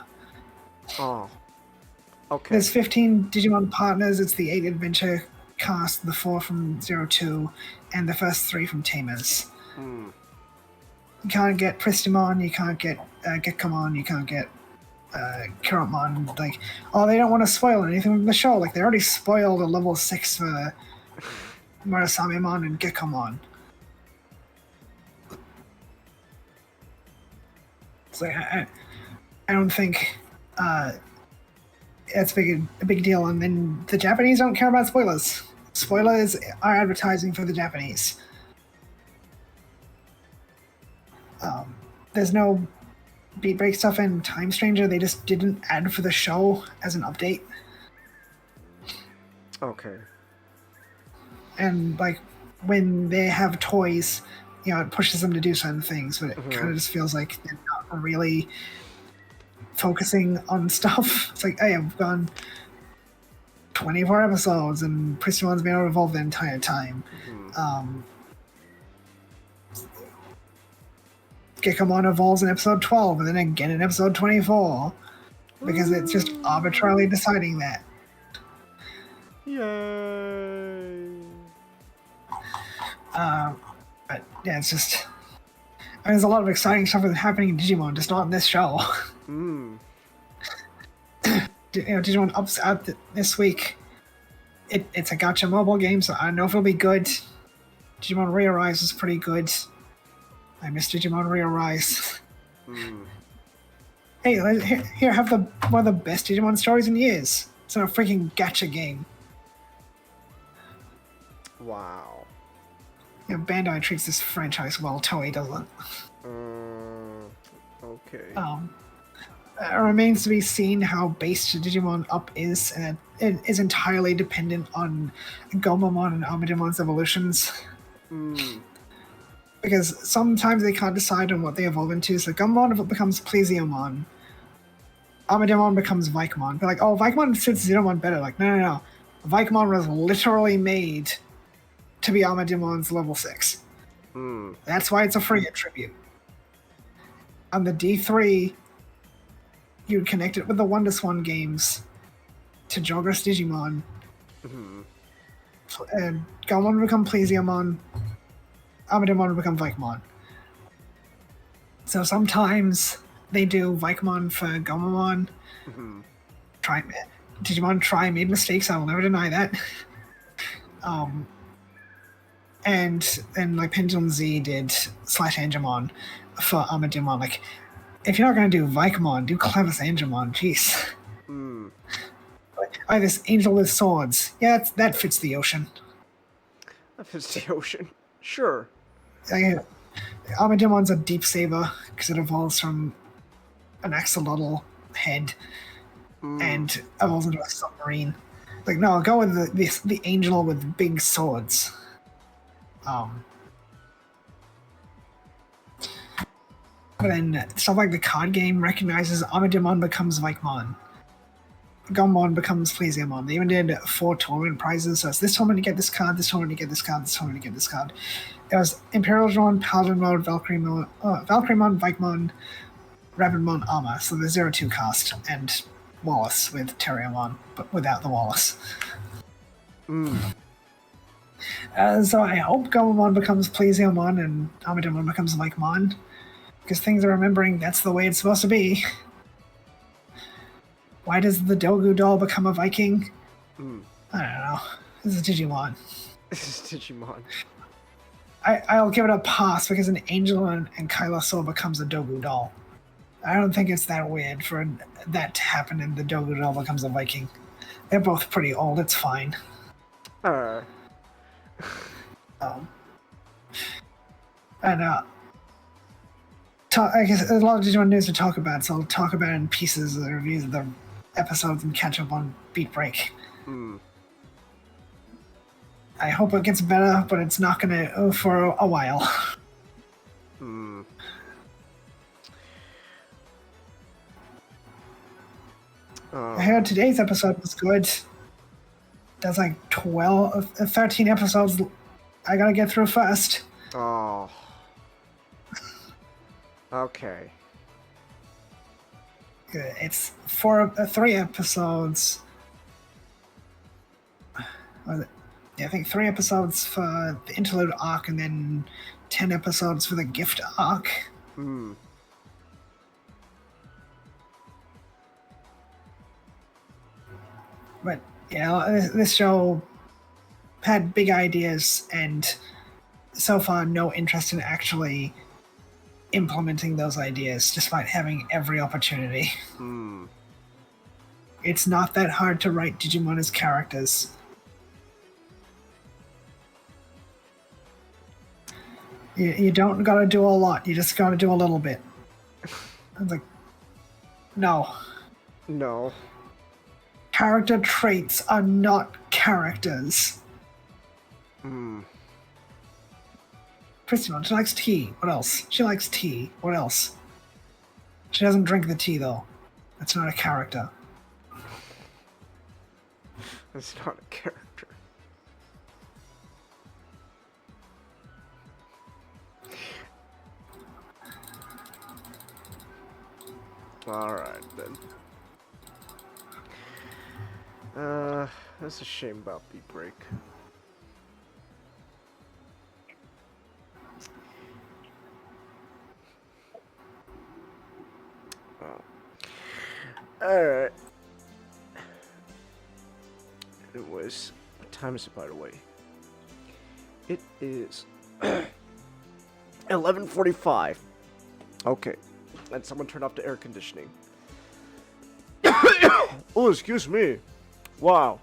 Oh. Okay. There's 15 Digimon partners. It's the 8 adventure cast, the 4 from 02, and the first 3 from Tamers. You can't get Pristimon, you can't get Gekomon, you can't get Kiramon. Like, oh, they don't want to spoil anything from the show. Like, they already spoiled a level 6 for Murasamemon and Gekomon. It's like, I don't think that's a big deal. And then the Japanese don't care about spoilers. Spoilers are advertising for the Japanese. There's no Beatbreak stuff in Time Stranger. They just didn't add for the show as an update. Okay. And like when they have toys, you know, it pushes them to do certain things, but it kind of just feels like they're not really focusing on stuff. It's like, hey, I've gone 24 episodes and Pristimon's been able to evolve the entire time. Gekomon evolves in episode 12 and then again in episode 24 because it's just arbitrarily deciding that. Yay! But yeah, it's just... I mean, there's a lot of exciting stuff that's happening in Digimon, just not in this show. You know, Digimon Up's out this week. It's a gacha mobile game, so I don't know if it'll be good. Digimon Re-Arise is pretty good. I miss Digimon Re-Arise. Hey, here, have one of the best Digimon stories in years. It's not a freaking gacha game. Wow. You know, Bandai treats this franchise well, Toei doesn't. Okay. It remains to be seen how based Digimon Up is, and it is entirely dependent on Gomamon and Amidamon's evolutions. because sometimes they can't decide on what they evolve into. So Gumball becomes Plesiomon. Armadillo becomes Vikemon. They're like, oh, Vikemon suits Xenomon better. Like, no. Vikemon was literally made to be Armadillo's level 6. That's why it's a free attribute. On the D3, you'd connect it with the WonderSwan games to Jogger's Digimon. And Gumball would become Plesiomon. Armadillo would become Vikemon. So sometimes they do Vikemon for Gomamon. Digimon made mistakes. I will never deny that. And then like Pendulum Z did /Angemon for Armadillo. Like, if you're not gonna do Vikemon, do Clevis Angemon. Jeez. This angel with swords. Yeah, that fits the ocean. That fits the ocean. Sure. Armadillo's a deep saber because it evolves from an axolotl head and evolves into a submarine. Like, no, go with the angel with big swords. But then stuff like the card game recognizes Armadillo becomes Vikemon. Gumball becomes Plesiomon. They even did 4 tournament prizes. So it's this tournament to get this card, this tournament to get this card, this tournament to get this card. It was Imperialmon, Paladinmon, Valkyriemon, Vikemon, Rabidmon, Armor. So the 0-2 cast, and Wallace with Terriermon, but without the Wallace. So I hope Gumball becomes Plesiomon and Armadillo becomes Vikemon, because things are remembering that's the way it's supposed to be. Why does the Dogu doll become a Viking? I don't know. This is Digimon. This is Digimon. I'll give it a pass because an angel and Kylosaur becomes a Dogu doll. I don't think it's that weird for that to happen and the Dogu doll becomes a Viking. They're both pretty old. It's fine. And I guess there's a lot of Digimon news to talk about, so I'll talk about it in pieces of the reviews of the episodes and catch up on Beatbreak. I hope it gets better, but it's not gonna for a while. I heard today's episode was good. There's like 13 episodes I gotta get through first. Oh. Okay. It's 3 episodes. Was it? Yeah, I think 3 episodes for the interlude arc and then 10 episodes for the gift arc. But yeah, this show had big ideas and so far no interest in actually implementing those ideas, despite having every opportunity. It's not that hard to write Digimon as characters. You don't gotta do a lot, you just gotta do a little bit. I was like, no. No. Character traits are not characters. Christian, she likes tea. What else? She likes tea. What else? She doesn't drink the tea, though. That's not a character. That's not a character. Alright, then. That's a shame about Beatbreak. Alright. Anyways, what time is it, by the way? It is 11:45. Okay. And someone turned off the air conditioning. Oh, excuse me. Wow.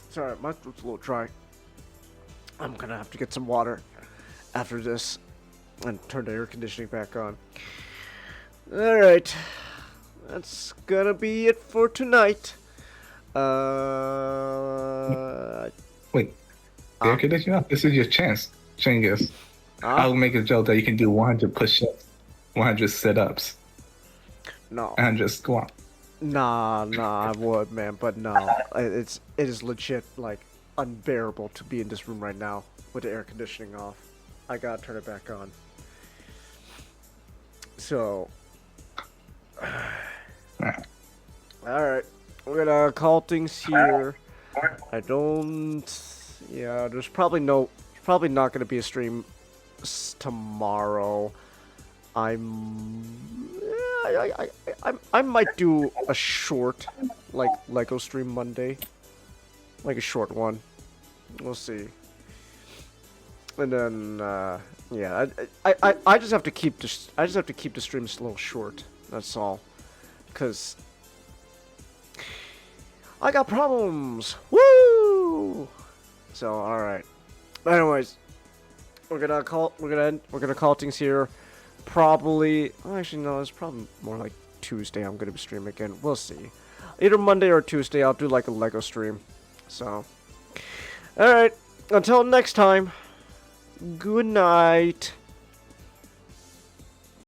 Sorry, my throat's a little dry. I'm gonna have to get some water after this and turn the air conditioning back on. Alright. That's gonna be it for tonight. Wait. The air conditioner? This is your chance, Chingus. I'll make a joke that you can do 100 push-ups, 100 sit-ups, No. 100 squats. Nah, I would, man, but no. It is legit, like, unbearable to be in this room right now with the air conditioning off. I gotta turn it back on. So... Alright, we're gonna call things here. I don't... Yeah, there's probably not gonna be a stream tomorrow. I might do a short, like, Lego stream Monday. Like a short one. We'll see. And then, yeah, I just have to keep the streams a little short. That's all. 'Cause I got problems. Woo! So, all right. Anyways, we're gonna call things here. Probably. Oh, actually, no. It's probably more like Tuesday. I'm gonna be streaming again. We'll see. Either Monday or Tuesday. I'll do like a Lego stream. So, all right. Until next time. Good night.